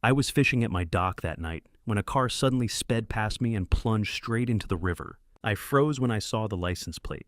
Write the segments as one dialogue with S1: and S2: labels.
S1: I was fishing at my dock that night when a car suddenly sped past me and plunged straight into the river. I froze when I saw the license plate.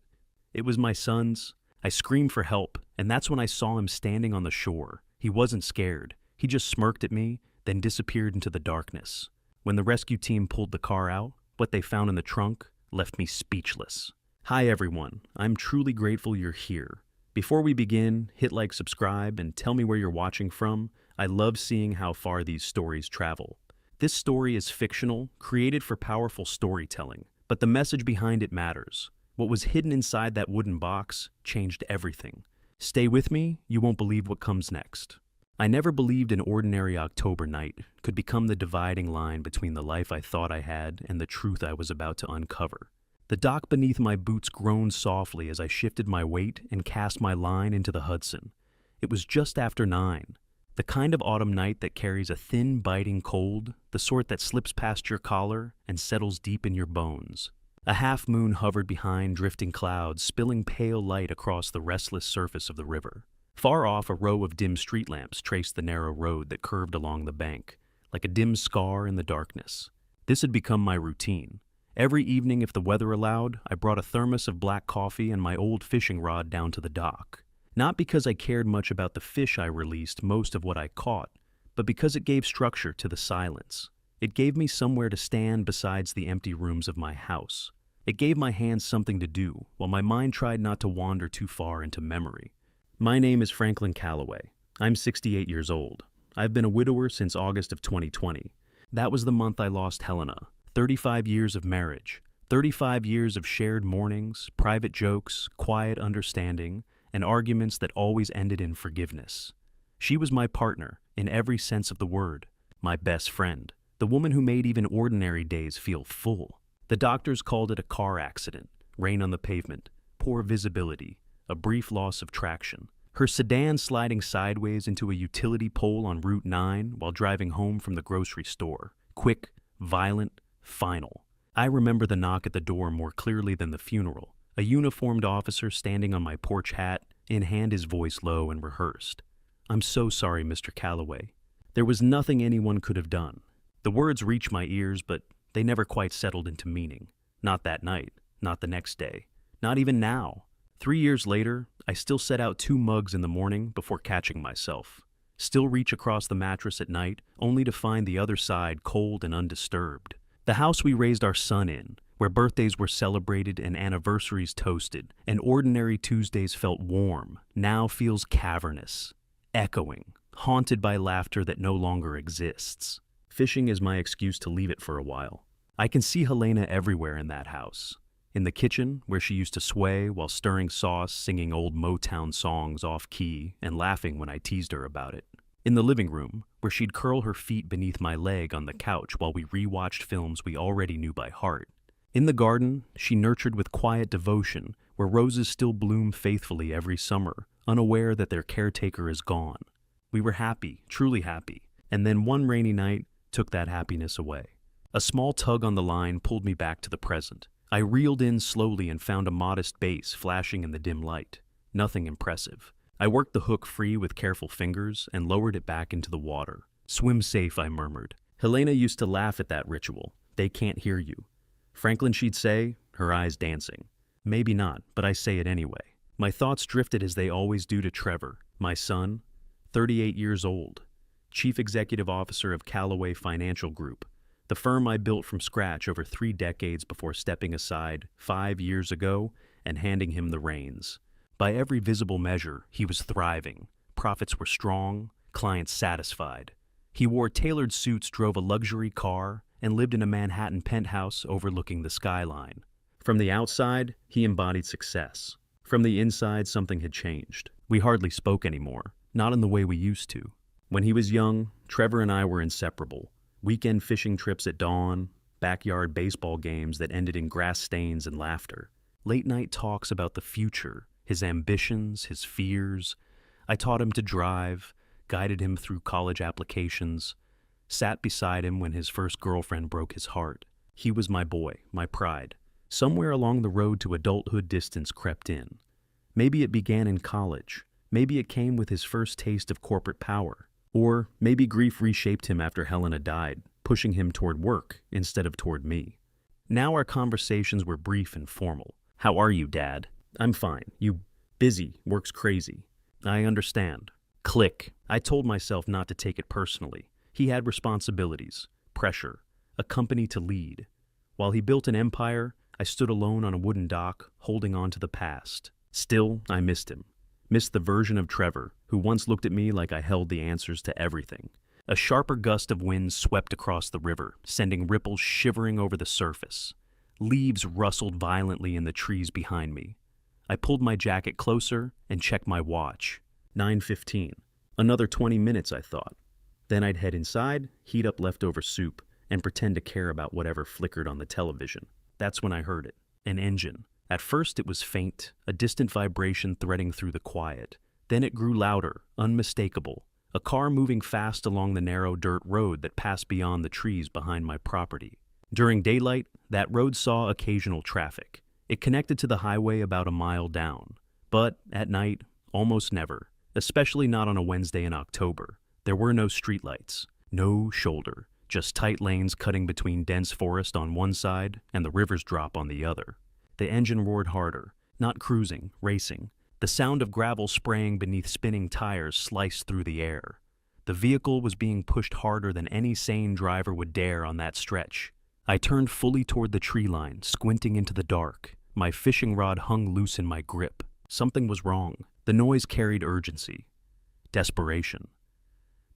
S1: It was my son's. I screamed for help, and that's when I saw him standing on the shore. He wasn't scared. He just smirked at me, then disappeared into the darkness. When the rescue team pulled the car out, what they found in the trunk left me speechless. Hi everyone, I'm truly grateful you're here. Before we begin, hit like, subscribe, and tell me where you're watching from. I love seeing how far these stories travel. This story is fictional, created for powerful storytelling, but the message behind it matters. What was hidden inside that wooden box changed everything. Stay with me, you won't believe what comes next. I never believed an ordinary October night could become the dividing line between the life I thought I had and the truth I was about to uncover. The dock beneath my boots groaned softly as I shifted my weight and cast my line into the Hudson. It was just after 9. The kind of autumn night that carries a thin, biting cold, the sort that slips past your collar and settles deep in your bones. A half-moon hovered behind drifting clouds, spilling pale light across the restless surface of the river. Far off, a row of dim street lamps traced the narrow road that curved along the bank, like a dim scar in the darkness. This had become my routine. Every evening, if the weather allowed, I brought a thermos of black coffee and my old fishing rod down to the dock. Not because I cared much about the fish I released most of what I caught, but because it gave structure to the silence. It gave me somewhere to stand besides the empty rooms of my house. It gave my hands something to do, while my mind tried not to wander too far into memory. My name is Franklin Calloway. I'm 68 years old. I've been a widower since August of 2020. That was the month I lost Helena. 35 years of marriage, 35 years of shared mornings, private jokes, quiet understanding, and arguments that always ended in forgiveness. She was my partner, in every sense of the word, my best friend, the woman who made even ordinary days feel full. The doctors called it a car accident, rain on the pavement, poor visibility, a brief loss of traction. Her sedan sliding sideways into a utility pole on Route 9 while driving home from the grocery store. Quick, violent, final. I remember the knock at the door more clearly than the funeral. A uniformed officer standing on my porch hat, in hand, his voice low and rehearsed. "I'm so sorry, Mr. Calloway. There was nothing anyone could have done." The words reached my ears, but they never quite settled into meaning. Not that night, not the next day, not even now. 3 years later, I still set out 2 mugs in the morning before catching myself. Still reach across the mattress at night, only to find the other side cold and undisturbed. The house we raised our son in, where birthdays were celebrated and anniversaries toasted, and ordinary Tuesdays felt warm, now feels cavernous, echoing, haunted by laughter that no longer exists. Fishing is my excuse to leave it for a while. I can see Helena everywhere in that house. In the kitchen, where she used to sway while stirring sauce, singing old Motown songs off-key, and laughing when I teased her about it. In the living room, where she'd curl her feet beneath my leg on the couch while we rewatched films we already knew by heart. In the garden, she nurtured with quiet devotion, where roses still bloom faithfully every summer, unaware that their caretaker is gone. We were happy, truly happy, and then one rainy night took that happiness away. A small tug on the line pulled me back to the present. I reeled in slowly and found a modest bass flashing in the dim light. Nothing impressive. I worked the hook free with careful fingers and lowered it back into the water. "Swim safe," I murmured. Helena used to laugh at that ritual. "They can't hear you." "Franklin," she'd say, her eyes dancing. Maybe not, but I say it anyway. My thoughts drifted as they always do to Trevor, my son, 38 years old, Chief Executive Officer of Calloway Financial Group, the firm I built from scratch over 3 decades before stepping aside 5 years ago and handing him the reins. By every visible measure, he was thriving. Profits were strong, clients satisfied. He wore tailored suits, drove a luxury car, and lived in a Manhattan penthouse overlooking the skyline. From the outside, he embodied success. From the inside, something had changed. We hardly spoke anymore, not in the way we used to. When he was young, Trevor and I were inseparable. Weekend fishing trips at dawn, backyard baseball games that ended in grass stains and laughter. Late-night talks about the future, his ambitions, his fears. I taught him to drive, guided him through college applications, sat beside him when his first girlfriend broke his heart. He was my boy, my pride. Somewhere along the road to adulthood, distance crept in. Maybe it began in college. Maybe it came with his first taste of corporate power. Or maybe grief reshaped him after Helena died, pushing him toward work instead of toward me. Now our conversations were brief and formal. "How are you, Dad?" "I'm fine." "You busy, work's crazy." "I understand." Click. I told myself not to take it personally. He had responsibilities, pressure, a company to lead. While he built an empire, I stood alone on a wooden dock, holding on to the past. Still, I missed him. Missed the version of Trevor, who once looked at me like I held the answers to everything. A sharper gust of wind swept across the river, sending ripples shivering over the surface. Leaves rustled violently in the trees behind me. I pulled my jacket closer and checked my watch. 9:15. Another 20 minutes, I thought. Then I'd head inside, heat up leftover soup, and pretend to care about whatever flickered on the television. That's when I heard it. An engine. At first it was faint, a distant vibration threading through the quiet. Then it grew louder, unmistakable. A car moving fast along the narrow dirt road that passed beyond the trees behind my property. During daylight, that road saw occasional traffic. It connected to the highway about a mile down. But at night, almost never, especially not on a Wednesday in October. There were no streetlights, no shoulder, just tight lanes cutting between dense forest on one side and the river's drop on the other. The engine roared harder, not cruising, racing. The sound of gravel spraying beneath spinning tires sliced through the air. The vehicle was being pushed harder than any sane driver would dare on that stretch. I turned fully toward the tree line, squinting into the dark. My fishing rod hung loose in my grip. Something was wrong. The noise carried urgency, desperation.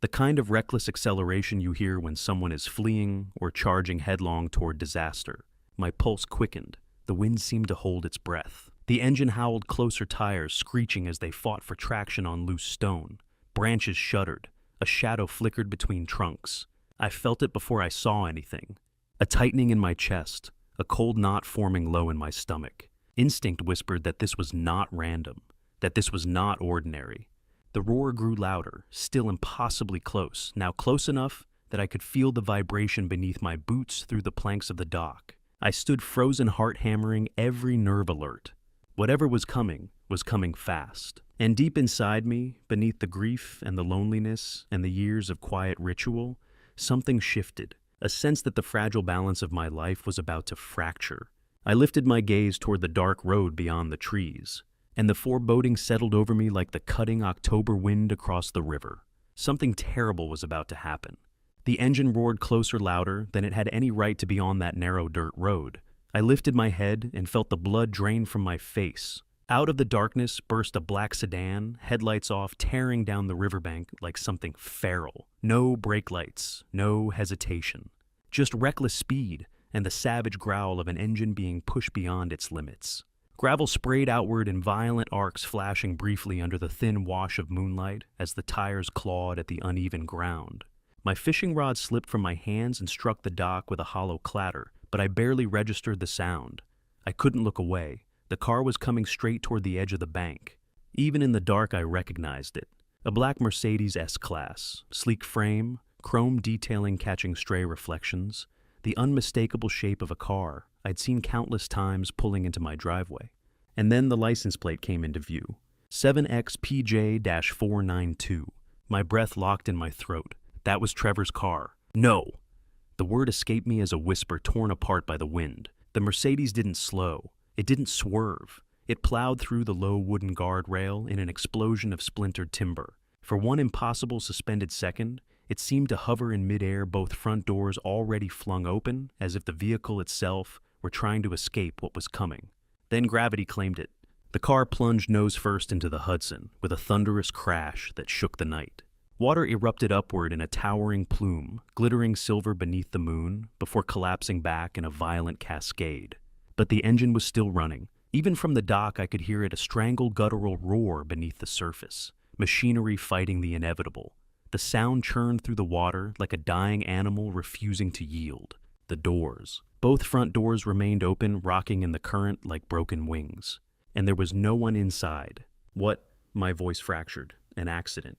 S1: The kind of reckless acceleration you hear when someone is fleeing or charging headlong toward disaster. My pulse quickened. The wind seemed to hold its breath. The engine howled closer tires, screeching as they fought for traction on loose stone. Branches shuddered. A shadow flickered between trunks. I felt it before I saw anything. A tightening in my chest, a cold knot forming low in my stomach. Instinct whispered that this was not random, that this was not ordinary. The roar grew louder, still impossibly close, now close enough that I could feel the vibration beneath my boots through the planks of the dock. I stood frozen, heart hammering, every nerve alert. Whatever was coming fast. And deep inside me, beneath the grief and the loneliness and the years of quiet ritual, something shifted, a sense that the fragile balance of my life was about to fracture. I lifted my gaze toward the dark road beyond the trees, and the foreboding settled over me like the cutting October wind across the river. Something terrible was about to happen. The engine roared closer, louder than it had any right to be on that narrow dirt road. I lifted my head and felt the blood drain from my face. Out of the darkness burst a black sedan, headlights off, tearing down the riverbank like something feral. No brake lights, no hesitation. Just reckless speed and the savage growl of an engine being pushed beyond its limits. Gravel sprayed outward in violent arcs, flashing briefly under the thin wash of moonlight as the tires clawed at the uneven ground. My fishing rod slipped from my hands and struck the dock with a hollow clatter, but I barely registered the sound. I couldn't look away. The car was coming straight toward the edge of the bank. Even in the dark, I recognized it. A black Mercedes S-Class, sleek frame, chrome detailing catching stray reflections, the unmistakable shape of a car I'd seen countless times pulling into my driveway. And then the license plate came into view. 7XPJ-492. My breath locked in my throat. That was Trevor's car. No! The word escaped me as a whisper torn apart by the wind. The Mercedes didn't slow. It didn't swerve. It plowed through the low wooden guardrail in an explosion of splintered timber. For one impossible suspended second, it seemed to hover in midair, both front doors already flung open, as if the vehicle itself were trying to escape what was coming. Then gravity claimed it. The car plunged nose first into the Hudson, with a thunderous crash that shook the night. Water erupted upward in a towering plume, glittering silver beneath the moon, before collapsing back in a violent cascade. But the engine was still running. Even from the dock, I could hear it, a strangled guttural roar beneath the surface, machinery fighting the inevitable. The sound churned through the water like a dying animal refusing to yield. The doors. Both front doors remained open, rocking in the current like broken wings. And there was no one inside. What? My voice fractured. An accident.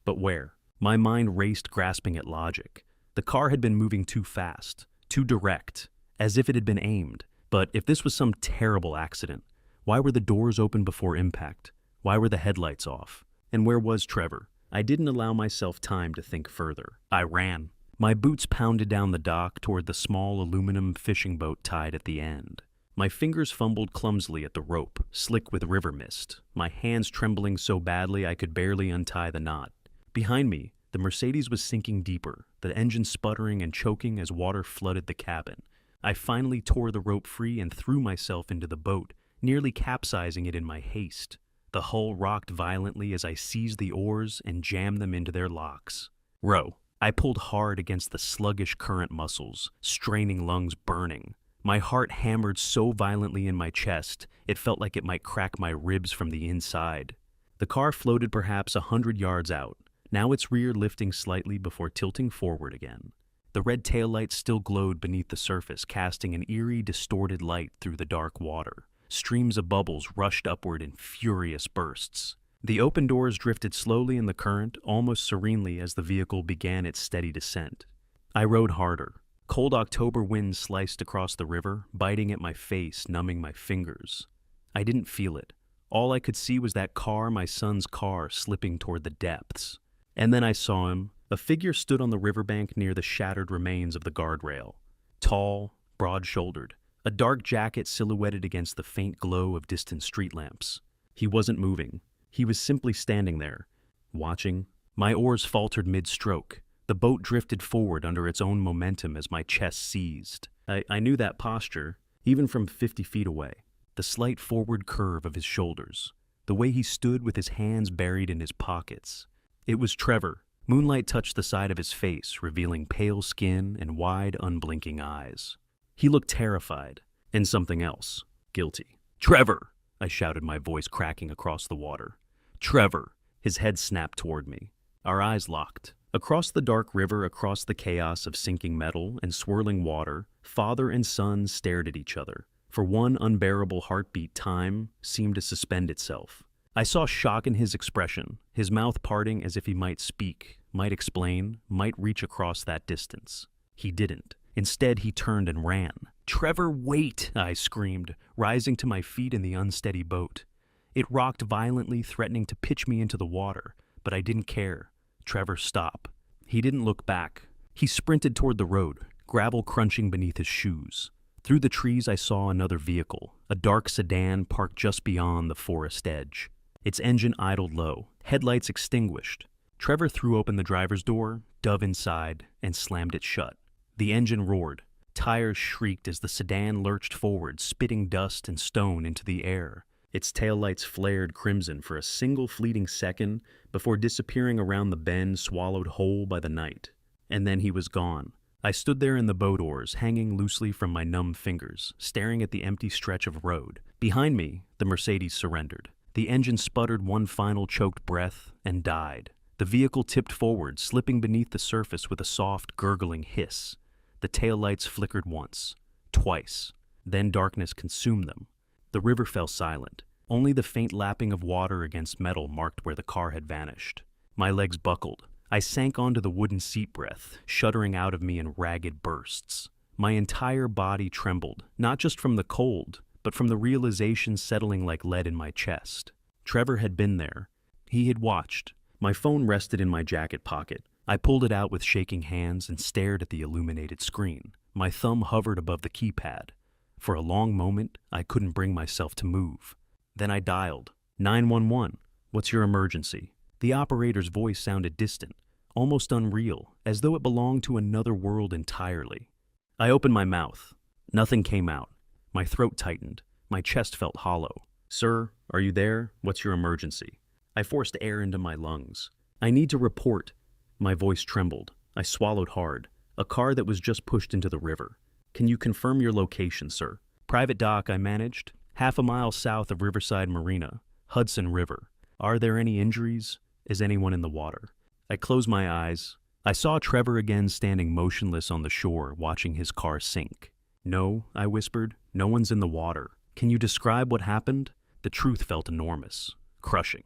S1: But where? My mind raced, grasping at logic. The car had been moving too fast, too direct, as if it had been aimed. But if this was some terrible accident, why were the doors open before impact? Why were the headlights off? And where was Trevor? I didn't allow myself time to think further. I ran. My boots pounded down the dock toward the small aluminum fishing boat tied at the end. My fingers fumbled clumsily at the rope, slick with river mist, my hands trembling so badly I could barely untie the knot. Behind me, the Mercedes was sinking deeper, the engine sputtering and choking as water flooded the cabin. I finally tore the rope free and threw myself into the boat, nearly capsizing it in my haste. The hull rocked violently as I seized the oars and jammed them into their locks. Row. I pulled hard against the sluggish current muscles, straining lungs burning. My heart hammered so violently in my chest, it felt like it might crack my ribs from the inside. The car floated perhaps 100 yards out, now its rear lifting slightly before tilting forward again. The red taillights still glowed beneath the surface, casting an eerie, distorted light through the dark water. Streams of bubbles rushed upward in furious bursts. The open doors drifted slowly in the current, almost serenely as the vehicle began its steady descent. I rode harder. Cold October winds sliced across the river, biting at my face, numbing my fingers. I didn't feel it. All I could see was that car, my son's car, slipping toward the depths. And then I saw him. A figure stood on the riverbank near the shattered remains of the guardrail. Tall, broad-shouldered, a dark jacket silhouetted against the faint glow of distant street lamps. He wasn't moving. He was simply standing there, watching. My oars faltered mid-stroke. The boat drifted forward under its own momentum as my chest seized. I knew that posture, even from 50 feet away. The slight forward curve of his shoulders. The way he stood with his hands buried in his pockets. It was Trevor. Moonlight touched the side of his face, revealing pale skin and wide, unblinking eyes. He looked terrified, and something else. Guilty. "Trevor!" I shouted, my voice cracking across the water. "Trevor!" His head snapped toward me. Our eyes locked. Across the dark river, across the chaos of sinking metal and swirling water, father and son stared at each other. For one unbearable heartbeat, time seemed to suspend itself. I saw shock in his expression, his mouth parting as if he might speak, might explain, might reach across that distance. He didn't. Instead, he turned and ran. "Trevor, wait!" I screamed, rising to my feet in the unsteady boat. It rocked violently, threatening to pitch me into the water, but I didn't care. "Trevor, stop." He didn't look back. He sprinted toward the road, gravel crunching beneath his shoes. Through the trees, I saw another vehicle, a dark sedan parked just beyond the forest edge. Its engine idled low, headlights extinguished. Trevor threw open the driver's door, dove inside, and slammed it shut. The engine roared. Tires shrieked as the sedan lurched forward, spitting dust and stone into the air. Its taillights flared crimson for a single fleeting second before disappearing around the bend, swallowed whole by the night. And then he was gone. I stood there in the boat oars, hanging loosely from my numb fingers, staring at the empty stretch of road. Behind me, the Mercedes surrendered. The engine sputtered one final choked breath and died. The vehicle tipped forward, slipping beneath the surface with a soft, gurgling hiss. The taillights flickered once, twice. Then darkness consumed them. The river fell silent. Only the faint lapping of water against metal marked where the car had vanished. My legs buckled. I sank onto the wooden seat breath, shuddering out of me in ragged bursts. My entire body trembled, not just from the cold, but from the realization settling like lead in my chest. Trevor had been there. He had watched. My phone rested in my jacket pocket. I pulled it out with shaking hands and stared at the illuminated screen. My thumb hovered above the keypad. For a long moment, I couldn't bring myself to move. Then I dialed. 911. What's your emergency? The operator's voice sounded distant, almost unreal, as though it belonged to another world entirely. I opened my mouth. Nothing came out. My throat tightened. My chest felt hollow. "Sir, are you there? What's your emergency?" I forced air into my lungs. "I need to report." My voice trembled. I swallowed hard. "A car that was just pushed into the river. Can you confirm your location, sir?" "Private dock," I managed. "Half a mile south of Riverside Marina. Hudson River. Are there any injuries? Is anyone in the water?" I closed my eyes. I saw Trevor again standing motionless on the shore, watching his car sink. "No," I whispered. "No one's in the water. Can you describe what happened?" The truth felt enormous, crushing.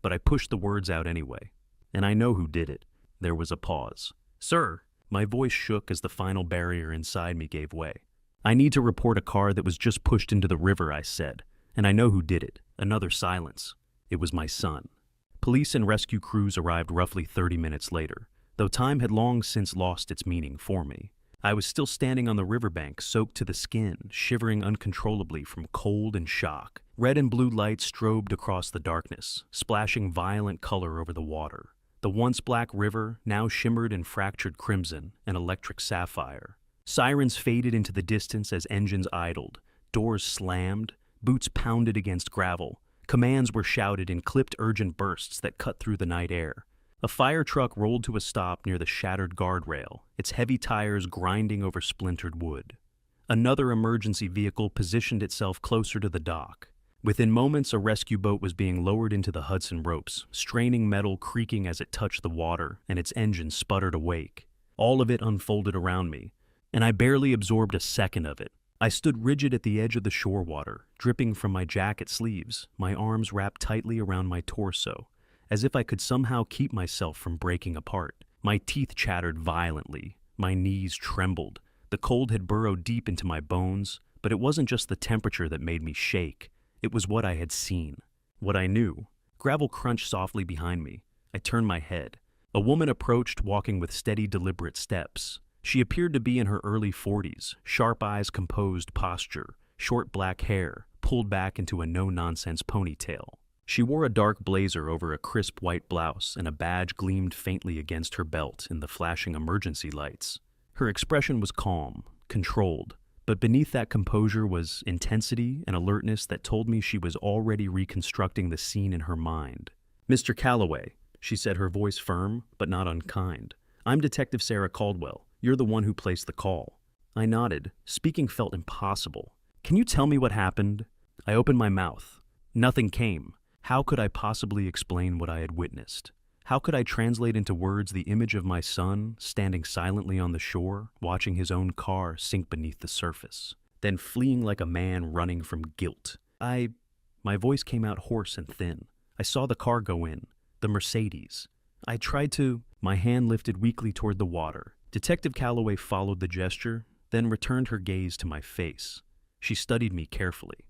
S1: But I pushed the words out anyway. "And I know who did it." There was a pause. "Sir!" My voice shook as the final barrier inside me gave way. "I need to report a car that was just pushed into the river," I said. "And I know who did it." Another silence. It was my son. Police and rescue crews arrived roughly 30 minutes later, though time had long since lost its meaning for me. I was still standing on the riverbank, soaked to the skin, shivering uncontrollably from cold and shock. Red and blue lights strobed across the darkness, splashing violent color over the water. The once black river now shimmered in fractured crimson and electric sapphire. Sirens faded into the distance as engines idled, doors slammed, boots pounded against gravel. Commands were shouted in clipped urgent bursts that cut through the night air. A fire truck rolled to a stop near the shattered guardrail, its heavy tires grinding over splintered wood. Another emergency vehicle positioned itself closer to the dock. Within moments, a rescue boat was being lowered into the Hudson ropes, straining metal creaking as it touched the water, and its engine sputtered awake. All of it unfolded around me, and I barely absorbed a second of it. I stood rigid at the edge of the shore water, dripping from my jacket sleeves, my arms wrapped tightly around my torso, as if I could somehow keep myself from breaking apart. My teeth chattered violently, my knees trembled. The cold had burrowed deep into my bones, but it wasn't just the temperature that made me shake. It was what I had seen, what I knew. Gravel crunched softly behind me. I turned my head. A woman approached, walking with steady, deliberate steps. She appeared to be in her early 40s, sharp eyes, composed posture, short black hair, pulled back into a no-nonsense ponytail. She wore a dark blazer over a crisp white blouse, and a badge gleamed faintly against her belt in the flashing emergency lights. Her expression was calm, controlled, but beneath that composure was intensity and alertness that told me she was already reconstructing the scene in her mind. "Mr. Calloway," she said, her voice firm but not unkind. "I'm Detective Sarah Caldwell. You're the one who placed the call." I nodded. Speaking felt impossible. "Can you tell me what happened?" I opened my mouth. Nothing came. How could I possibly explain what I had witnessed? How could I translate into words the image of my son standing silently on the shore, watching his own car sink beneath the surface, then fleeing like a man running from guilt? My voice came out hoarse and thin. I saw the car go in, the Mercedes. I tried to. My hand lifted weakly toward the water. Detective Calloway followed the gesture, then returned her gaze to my face. She studied me carefully.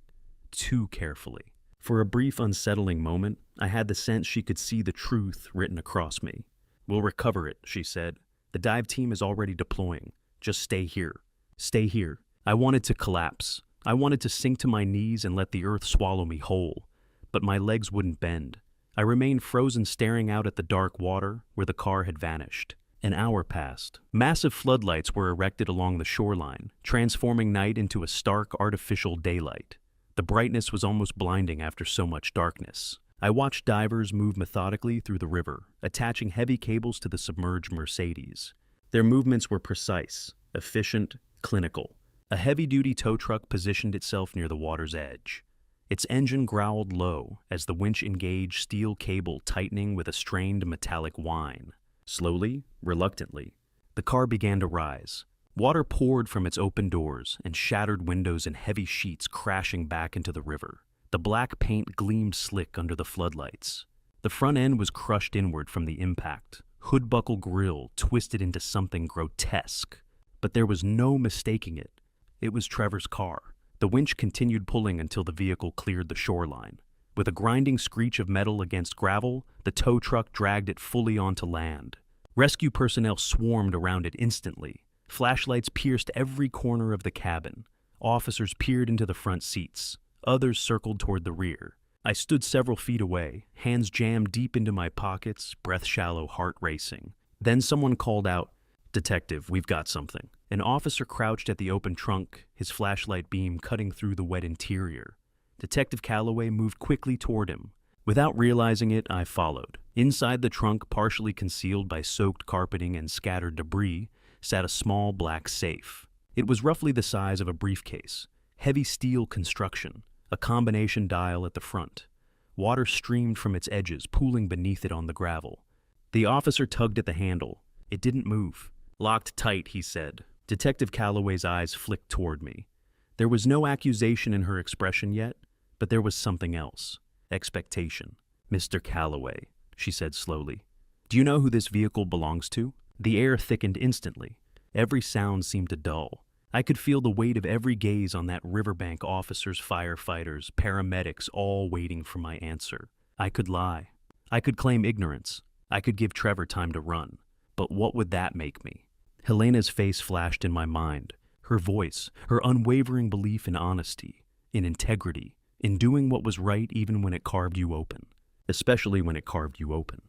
S1: Too carefully. For a brief, unsettling moment, I had the sense she could see the truth written across me. "We'll recover it," she said. "The dive team is already deploying. Just stay here. Stay here." I wanted to collapse. I wanted to sink to my knees and let the earth swallow me whole. But my legs wouldn't bend. I remained frozen, staring out at the dark water where the car had vanished. An hour passed. Massive floodlights were erected along the shoreline, transforming night into a stark, artificial daylight. The brightness was almost blinding after so much darkness. I watched divers move methodically through the river, attaching heavy cables to the submerged Mercedes. Their movements were precise, efficient, clinical. A heavy-duty tow truck positioned itself near the water's edge. Its engine growled low as the winch engaged steel cable tightening with a strained metallic whine. Slowly, reluctantly, the car began to rise. Water poured from its open doors and shattered windows and heavy sheets crashing back into the river. The black paint gleamed slick under the floodlights. The front end was crushed inward from the impact, hood buckle grille twisted into something grotesque. But there was no mistaking it. It was Trevor's car. The winch continued pulling until the vehicle cleared the shoreline. With a grinding screech of metal against gravel, the tow truck dragged it fully onto land. Rescue personnel swarmed around it instantly. Flashlights pierced every corner of the cabin. Officers peered into the front seats. Others circled toward the rear. I stood several feet away, hands jammed deep into my pockets, breath shallow, heart racing. Then someone called out, "Detective, we've got something." An officer crouched at the open trunk, his flashlight beam cutting through the wet interior. Detective Calloway moved quickly toward him. Without realizing it, I followed. Inside the trunk, partially concealed by soaked carpeting and scattered debris, sat a small black safe. It was roughly the size of a briefcase, heavy steel construction, a combination dial at the front. Water streamed from its edges, pooling beneath it on the gravel. The officer tugged at the handle. It didn't move. "Locked tight," he said. Detective Calloway's eyes flicked toward me. There was no accusation in her expression yet, but there was something else. Expectation. "Mr. Calloway," she said slowly. "Do you know who this vehicle belongs to?" The air thickened instantly. Every sound seemed to dull. I could feel the weight of every gaze on that riverbank, officers, firefighters, paramedics, all waiting for my answer. I could lie. I could claim ignorance. I could give Trevor time to run. But what would that make me? Helena's face flashed in my mind. Her voice, her unwavering belief in honesty, in integrity, in doing what was right even when it carved you open. Especially when it carved you open.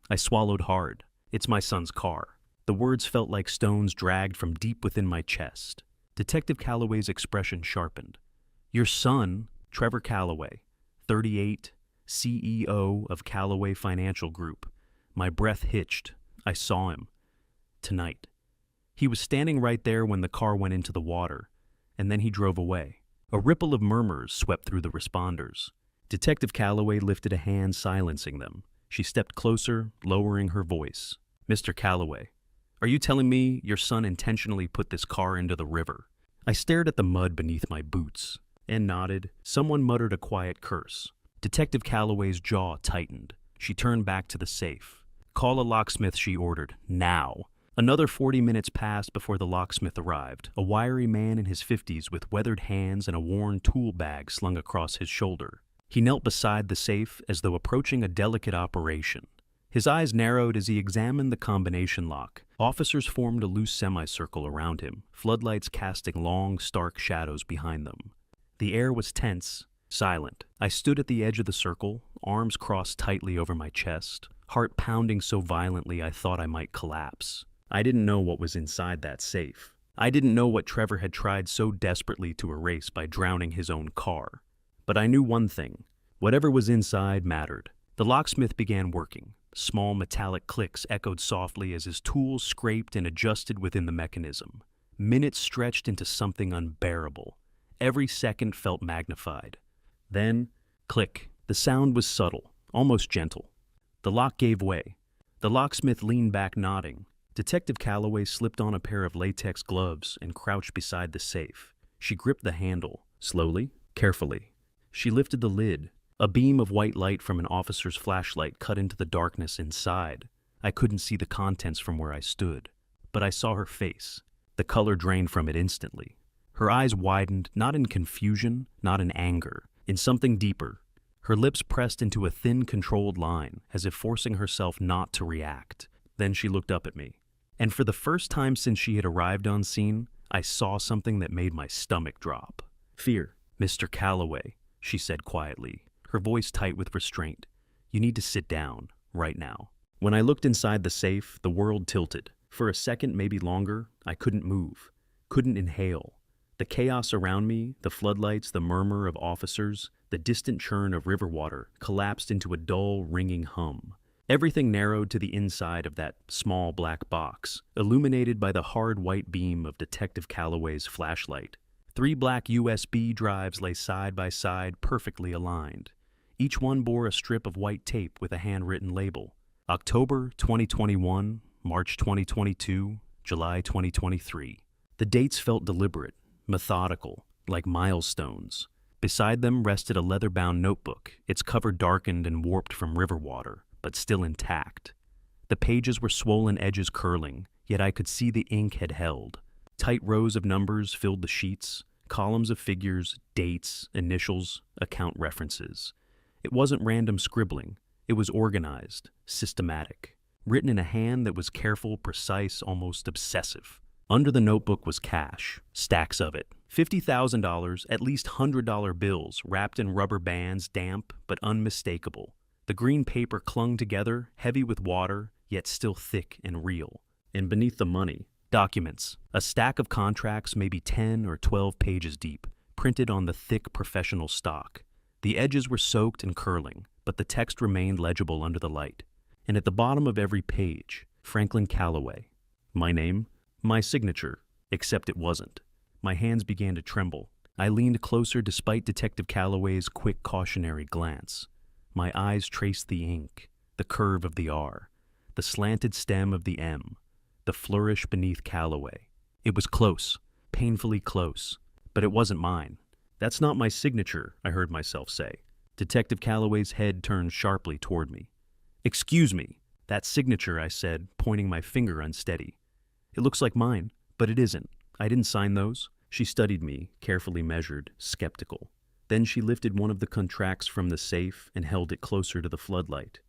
S1: I swallowed hard. It's my son's car. The words felt like stones dragged from deep within my chest. Detective Calloway's expression sharpened. Your son, Trevor Calloway, 38, CEO of Calloway Financial Group. My breath hitched. I saw him. Tonight. He was standing right there when the car went into the water, and then he drove away. A ripple of murmurs swept through the responders. Detective Calloway lifted a hand, silencing them. She stepped closer, lowering her voice. Mr. Calloway, are you telling me your son intentionally put this car into the river? I stared at the mud beneath my boots and nodded. Someone muttered a quiet curse. Detective Calloway's jaw tightened. She turned back to the safe. Call a locksmith, she ordered. Now. Another 40 minutes passed before the locksmith arrived, a wiry man in his 50s with weathered hands and a worn tool bag slung across his shoulder. He knelt beside the safe as though approaching a delicate operation. His eyes narrowed as he examined the combination lock. Officers formed a loose semicircle around him, floodlights casting long, stark shadows behind them. The air was tense, silent. I stood at the edge of the circle, arms crossed tightly over my chest, heart pounding so violently I thought I might collapse. I didn't know what was inside that safe. I didn't know what Trevor had tried so desperately to erase by drowning his own car. But I knew one thing. Whatever was inside mattered. The locksmith began working. Small metallic clicks echoed softly as his tools scraped and adjusted within the mechanism. Minutes stretched into something unbearable. Every second felt magnified. Then, click. The sound was subtle, almost gentle. The lock gave way. The locksmith leaned back, nodding. Detective Calloway slipped on a pair of latex gloves and crouched beside the safe. She gripped the handle, slowly, carefully. She lifted the lid. A beam of white light from an officer's flashlight cut into the darkness inside. I couldn't see the contents from where I stood, but I saw her face. The color drained from it instantly. Her eyes widened, not in confusion, not in anger, in something deeper. Her lips pressed into a thin, controlled line, as if forcing herself not to react. Then she looked up at me. And for the first time since she had arrived on scene, I saw something that made my stomach drop. Fear. Mr. Calloway, she said quietly, her voice tight with restraint. You need to sit down, right now. When I looked inside the safe, the world tilted. For a second, maybe longer, I couldn't move, couldn't inhale. The chaos around me, the floodlights, the murmur of officers, the distant churn of river water, collapsed into a dull, ringing hum. Everything narrowed to the inside of that small black box, illuminated by the hard white beam of Detective Calloway's flashlight. 3 black USB drives lay side by side, perfectly aligned. Each one bore a strip of white tape with a handwritten label. October 2021, March 2022, July 2023. The dates felt deliberate, methodical, like milestones. Beside them rested a leather-bound notebook, its cover darkened and warped from river water, but still intact. The pages were swollen edges curling, yet I could see the ink had held. Tight rows of numbers filled the sheets, columns of figures, dates, initials, account references. It wasn't random scribbling. It was organized, systematic, written in a hand that was careful, precise, almost obsessive. Under the notebook was cash, stacks of it. $50,000, at least $100 bills wrapped in rubber bands, damp but unmistakable. The green paper clung together, heavy with water, yet still thick and real. And beneath the money, documents, a stack of contracts maybe 10 or 12 pages deep, printed on the thick professional stock. The edges were soaked and curling, but the text remained legible under the light. And at the bottom of every page, Franklin Calloway. My name, my signature, except it wasn't. My hands began to tremble. I leaned closer despite Detective Calloway's quick cautionary glance. My eyes traced the ink, the curve of the R, the slanted stem of the M, the flourish beneath Calloway. It was close, painfully close, but it wasn't mine. That's not my signature, I heard myself say. Detective Calloway's head turned sharply toward me. Excuse me, that signature, I said, pointing my finger unsteady. It looks like mine, but it isn't. I didn't sign those. She studied me, carefully measured, skeptical. Then she lifted one of the contracts from the safe and held it closer to the floodlight.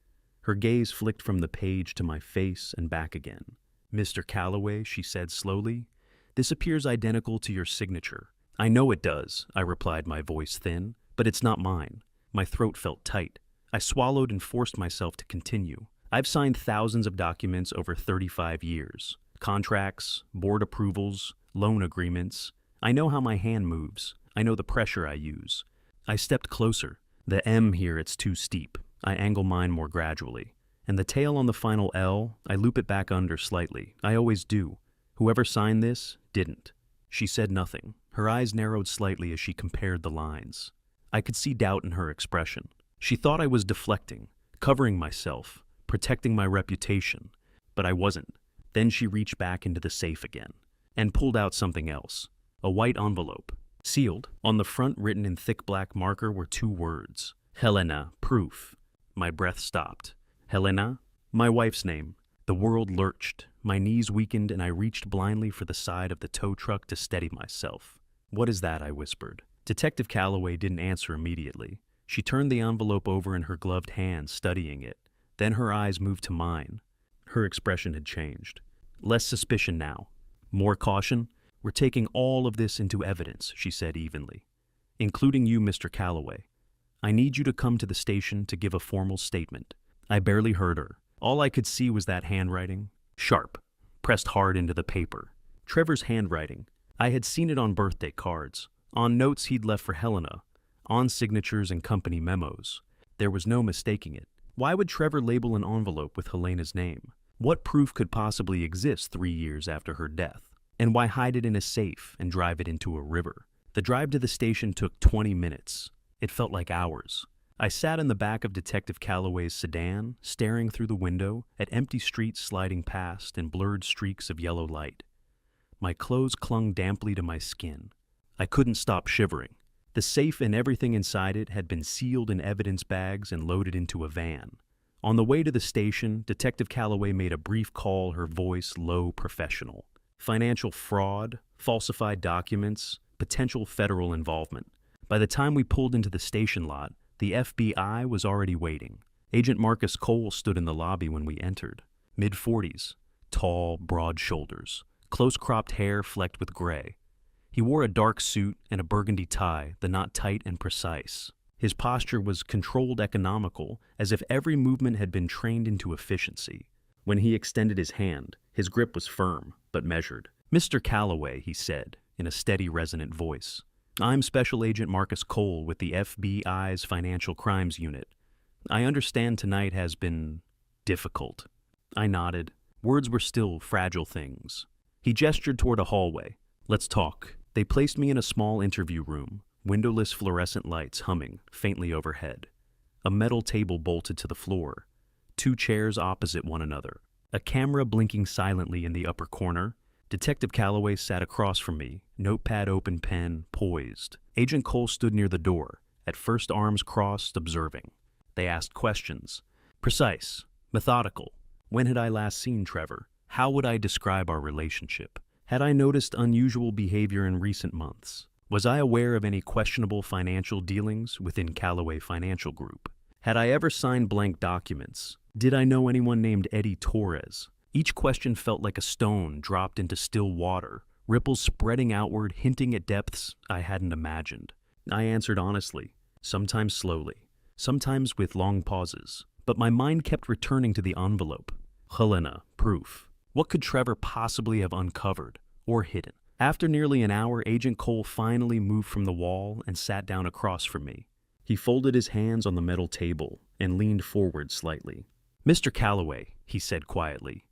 S1: Her gaze flicked from the page to my face and back again. "Mr. Calloway," she said slowly, "this appears identical to your signature." "I know it does," I replied, my voice thin, "but it's not mine." My throat felt tight. I swallowed and forced myself to continue. "I've signed thousands of documents over 35 years. Contracts, board approvals, loan agreements. I know how my hand moves. I know the pressure I use." I stepped closer. "The M here, it's too steep. I angle mine more gradually. And the tail on the final L, I loop it back under slightly. I always do. Whoever signed this didn't." She said nothing. Her eyes narrowed slightly as she compared the lines. I could see doubt in her expression. She thought I was deflecting, covering myself, protecting my reputation. But I wasn't. Then she reached back into the safe again and pulled out something else. A white envelope. Sealed. On the front, written in thick black marker, were 2 words. "Helena, proof." My breath stopped. Helena? My wife's name. The world lurched. My knees weakened and I reached blindly for the side of the tow truck to steady myself. "What is that?" I whispered. Detective Calloway didn't answer immediately. She turned the envelope over in her gloved hand, studying it. Then her eyes moved to mine. Her expression had changed. Less suspicion now. More caution. "We're taking all of this into evidence," she said evenly. "Including you, Mr. Calloway. I need you to come to the station to give a formal statement." I barely heard her. All I could see was that handwriting. Sharp. Pressed hard into the paper. Trevor's handwriting. I had seen it on birthday cards. On notes he'd left for Helena. On signatures and company memos. There was no mistaking it. Why would Trevor label an envelope with Helena's name? What proof could possibly exist 3 years after her death? And why hide it in a safe and drive it into a river? The drive to the station took 20 minutes. It felt like hours. I sat in the back of Detective Calloway's sedan, staring through the window at empty streets sliding past and blurred streaks of yellow light. My clothes clung damply to my skin. I couldn't stop shivering. The safe and everything inside it had been sealed in evidence bags and loaded into a van. On the way to the station, Detective Calloway made a brief call, her voice low, professional. Financial fraud, falsified documents, potential federal involvement. By the time we pulled into the station lot, the FBI was already waiting. Agent Marcus Cole stood in the lobby when we entered. Mid-40s, tall, broad shoulders, close-cropped hair flecked with gray. He wore a dark suit and a burgundy tie, the knot tight and precise. His posture was controlled, economical, as if every movement had been trained into efficiency. When he extended his hand, his grip was firm, but measured. "Mr. Calloway," he said, in a steady, resonant voice. "I'm Special Agent Marcus Cole with the FBI's Financial Crimes Unit. I understand tonight has been difficult." I nodded. Words were still fragile things. He gestured toward a hallway. "Let's talk." They placed me in a small interview room, windowless fluorescent lights humming faintly overhead. A metal table bolted to the floor. 2 chairs opposite one another. A camera blinking silently in the upper corner. Detective Calloway sat across from me, notepad open, pen poised. Agent Cole stood near the door, at first arms crossed, observing. They asked questions. Precise, methodical. When had I last seen Trevor? How would I describe our relationship? Had I noticed unusual behavior in recent months? Was I aware of any questionable financial dealings within Calloway Financial Group? Had I ever signed blank documents? Did I know anyone named Eddie Torres? Each question felt like a stone dropped into still water, ripples spreading outward, hinting at depths I hadn't imagined. I answered honestly, sometimes slowly, sometimes with long pauses, but my mind kept returning to the envelope. Helena, proof. What could Trevor possibly have uncovered or hidden? After nearly an hour, Agent Cole finally moved from the wall and sat down across from me. He folded his hands on the metal table and leaned forward slightly. "Mr. Calloway," he said quietly,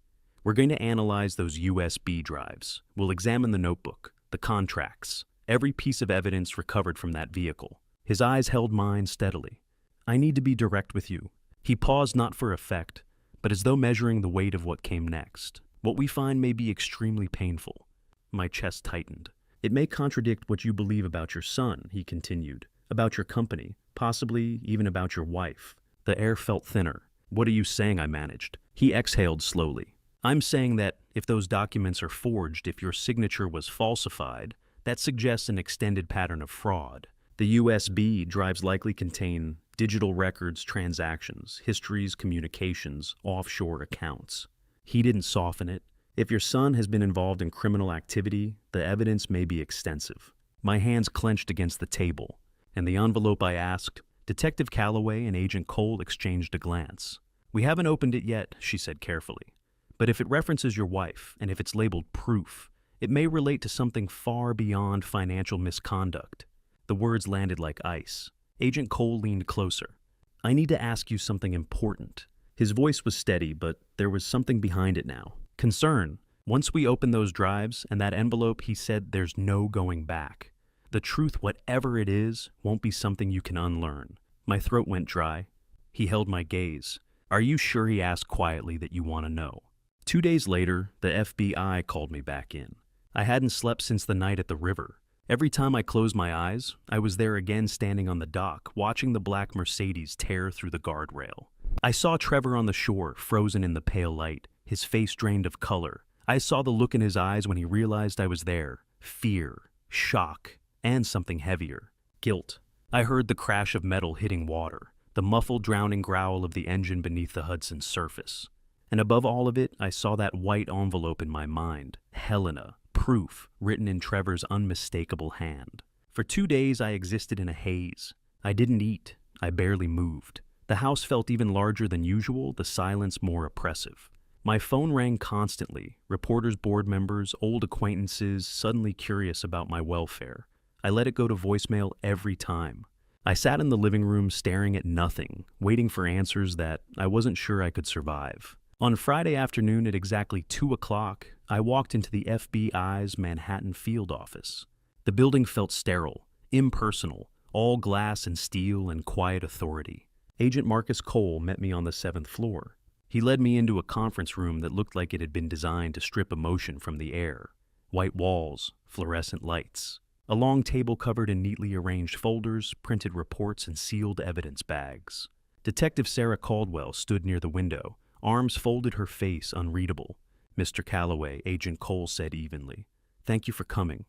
S1: "we're going to analyze those USB drives. We'll examine the notebook, the contracts, every piece of evidence recovered from that vehicle." His eyes held mine steadily. "I need to be direct with you." He paused, not for effect, but as though measuring the weight of what came next. "What we find may be extremely painful." My chest tightened. "It may contradict what you believe about your son," he continued, "about your company, possibly even about your wife." The air felt thinner. "What are you saying?" I managed. He exhaled slowly. "I'm saying that if those documents are forged, if your signature was falsified, that suggests an extended pattern of fraud. The USB drives likely contain Digital records, transactions, histories, communications, offshore accounts. He didn't soften it. If your son has been involved in criminal activity, the evidence may be extensive. My hands clenched against the table, and the envelope I asked, Detective Calloway and Agent Cole exchanged a glance. "We haven't opened it yet," she said carefully. "But if it references your wife, and if it's labeled proof, it may relate to something far beyond financial misconduct." The words landed like ice. Agent Cole leaned closer. "I need to ask you something important." His voice was steady, but there was something behind it now. Concern. Once we open those drives and that envelope, he said, there's no going back. The truth, whatever it is, won't be something you can unlearn. My throat went dry. He held my gaze. "Are you sure," he asked quietly, "that you want to know?" 2 days later, the FBI called me back in. I hadn't slept since the night at the river. Every time I closed my eyes, I was there again standing on the dock, watching the black Mercedes tear through the guardrail. I saw Trevor on the shore, frozen in the pale light, his face drained of color. I saw the look in his eyes when he realized I was there. Fear, shock, and something heavier. Guilt. I heard the crash of metal hitting water, the muffled drowning growl of the engine beneath the Hudson's surface. And above all of it, I saw that white envelope in my mind. Helena. Proof, written in Trevor's unmistakable hand. For 2 days, I existed in a haze. I didn't eat. I barely moved. The house felt even larger than usual, the silence more oppressive. My phone rang constantly, reporters, board members, old acquaintances suddenly curious about my welfare. I let it go to voicemail every time. I sat in the living room staring at nothing, waiting for answers that I wasn't sure I could survive. On Friday afternoon at exactly 2 o'clock, I walked into the FBI's Manhattan field office. The building felt sterile, impersonal, all glass and steel and quiet authority. Agent Marcus Cole met me on the 7th floor. He led me into a conference room that looked like it had been designed to strip emotion from the air. White walls, fluorescent lights. A long table covered in neatly arranged folders, printed reports, and sealed evidence bags. Detective Sarah Caldwell stood near the window, arms folded, her face unreadable. "Mr. Calloway," Agent Cole said evenly. "Thank you for coming."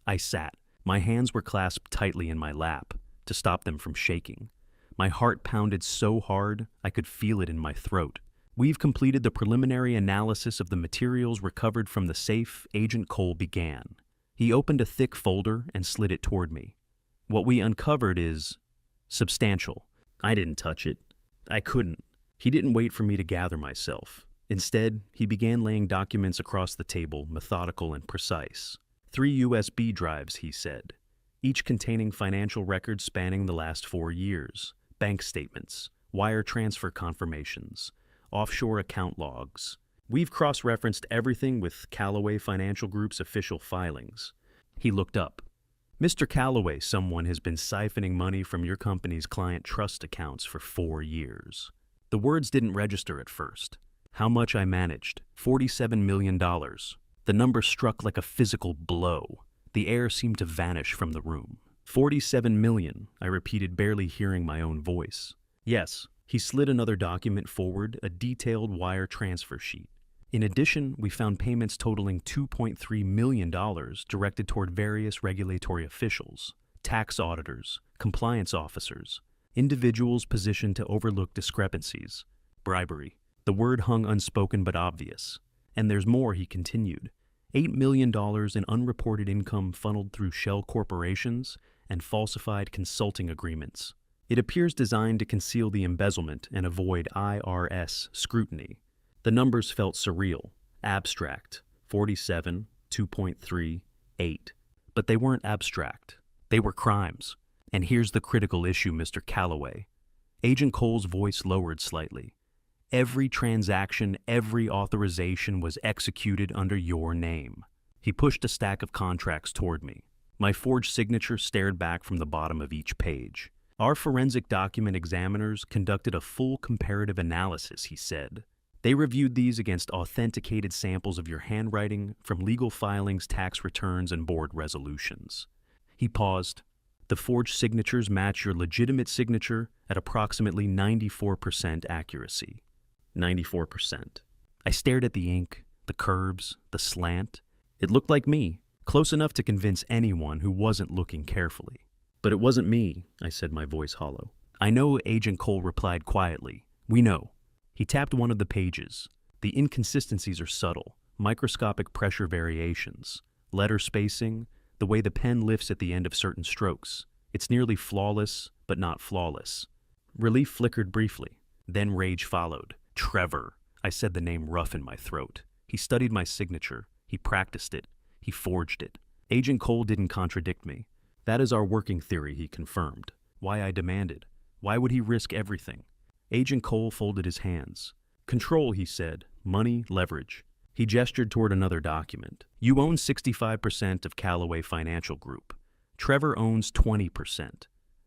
S1: I sat. My hands were clasped tightly in my lap to stop them from shaking. My heart pounded so hard I could feel it in my throat. "We've completed the preliminary analysis of the materials recovered from the safe," Agent Cole began. He opened a thick folder and slid it toward me. "What we uncovered is substantial." I didn't touch it. I couldn't. He didn't wait for me to gather myself. Instead, he began laying documents across the table, methodical and precise. 3 USB drives, he said, each containing financial records spanning the last 4 years, bank statements, wire transfer confirmations, offshore account logs. "We've cross-referenced everything with Calloway Financial Group's official filings." He looked up. "Mr. Calloway, someone has been siphoning money from your company's client trust accounts for 4 years." The words didn't register at first. How much I managed? $47 million. The number struck like a physical blow. The air seemed to vanish from the room. $47 million, I repeated, barely hearing my own voice. "Yes." He slid another document forward, a detailed wire transfer sheet. "In addition, we found payments totaling $2.3 million directed toward various regulatory officials, tax auditors, compliance officers, individuals positioned to overlook discrepancies, bribery." The word hung unspoken but obvious. "And there's more," he continued. $8 million in unreported income funneled through shell corporations and falsified consulting agreements. It appears designed to conceal the embezzlement and avoid IRS scrutiny." The numbers felt surreal, abstract. 47, 2.3, 8. But they weren't abstract. They were crimes. And here's the critical issue, Mr. Calloway. Agent Cole's voice lowered slightly. "Every transaction, every authorization was executed under your name." He pushed a stack of contracts toward me. My forged signature stared back from the bottom of each page. "Our forensic document examiners conducted a full comparative analysis," he said. "They reviewed these against authenticated samples of your handwriting from legal filings, tax returns, and board resolutions." He paused. "The forged signatures match your legitimate signature at approximately 94% accuracy." 94%. I stared at the ink, the curves, the slant. It looked like me, close enough to convince anyone who wasn't looking carefully. "But it wasn't me," I said, my voice hollow. I know, Agent Cole replied quietly. We know. He tapped one of the pages. The inconsistencies are subtle, microscopic pressure variations, letter spacing, the way the pen lifts at the end of certain strokes. It's nearly flawless, but not flawless. Relief flickered briefly. Then rage followed. Trevor. I said the name rough in my throat. He studied my signature. He practiced it. He forged it. Agent Cole didn't contradict me. That is our working theory, he confirmed. Why I demanded. Why would he risk everything? Agent Cole folded his hands. Control, he said. Money, leverage. He gestured toward another document. You own 65% of Callaway Financial Group. Trevor owns 20%.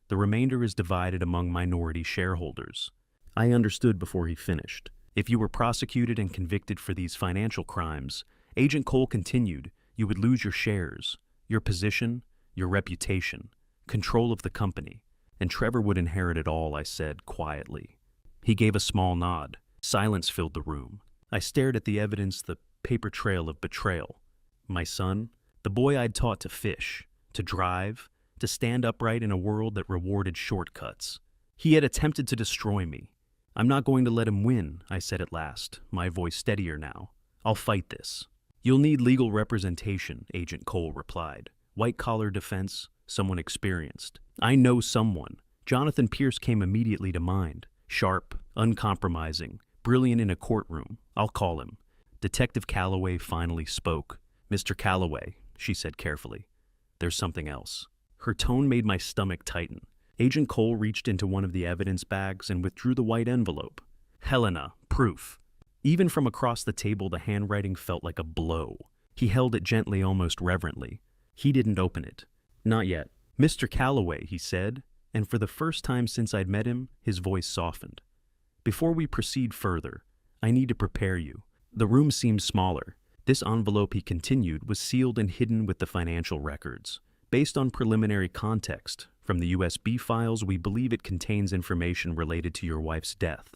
S1: The remainder is divided among minority shareholders. I understood before he finished. If you were prosecuted and convicted for these financial crimes, Agent Cole continued, you would lose your shares, your position, your reputation, control of the company, and Trevor would inherit it all, I said quietly. He gave a small nod. Silence filled the room. I stared at the evidence, the paper trail of betrayal. My son, the boy I'd taught to fish, to drive, to stand upright in a world that rewarded shortcuts. He had attempted to destroy me. I'm not going to let him win, I said at last, my voice steadier now. I'll fight this. You'll need legal representation, Agent Cole replied. White-collar defense, someone experienced. I know someone. Jonathan Pierce came immediately to mind. Sharp, uncompromising, brilliant in a courtroom. I'll call him. Detective Callaway finally spoke. Mr. Callaway, she said carefully. There's something else. Her tone made my stomach tighten. Agent Cole reached into one of the evidence bags and withdrew the white envelope. Helena, proof. Even from across the table, the handwriting felt like a blow. He held it gently, almost reverently. He didn't open it. Not yet. Mr. Callaway, he said, and for the first time since I'd met him, his voice softened. Before we proceed further, I need to prepare you. The room seemed smaller. This envelope, he continued, was sealed and hidden with the financial records. Based on preliminary context from the USB files, we believe it contains information related to your wife's death.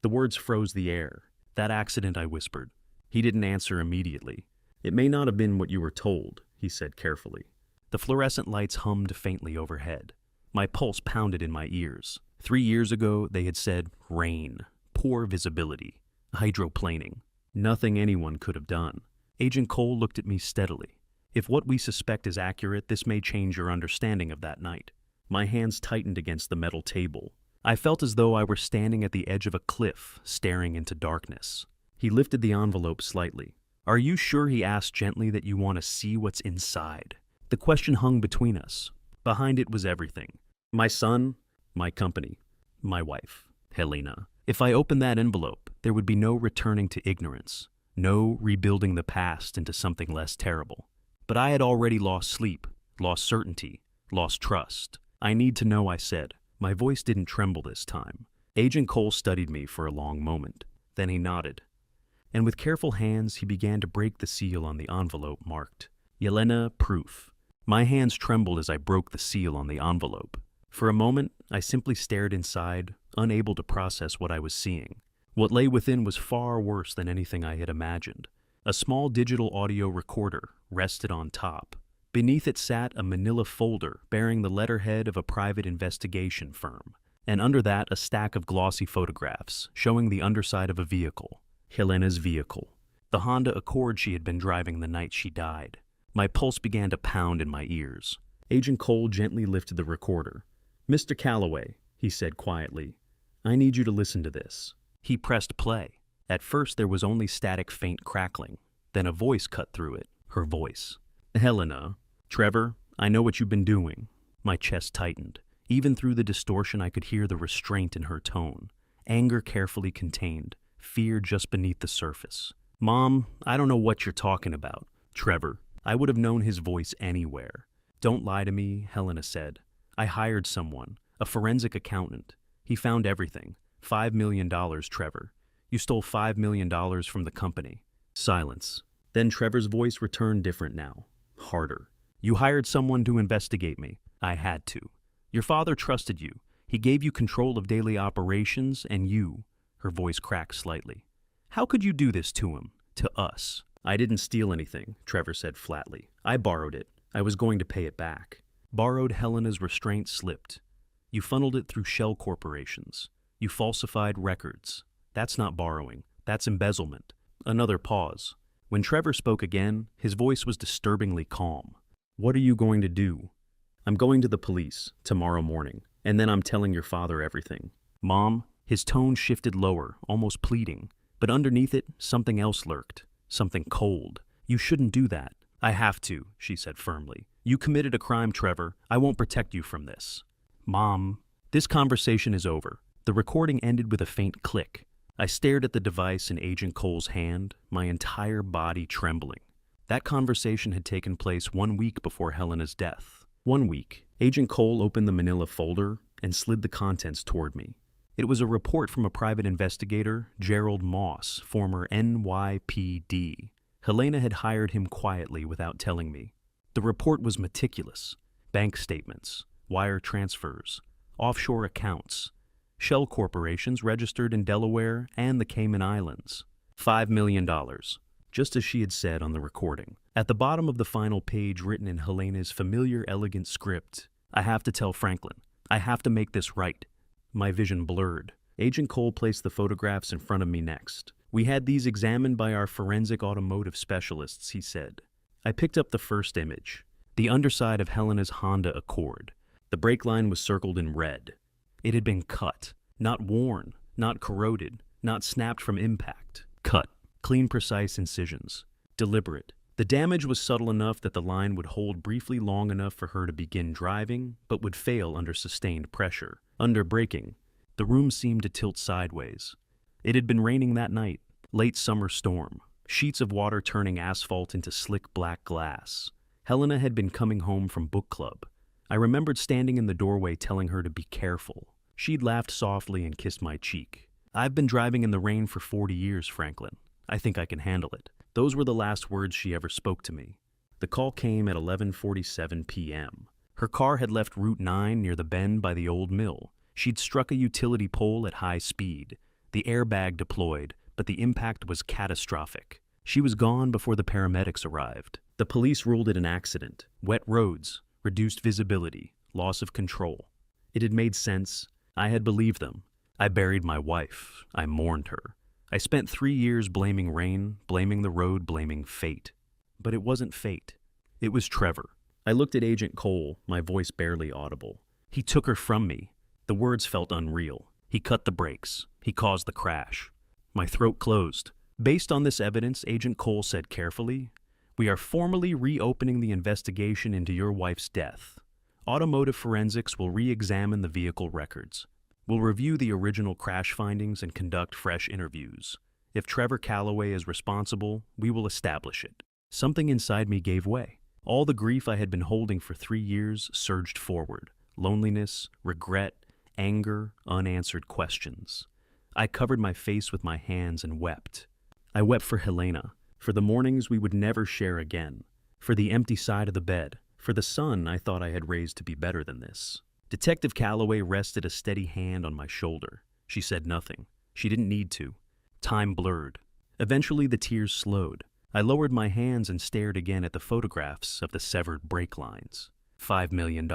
S1: The words froze the air. That accident, I whispered. He didn't answer immediately. It may not have been what you were told, he said carefully. The fluorescent lights hummed faintly overhead. My pulse pounded in my ears. 3 years ago, they had said rain, poor visibility, hydroplaning. Nothing anyone could have done. Agent Cole looked at me steadily. If what we suspect is accurate, this may change your understanding of that night. My hands tightened against the metal table. I felt as though I were standing at the edge of a cliff, staring into darkness. He lifted the envelope slightly. Are you sure, he asked gently, that you want to see what's inside? The question hung between us. Behind it was everything. My son, my company, my wife, Helena. If I opened that envelope, there would be no returning to ignorance, no rebuilding the past into something less terrible. But I had already lost sleep, lost certainty, lost trust. I need to know, I said. My voice didn't tremble this time. Agent Cole studied me for a long moment. Then he nodded. And with careful hands, he began to break the seal on the envelope marked Yelena, proof. My hands trembled as I broke the seal on the envelope. For a moment, I simply stared inside, unable to process what I was seeing. What lay within was far worse than anything I had imagined. A small digital audio recorder rested on top. Beneath it sat a manila folder bearing the letterhead of a private investigation firm, and under that a stack of glossy photographs showing the underside of a vehicle, Helena's vehicle, the Honda Accord she had been driving the night she died. My pulse began to pound in my ears. Agent Cole gently lifted the recorder. Mr. Callaway, he said quietly, I need you to listen to this. He pressed play. At first there was only static faint crackling. Then a voice cut through it, her voice. Helena, Trevor, I know what you've been doing. My chest tightened. Even through the distortion I could hear the restraint in her tone. Anger carefully contained, fear just beneath the surface. Mom, I don't know what you're talking about. Trevor, I would have known his voice anywhere. Don't lie to me, Helena said. I hired someone, a forensic accountant. He found everything. $5 million, Trevor. You stole $5 million from the company. Silence. Then Trevor's voice returned different now. Harder. You hired someone to investigate me. I had to. Your father trusted you. He gave you control of daily operations, and you, her voice cracked slightly. How could you do this to him? To us? I didn't steal anything, Trevor said flatly. I borrowed it. I was going to pay it back. Borrowed. Helena's restraint slipped. You funneled it through shell corporations. You falsified records. That's not borrowing. That's embezzlement. Another pause. When Trevor spoke again, his voice was disturbingly calm. What are you going to do? I'm going to the police tomorrow morning, and then I'm telling your father everything. Mom, his tone shifted lower, almost pleading, but underneath it, something else lurked, something cold. You shouldn't do that. I have to, she said firmly. You committed a crime, Trevor. I won't protect you from this. Mom, this conversation is over. The recording ended with a faint click. I stared at the device in Agent Cole's hand, my entire body trembling. That conversation had taken place 1 week before Helena's death. 1 week. Agent Cole opened the manila folder and slid the contents toward me. It was a report from a private investigator, Gerald Moss, former NYPD. Helena had hired him quietly without telling me. The report was meticulous. Bank statements, wire transfers, offshore accounts, shell corporations registered in Delaware and the Cayman Islands. $5 million, just as she had said on the recording. At the bottom of the final page, written in Helena's familiar, elegant script, I have to tell Franklin. I have to make this right. My vision blurred. Agent Cole placed the photographs in front of me next. We had these examined by our forensic automotive specialists, he said. I picked up the first image, the underside of Helena's Honda Accord. The brake line was circled in red. It had been cut, not worn, not corroded, not snapped from impact. Cut, clean, precise incisions, deliberate. The damage was subtle enough that the line would hold briefly long enough for her to begin driving, but would fail under sustained pressure. Under braking, the room seemed to tilt sideways. It had been raining that night, late summer storm, sheets of water turning asphalt into slick black glass. Helena had been coming home from book club. I remembered standing in the doorway telling her to be careful. She'd laughed softly and kissed my cheek. I've been driving in the rain for 40 years, Franklin. I think I can handle it. Those were the last words she ever spoke to me. The call came at 11:47 p.m. Her car had left Route 9 near the bend by the old mill. She'd struck a utility pole at high speed. The airbag deployed, but the impact was catastrophic. She was gone before the paramedics arrived. The police ruled it an accident. Wet roads, reduced visibility, loss of control. It had made sense. I had believed them. I buried my wife. I mourned her. I spent 3 years blaming rain, blaming the road, blaming fate. But it wasn't fate. It was Trevor. I looked at Agent Cole, my voice barely audible. He took her from me. The words felt unreal. He cut the brakes. He caused the crash. My throat closed. Based on this evidence, Agent Cole said carefully, we are formally reopening the investigation into your wife's death. Automotive forensics will re-examine the vehicle records. We'll review the original crash findings and conduct fresh interviews. If Trevor Calloway is responsible, we will establish it. Something inside me gave way. All the grief I had been holding for 3 years surged forward. Loneliness, regret, anger, unanswered questions. I covered my face with my hands and wept. I wept for Helena, for the mornings we would never share again, for the empty side of the bed, for the son I thought I had raised to be better than this. Detective Calloway rested a steady hand on my shoulder. She said nothing. She didn't need to. Time blurred. Eventually the tears slowed. I lowered my hands and stared again at the photographs of the severed brake lines. $5 million.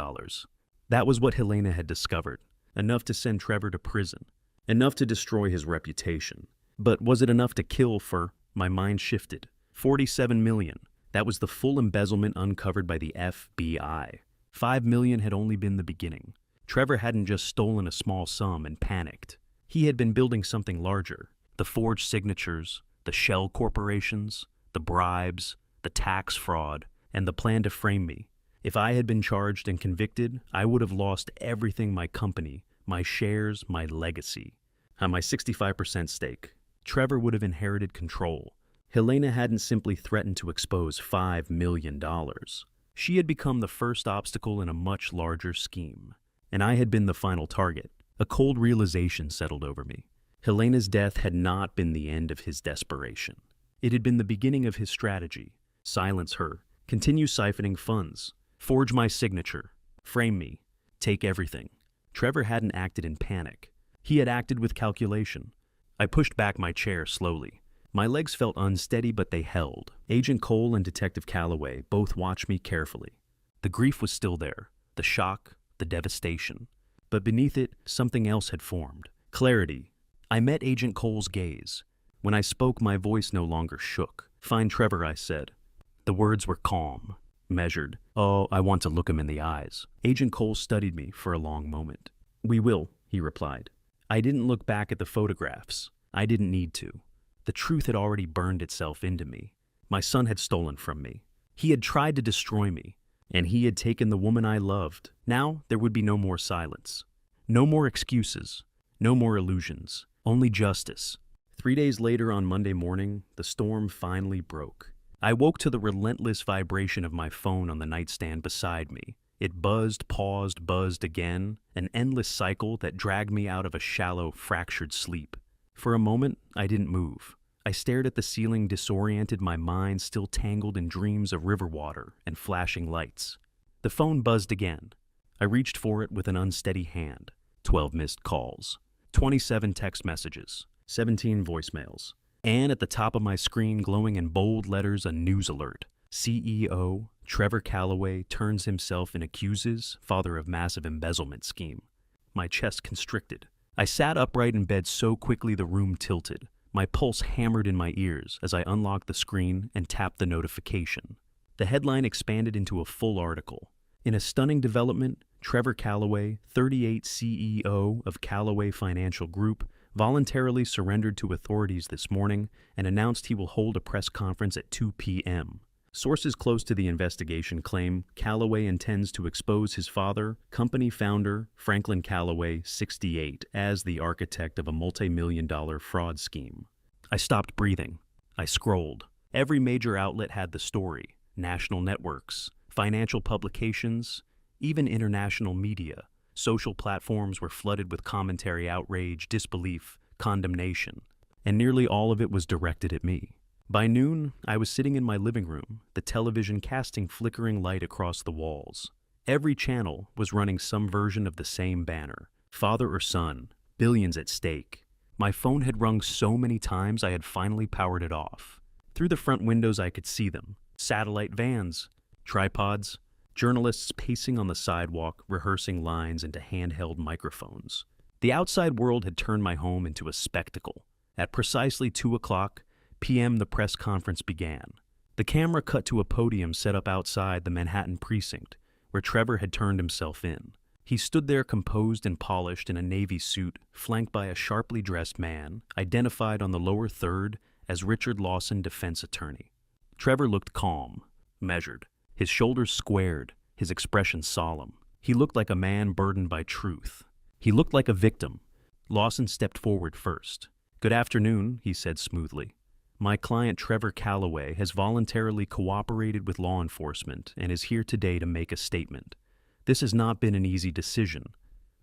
S1: That was what Helena had discovered. Enough to send Trevor to prison. Enough to destroy his reputation. But was it enough to kill for... My mind shifted. $47 million. That was the full embezzlement uncovered by the FBI. $5 million had only been the beginning. Trevor hadn't just stolen a small sum and panicked. He had been building something larger. The forged signatures, the shell corporations, the bribes, the tax fraud, and the plan to frame me. If I had been charged and convicted, I would have lost everything: my company, my shares, my legacy. On my 65% stake, Trevor would have inherited control. Helena hadn't simply threatened to expose $5 million. She had become the first obstacle in a much larger scheme. And I had been the final target. A cold realization settled over me. Helena's death had not been the end of his desperation. It had been the beginning of his strategy. Silence her, continue siphoning funds, forge my signature, frame me, take everything. Trevor hadn't acted in panic. He had acted with calculation. I pushed back my chair slowly. My legs felt unsteady, but they held. Agent Cole and Detective Calloway both watched me carefully. The grief was still there, the shock, the devastation. but beneath it, something else had formed. Clarity. I met Agent Cole's gaze. When I spoke, my voice no longer shook. "Find Trevor," I said. The words were calm, measured. "Oh, I want to look him in the eyes." Agent Cole studied me for a long moment. "We will," he replied. I didn't look back at the photographs. I didn't need to. The truth had already burned itself into me. My son had stolen from me. He had tried to destroy me, and he had taken the woman I loved. Now there would be no more silence. No more excuses. No more illusions. Only justice. 3 days later, on Monday morning, the storm finally broke. I woke to the relentless vibration of my phone on the nightstand beside me. It buzzed, paused, buzzed again, an endless cycle that dragged me out of a shallow, fractured sleep. For a moment, I didn't move. I stared at the ceiling, disoriented, my mind still tangled in dreams of river water and flashing lights. The phone buzzed again. I reached for it with an unsteady hand. 12 missed calls, 27 text messages, 17 voicemails, and at the top of my screen, glowing in bold letters, a news alert. CEO Trevor Calloway turns himself in, accuses father of massive embezzlement scheme. My chest constricted. I sat upright in bed so quickly the room tilted. My pulse hammered in my ears as I unlocked the screen and tapped the notification. The headline expanded into a full article. In a stunning development, Trevor Calloway, 38 CEO of Calloway Financial Group, voluntarily surrendered to authorities this morning and announced he will hold a press conference at 2 p.m. Sources close to the investigation claim Calloway intends to expose his father, company founder Franklin Calloway, 68, as the architect of a multi-million-dollar fraud scheme. I stopped breathing. I scrolled. Every major outlet had the story. National networks, financial publications, even international media. Social platforms were flooded with commentary, outrage, disbelief, condemnation, and nearly all of it was directed at me. By noon, I was sitting in my living room, the television casting flickering light across the walls. Every channel was running some version of the same banner. Father or son, billions at stake. My phone had rung so many times I had finally powered it off. Through the front windows I could see them. Satellite vans, tripods, journalists pacing on the sidewalk, rehearsing lines into handheld microphones. The outside world had turned my home into a spectacle. At precisely 2:00 p.m., the press conference began. The camera cut to a podium set up outside the Manhattan precinct, where Trevor had turned himself in. He stood there composed and polished in a navy suit, flanked by a sharply dressed man, identified on the lower third as Richard Lawson, defense attorney. Trevor looked calm, measured, his shoulders squared, his expression solemn. He looked like a man burdened by truth. He looked like a victim. Lawson stepped forward first. "Good afternoon," he said smoothly. "My client Trevor Calloway has voluntarily cooperated with law enforcement and is here today to make a statement. This has not been an easy decision,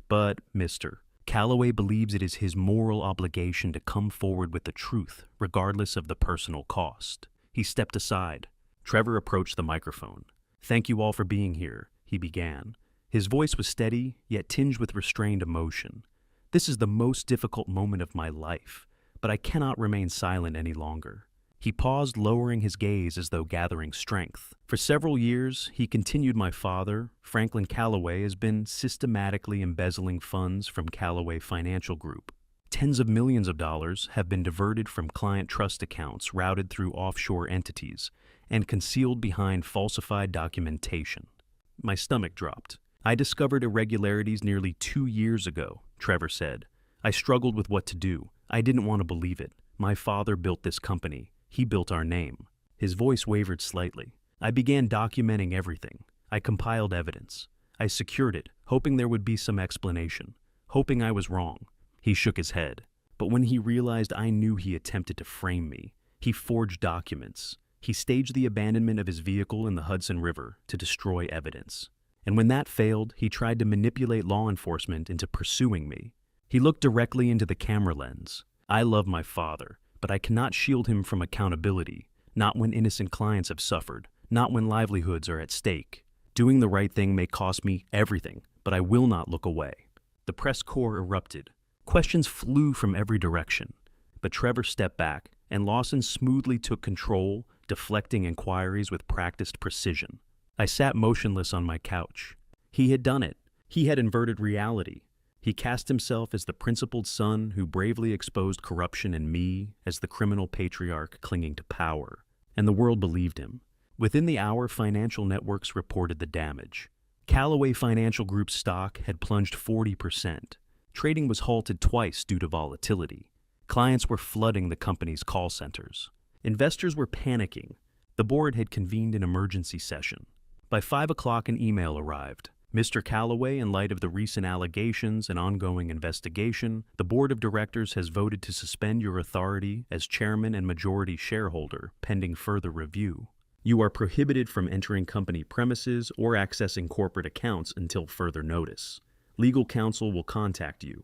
S1: but, Mr. Calloway believes it is his moral obligation to come forward with the truth, regardless of the personal cost." He stepped aside. Trevor approached the microphone. "Thank you all for being here," he began. His voice was steady, yet tinged with restrained emotion. "This is the most difficult moment of my life, but I cannot remain silent any longer." He paused, lowering his gaze as though gathering strength. "For several years, he continued, my father, Franklin Calloway, has been systematically embezzling funds from Calloway Financial Group. Tens of millions of dollars have been diverted from client trust accounts routed through offshore entities and concealed behind falsified documentation." My stomach dropped. "I discovered irregularities nearly 2 years ago," Trevor said. "I struggled with what to do. I didn't want to believe it. My father built this company. He built our name." His voice wavered slightly. "I began documenting everything. I compiled evidence. I secured it, hoping there would be some explanation, hoping I was wrong." He shook his head. "But when he realized I knew, he attempted to frame me. He forged documents. He staged the abandonment of his vehicle in the Hudson River to destroy evidence. And when that failed, he tried to manipulate law enforcement into pursuing me." He looked directly into the camera lens. "I love my father, but I cannot shield him from accountability, not when innocent clients have suffered, not when livelihoods are at stake. Doing the right thing may cost me everything, but I will not look away." The press corps erupted. Questions flew from every direction, but Trevor stepped back, and Lawson smoothly took control, deflecting inquiries with practiced precision. I sat motionless on my couch. He had done it. He had inverted reality. He cast himself as the principled son who bravely exposed corruption and me as the criminal patriarch clinging to power. And the world believed him. Within the hour, financial networks reported the damage. Callaway Financial Group's stock had plunged 40%. Trading was halted twice due to volatility. Clients were flooding the company's call centers. Investors were panicking. The board had convened an emergency session. By 5 o'clock, an email arrived. Mr. Callaway, in light of the recent allegations and ongoing investigation, the board of directors has voted to suspend your authority as chairman and majority shareholder pending further review. You are prohibited from entering company premises or accessing corporate accounts until further notice. Legal counsel will contact you.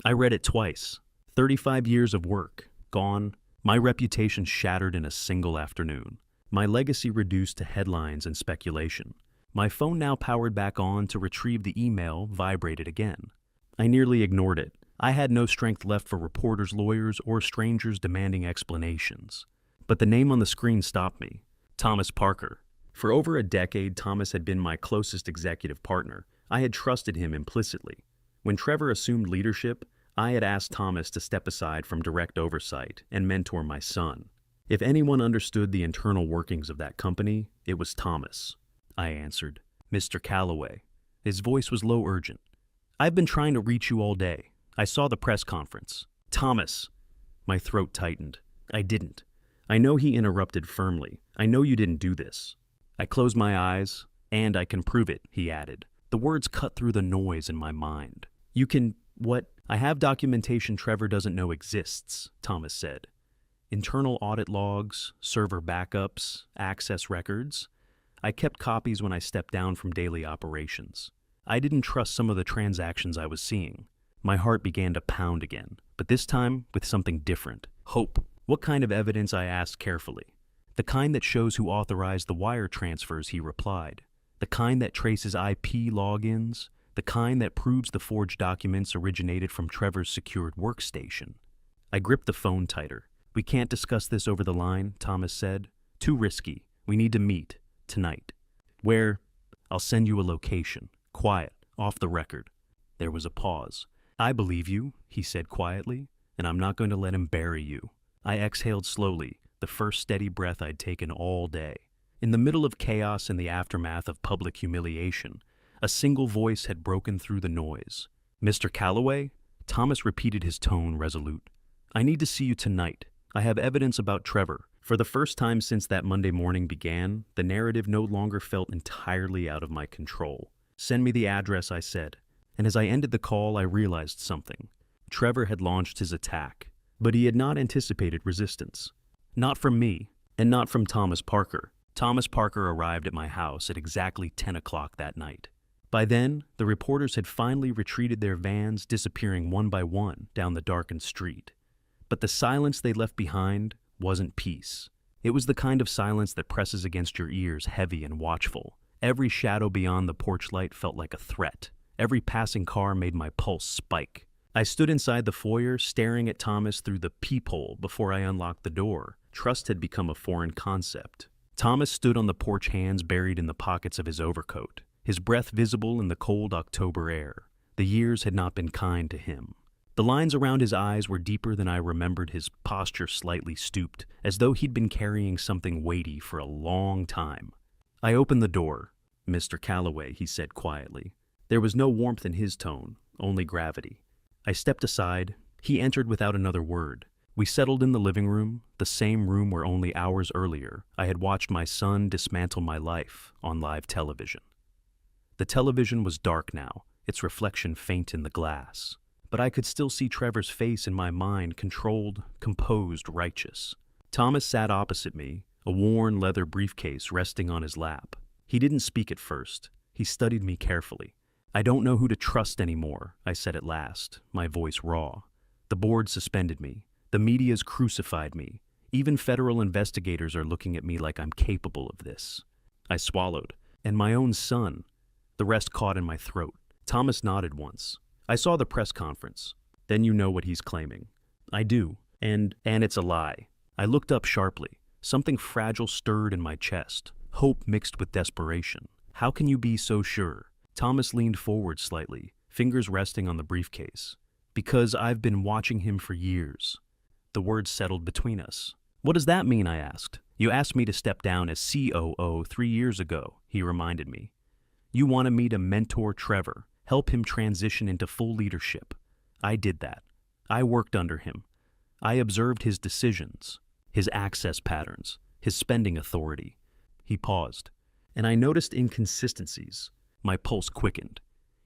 S1: I read it twice. 35 years of work, gone. My reputation shattered in a single afternoon. My legacy reduced to headlines and speculation. My phone, now powered back on to retrieve the email, vibrated again. I nearly ignored it. I had no strength left for reporters, lawyers, or strangers demanding explanations. But the name on the screen stopped me. Thomas Parker. For over a decade, Thomas had been my closest executive partner. I had trusted him implicitly. When Trevor assumed leadership, I had asked Thomas to step aside from direct oversight and mentor my son. If anyone understood the internal workings of that company, it was Thomas. I answered. Mr. Callaway. His voice was low, urgent. I've been trying to reach you all day. I saw the press conference. Thomas. My throat tightened. I didn't. I know, he interrupted firmly. I know you didn't do this. I closed my eyes, and I can prove it, he added. The words cut through the noise in my mind. You can, what? I have documentation Trevor doesn't know exists, Thomas said. Internal audit logs, server backups, access records. I kept copies when I stepped down from daily operations. I didn't trust some of the transactions I was seeing. My heart began to pound again, but this time with something different. Hope. What kind of evidence? I asked carefully. The kind that shows who authorized the wire transfers, he replied. The kind that traces IP logins. The kind that proves the forged documents originated from Trevor's secured workstation. I gripped the phone tighter. We can't discuss this over the line, Thomas said. Too risky. We need to meet. Tonight. Where? I'll send you a location. Quiet. Off the record. There was a pause. I believe you, he said quietly, and I'm not going to let him bury you. I exhaled slowly, the first steady breath I'd taken all day. In the middle of chaos and the aftermath of public humiliation, a single voice had broken through the noise. Mr. Callaway? Thomas repeated, his tone resolute. I need to see you tonight. I have evidence about Trevor. For the first time since that Monday morning began, the narrative no longer felt entirely out of my control. Send me the address, I said. And as I ended the call, I realized something. Trevor had launched his attack, but he had not anticipated resistance. Not from me, and not from Thomas Parker. Thomas Parker arrived at my house at exactly 10 o'clock that night. By then, the reporters had finally retreated their vans, disappearing one by one down the darkened street. But the silence they left behind wasn't peace. It was the kind of silence that presses against your ears, heavy and watchful. Every shadow beyond the porch light felt like a threat. Every passing car made my pulse spike. I stood inside the foyer, staring at Thomas through the peephole before I unlocked the door. Trust had become a foreign concept. Thomas stood on the porch, hands buried in the pockets of his overcoat, his breath visible in the cold October air. The years had not been kind to him. The lines around his eyes were deeper than I remembered, his posture slightly stooped, as though he'd been carrying something weighty for a long time. I opened the door. Mr. Callaway, he said quietly. There was no warmth in his tone, only gravity. I stepped aside. He entered without another word. We settled in the living room, the same room where only hours earlier I had watched my son dismantle my life on live television. The television was dark now, its reflection faint in the glass. But I could still see Trevor's face in my mind, controlled, composed, righteous. Thomas sat opposite me, a worn leather briefcase resting on his lap. He didn't speak at first. He studied me carefully. I don't know who to trust anymore, I said at last, my voice raw. The board suspended me. The media's crucified me. Even federal investigators are looking at me like I'm capable of this. I swallowed. And my own son. The rest caught in my throat. Thomas nodded once. I saw the press conference. Then you know what he's claiming. I do. And it's a lie. I looked up sharply. Something fragile stirred in my chest. Hope mixed with desperation. How can you be so sure? Thomas leaned forward slightly, fingers resting on the briefcase. Because I've been watching him for years. The words settled between us. What does that mean? I asked. You asked me to step down as COO 3 years ago, he reminded me. You wanted me to mentor Trevor, help him transition into full leadership. I did that. I worked under him. I observed his decisions, his access patterns, his spending authority. He paused, and I noticed inconsistencies. My pulse quickened.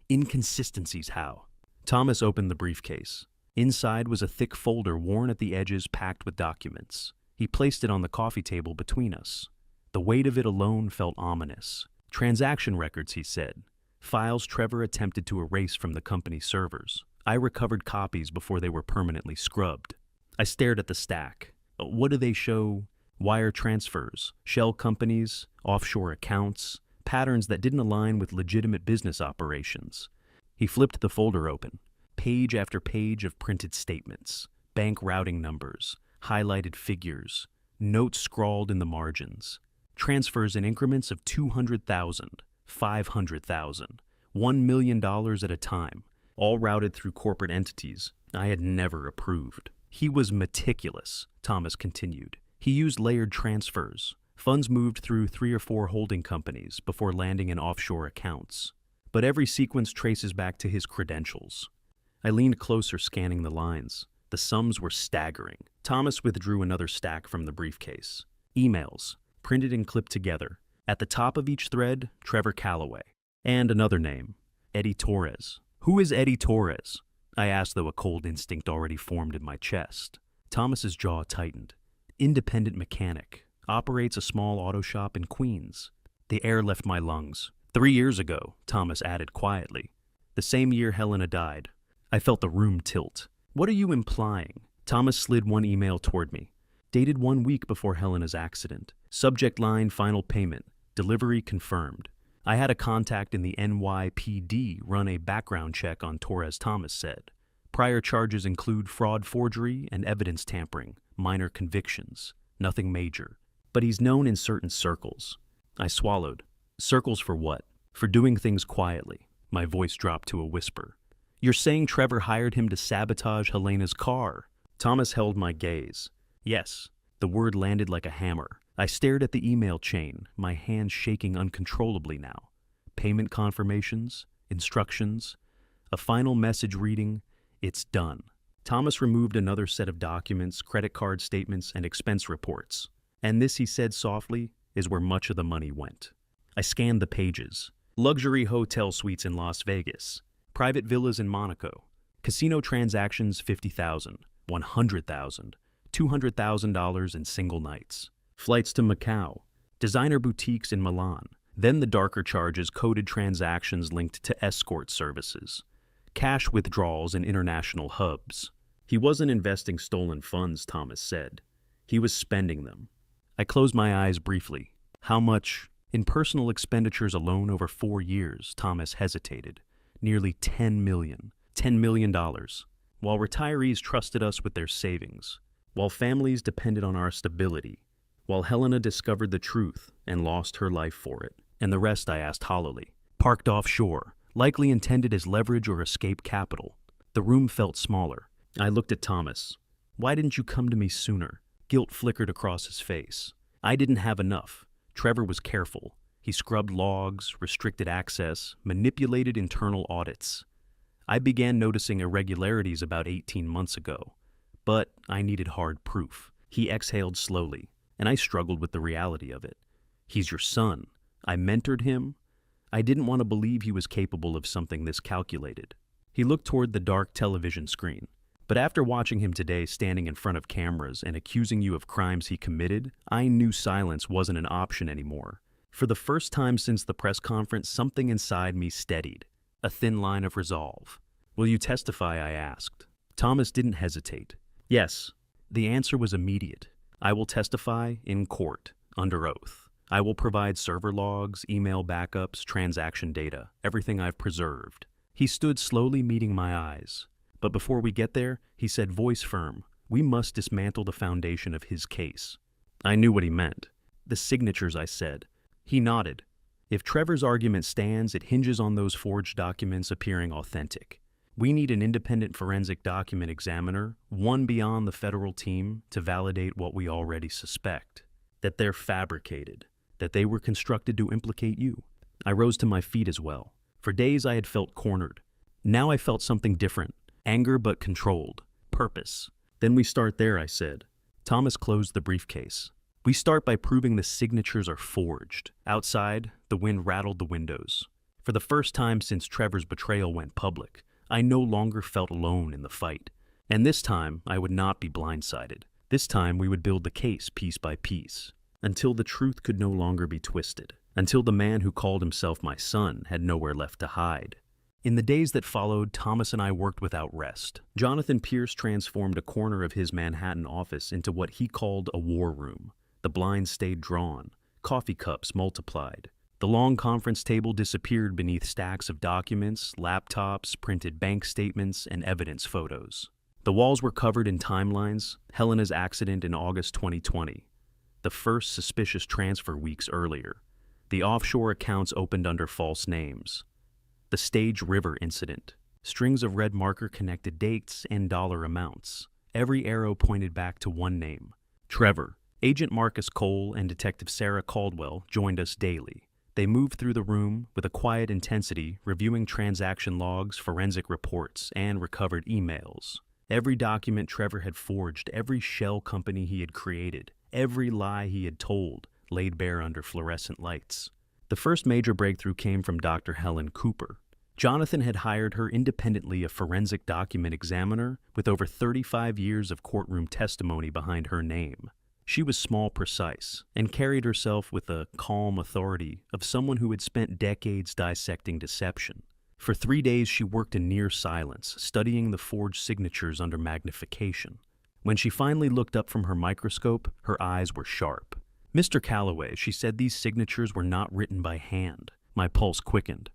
S1: Inconsistencies how? Thomas opened the briefcase. Inside was a thick folder worn at the edges packed with documents. He placed it on the coffee table between us. The weight of it alone felt ominous. Transaction records, he said. Files Trevor attempted to erase from the company's servers. I recovered copies before they were permanently scrubbed. I stared at the stack. What do they show? Wire transfers, shell companies, offshore accounts, patterns that didn't align with legitimate business operations. He flipped the folder open. Page after page of printed statements, bank routing numbers, highlighted figures, notes scrawled in the margins. Transfers in increments of $200,000, $500,000, $1 million at a time, all routed through corporate entities I had never approved. He was meticulous, Thomas continued. He used layered transfers. Funds moved through 3 or 4 holding companies before landing in offshore accounts. But every sequence traces back to his credentials. I leaned closer, scanning the lines. The sums were staggering. Thomas withdrew another stack from the briefcase. Emails, printed and clipped together. At the top of each thread, Trevor Calloway. And another name, Eddie Torres. Who is Eddie Torres? I asked, though a cold instinct already formed in my chest. Thomas's jaw tightened. Independent mechanic. Operates a small auto shop in Queens. The air left my lungs. 3 years ago, Thomas added quietly. The same year Helena died. I felt the room tilt. What are you implying? Thomas slid one email toward me. Dated 1 week before Helena's accident. Subject line, final payment. Delivery confirmed. I had a contact in the NYPD run a background check on Torres, Thomas said. Prior charges include fraud, forgery, and evidence tampering. Minor convictions. Nothing major. But he's known in certain circles. I swallowed. Circles for what? For doing things quietly. My voice dropped to a whisper. You're saying Trevor hired him to sabotage Helena's car? Thomas held my gaze. Yes. The word landed like a hammer. I stared at the email chain, my hands shaking uncontrollably now. Payment confirmations, instructions, a final message reading, it's done. Thomas removed another set of documents, credit card statements, and expense reports. And this, he said softly, is where much of the money went. I scanned the pages. Luxury hotel suites in Las Vegas, private villas in Monaco, casino transactions $50,000, $100,000, $200,000 in single nights. Flights to Macau, designer boutiques in Milan, then the darker charges, coded transactions linked to escort services, cash withdrawals in international hubs. He wasn't investing stolen funds, Thomas said. He was spending them. I closed my eyes briefly. How much? In personal expenditures alone over 4 years, Thomas hesitated. Nearly $10 million. $10 million. While retirees trusted us with their savings, while families depended on our stability, while Helena discovered the truth and lost her life for it. And the rest, I asked hollowly. Parked offshore, likely intended as leverage or escape capital. The room felt smaller. I looked at Thomas. Why didn't you come to me sooner? Guilt flickered across his face. I didn't have enough. Trevor was careful. He scrubbed logs, restricted access, manipulated internal audits. I began noticing irregularities about 18 months ago. But I needed hard proof. He exhaled slowly, and I struggled with the reality of it. He's your son. I mentored him. I didn't want to believe he was capable of something this calculated. He looked toward the dark television screen. But after watching him today standing in front of cameras and accusing you of crimes he committed, I knew silence wasn't an option anymore. For the first time since the press conference, something inside me steadied. A thin line of resolve. Will you testify? I asked. Thomas didn't hesitate. Yes. The answer was immediate. I will testify in court, under oath. I will provide server logs, email backups, transaction data, everything I've preserved. He stood slowly, meeting my eyes. But before we get there, he said, voice firm, we must dismantle the foundation of his case. I knew what he meant. The signatures, I said. He nodded. If Trevor's argument stands, it hinges on those forged documents appearing authentic. We need an independent forensic document examiner, one beyond the federal team, to validate what we already suspect. That they're fabricated. That they were constructed to implicate you. I rose to my feet as well. For days I had felt cornered. Now I felt something different. Anger but controlled. Purpose. Then we start there, I said. Thomas closed the briefcase. We start by proving the signatures are forged. Outside, the wind rattled the windows. For the first time since Trevor's betrayal went public, I no longer felt alone in the fight. And this time, I would not be blindsided. This time, we would build the case piece by piece, until the truth could no longer be twisted, until the man who called himself my son had nowhere left to hide. In the days that followed, Thomas and I worked without rest. Jonathan Pierce transformed a corner of his Manhattan office into what he called a war room. The blinds stayed drawn, coffee cups multiplied. The long conference table disappeared beneath stacks of documents, laptops, printed bank statements, and evidence photos. The walls were covered in timelines, Helena's accident in August 2020, the first suspicious transfer weeks earlier, the offshore accounts opened under false names, the Stage River incident, strings of red marker connected dates and dollar amounts. Every arrow pointed back to one name, Trevor. Agent Marcus Cole and Detective Sarah Caldwell joined us daily. They moved through the room with a quiet intensity, reviewing transaction logs, forensic reports, and recovered emails. Every document Trevor had forged, every shell company he had created, every lie he had told, laid bare under fluorescent lights. The first major breakthrough came from Dr. Helen Cooper. Jonathan had hired her independently, a forensic document examiner with over 35 years of courtroom testimony behind her name. She was small, precise, and carried herself with the calm authority of someone who had spent decades dissecting deception. For 3 days she worked in near silence, studying the forged signatures under magnification. When she finally looked up from her microscope, her eyes were sharp. "Mr. Calloway," she said, "these signatures were not written by hand." My pulse quickened.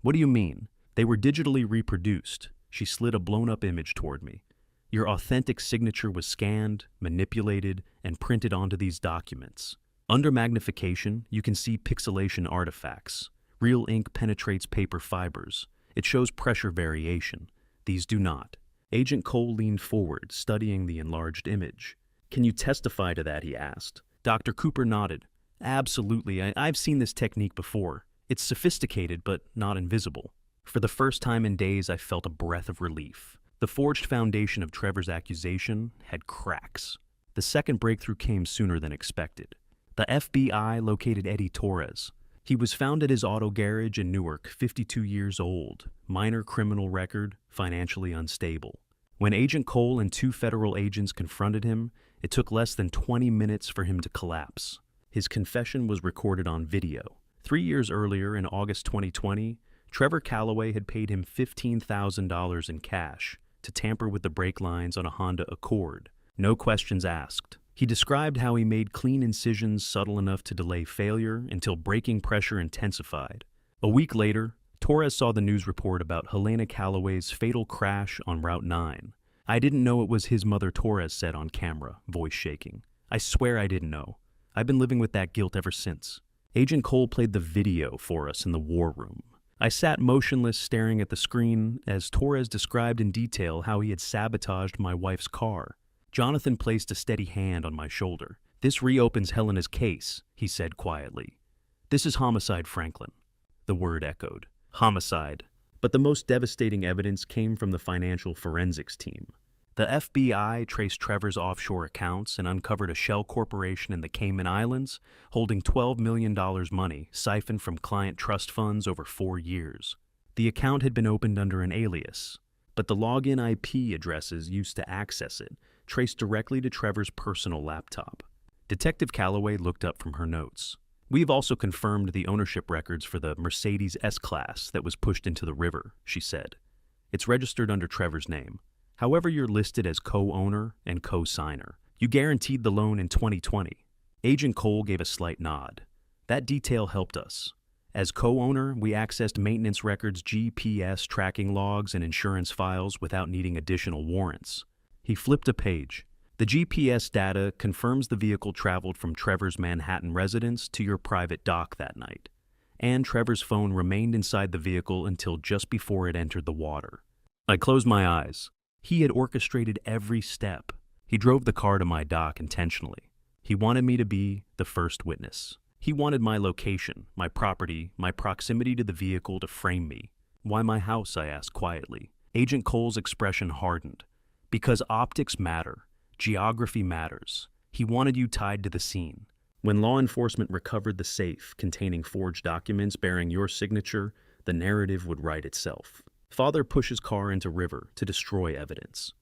S1: "What do you mean?" "They were digitally reproduced." She slid a blown-up image toward me. "Your authentic signature was scanned, manipulated, and printed onto these documents. Under magnification, you can see pixelation artifacts. Real ink penetrates paper fibers. It shows pressure variation. These do not." Agent Cole leaned forward, studying the enlarged image. "Can you testify to that?" he asked. Dr. Cooper nodded. "Absolutely. I've seen this technique before. It's sophisticated, but not invisible." For the first time in days, I felt a breath of relief. The forged foundation of Trevor's accusation had cracks. The second breakthrough came sooner than expected. The FBI located Eddie Torres. He was found at his auto garage in Newark, 52 years old, minor criminal record, financially unstable. When Agent Cole and 2 federal agents confronted him, it took less than 20 minutes for him to collapse. His confession was recorded on video. 3 years earlier, in August 2020, Trevor Calloway had paid him $15,000 in cash to tamper with the brake lines on a Honda Accord. No questions asked. He described how he made clean incisions subtle enough to delay failure until braking pressure intensified. A week later, Torres saw the news report about Helena Calloway's fatal crash on Route 9. "I didn't know it was his mother," Torres said on camera, voice shaking. "I swear I didn't know. I've been living with that guilt ever since." Agent Cole played the video for us in the war room. I sat motionless, staring at the screen as Torres described in detail how he had sabotaged my wife's car. Jonathan placed a steady hand on my shoulder. "This reopens Helena's case," he said quietly. "This is homicide, Franklin." The word echoed. Homicide. But the most devastating evidence came from the financial forensics team. The FBI traced Trevor's offshore accounts and uncovered a shell corporation in the Cayman Islands holding $12 million money siphoned from client trust funds over 4 years. The account had been opened under an alias, but the login IP addresses used to access it traced directly to Trevor's personal laptop. Detective Calloway looked up from her notes. "We've also confirmed the ownership records for the Mercedes S-Class that was pushed into the river," she said. "It's registered under Trevor's name. However, you're listed as co-owner and co-signer. You guaranteed the loan in 2020. Agent Cole gave a slight nod. "That detail helped us. As co-owner, we accessed maintenance records, GPS tracking logs, and insurance files without needing additional warrants." He flipped a page. "The GPS data confirms the vehicle traveled from Trevor's Manhattan residence to your private dock that night. and Trevor's phone remained inside the vehicle until just before it entered the water. I closed my eyes. He had orchestrated every step. He drove the car to my dock intentionally. He wanted me to be the first witness. He wanted my location, my property, my proximity to the vehicle to frame me. "Why my house?" I asked quietly. Agent Cole's expression hardened. "Because optics matter. Geography matters. He wanted you tied to the scene. When law enforcement recovered the safe containing forged documents bearing your signature, the narrative would write itself." Father pushes car into river to destroy evidence.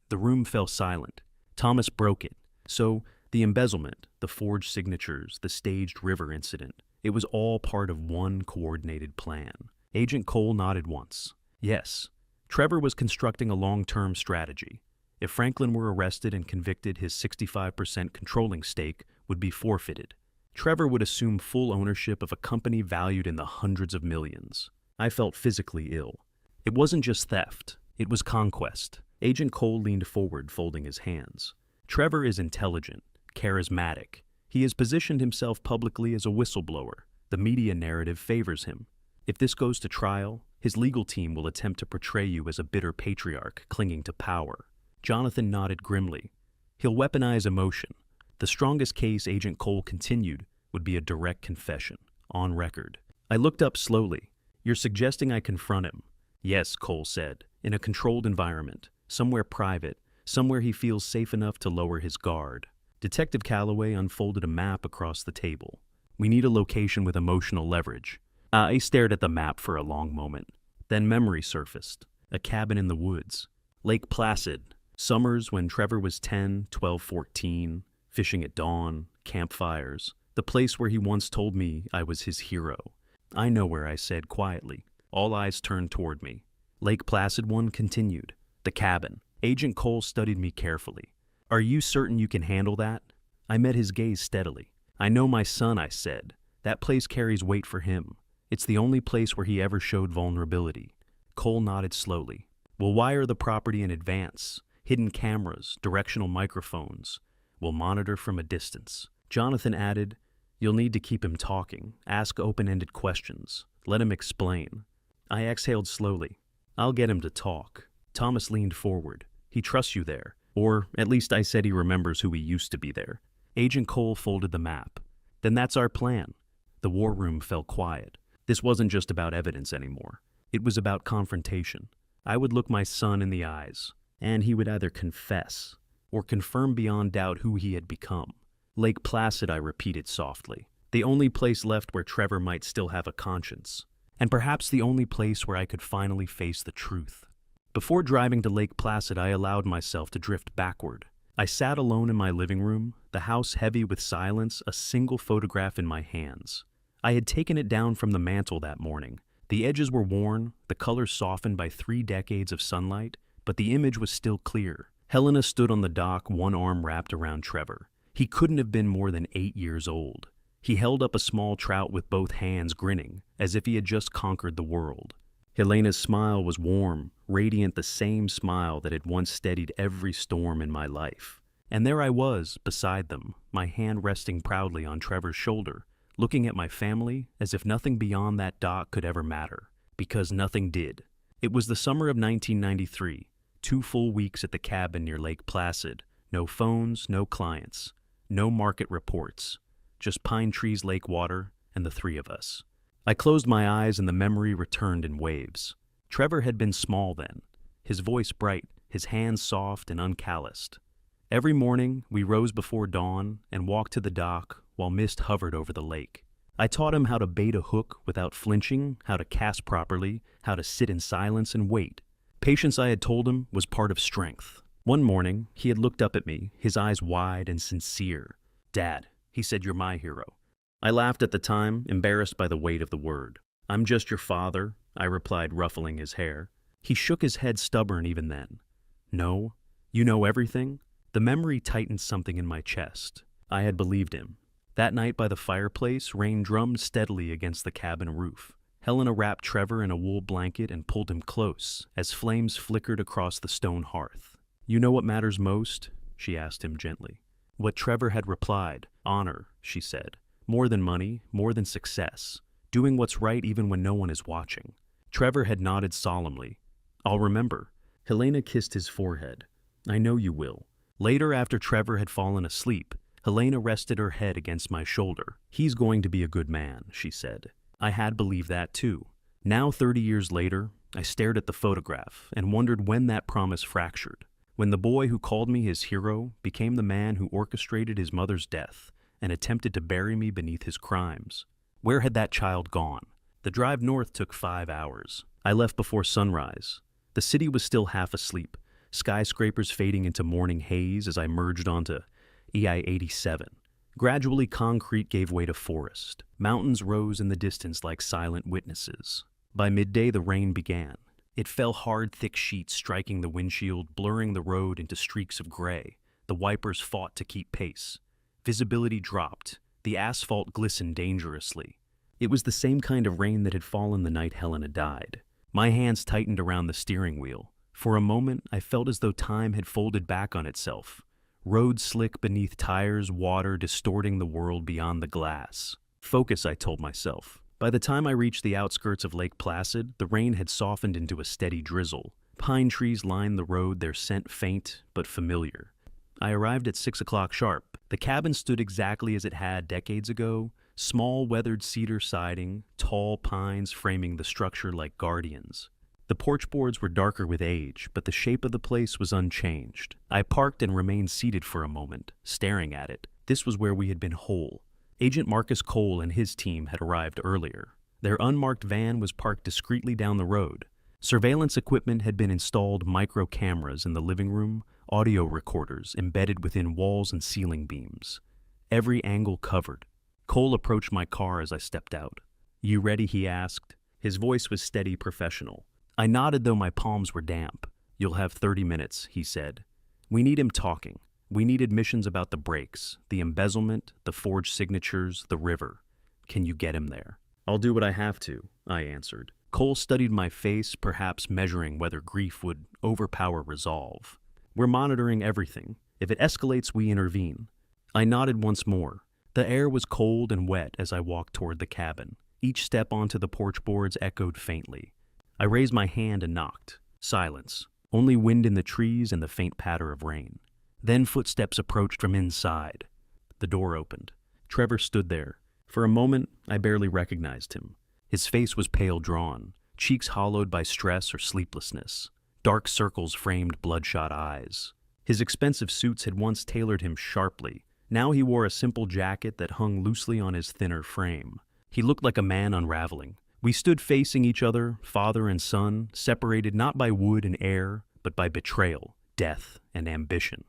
S1: The room fell silent. Thomas broke it. So, the embezzlement, the forged signatures, the staged river incident, it was all part of one coordinated plan. Agent Cole nodded once. Yes, Trevor was constructing a long-term strategy. If Franklin were arrested and convicted, his 65% controlling stake would be forfeited. Trevor would assume full ownership of a company valued in the hundreds of millions. I felt physically ill. It wasn't just theft, it was conquest. Agent Cole leaned forward, folding his hands. Trevor is intelligent, charismatic. He has positioned himself publicly as a whistleblower. The media narrative favors him. If this goes to trial, his legal team will attempt to portray you as a bitter patriarch clinging to power. Jonathan nodded grimly. He'll weaponize emotion. The strongest case, Agent Cole continued, would be a direct confession, on record. I looked up slowly. "You're suggesting I confront him?" "Yes," Cole said, "in a controlled environment, somewhere private, somewhere he feels safe enough to lower his guard." Detective Calloway unfolded a map across the table. "We need a location with emotional leverage." I stared at the map for a long moment. Then memory surfaced. A cabin in the woods. Lake Placid. Summers when Trevor was 10, 12, 14. Fishing at dawn. Campfires. The place where he once told me I was his hero. "I know where," I said quietly. All eyes turned toward me. Lake Placid one continued. "The cabin." Agent Cole studied me carefully. "Are you certain you can handle that?" I met his gaze steadily. "I know my son," I said. "That place carries weight for him. It's the only place where he ever showed vulnerability." Cole nodded slowly. "We'll wire the property in advance. Hidden cameras, directional microphones. We'll monitor from a distance." Jonathan added, "You'll need to keep him talking. Ask open-ended questions. Let him explain." I exhaled slowly. "I'll get him to talk." Thomas leaned forward. "He trusts you there. Or, at least I said he remembers who he used to be there." Agent Cole folded the map. "Then that's our plan." The war room fell quiet. This wasn't just about evidence anymore. It was about confrontation. I would look my son in the eyes, and he would either confess or confirm beyond doubt who he had become. Lake Placid, I repeated softly. The only place left where Trevor might still have a conscience. And perhaps the only place where I could finally face the truth. Before driving to Lake Placid, I allowed myself to drift backward. I sat alone in my living room, the house heavy with silence, a single photograph in my hands. I had taken it down from the mantel that morning. The edges were worn, the colors softened by 3 decades of sunlight, but the image was still clear. Helena stood on the dock, one arm wrapped around Trevor. He couldn't have been more than 8 years old. He held up a small trout with both hands, grinning, as if he had just conquered the world. Helena's smile was warm, radiant, the same smile that had once steadied every storm in my life. And there I was, beside them, my hand resting proudly on Trevor's shoulder, looking at my family as if nothing beyond that dock could ever matter, because nothing did. It was the summer of 1993, 2 full weeks at the cabin near Lake Placid. No phones, no clients, no market reports. Just pine trees, lake water, and the 3 of us. I closed my eyes and the memory returned in waves. Trevor had been small then, his voice bright, his hands soft and uncalloused. Every morning, we rose before dawn and walked to the dock while mist hovered over the lake. I taught him how to bait a hook without flinching, how to cast properly, how to sit in silence and wait. Patience, I had told him, was part of strength. One morning, he had looked up at me, his eyes wide and sincere. "Dad," he said, "you're my hero." I laughed at the time, embarrassed by the weight of the word. "I'm just your father," I replied, ruffling his hair. He shook his head, stubborn even then. "No? You know everything?" The memory tightened something in my chest. I had believed him. That night by the fireplace, rain drummed steadily against the cabin roof. Helena wrapped Trevor in a wool blanket and pulled him close as flames flickered across the stone hearth. "You know what matters most?" she asked him gently. What Trevor had replied. "Honor," she said. "More than money, more than success. doing what's right even when no one is watching. Trevor had nodded solemnly. I'll remember. Helena kissed his forehead. I know you will. Later, after Trevor had fallen asleep, Helena rested her head against my shoulder. He's going to be a good man, she said. I had believed that too. Now, 30 years later, I stared at the photograph and wondered when that promise fractured. When the boy who called me his hero became the man who orchestrated his mother's death and attempted to bury me beneath his crimes. Where had that child gone? The drive north took 5 hours. I left before sunrise. The city was still half asleep, skyscrapers fading into morning haze as I merged onto AI-87. Gradually, concrete gave way to forest. Mountains rose in the distance like silent witnesses. By midday, the rain began. It fell hard, thick sheets striking the windshield, blurring the road into streaks of gray. The wipers fought to keep pace. Visibility dropped. The asphalt glistened dangerously. It was the same kind of rain that had fallen the night Helena died. My hands tightened around the steering wheel. For a moment, I felt as though time had folded back on itself. Road slick beneath tires, water distorting the world beyond the glass. Focus, I told myself. By the time I reached the outskirts of Lake Placid, the rain had softened into a steady drizzle. Pine trees lined the road, their scent faint but familiar. I arrived at 6 o'clock sharp. The cabin stood exactly as it had decades ago, small weathered cedar siding, tall pines framing the structure like guardians. The porch boards were darker with age, but the shape of the place was unchanged. I parked and remained seated for a moment, staring at it. This was where we had been whole. Agent Marcus Cole and his team had arrived earlier. Their unmarked van was parked discreetly down the road. Surveillance equipment had been installed, micro cameras in the living room, audio recorders embedded within walls and ceiling beams. Every angle covered. Cole approached my car as I stepped out. You ready? He asked. His voice was steady, professional. I nodded though my palms were damp. You'll have 30 minutes, he said. We need him talking. We need admissions about the brakes, the embezzlement, the forged signatures, the river. Can you get him there? I'll do what I have to, I answered. Cole studied my face, perhaps measuring whether grief would overpower resolve. We're monitoring everything. If it escalates, we intervene. I nodded once more. The air was cold and wet as I walked toward the cabin. Each step onto the porch boards echoed faintly. I raised my hand and knocked. Silence. Only wind in the trees and the faint patter of rain. Then footsteps approached from inside. The door opened. Trevor stood there. For a moment, I barely recognized him. His face was pale drawn, cheeks hollowed by stress or sleeplessness. Dark circles framed bloodshot eyes. His expensive suits had once tailored him sharply. Now he wore a simple jacket that hung loosely on his thinner frame. He looked like a man unraveling. We stood facing each other, father and son, separated not by wood and air, but by betrayal, death, and ambition.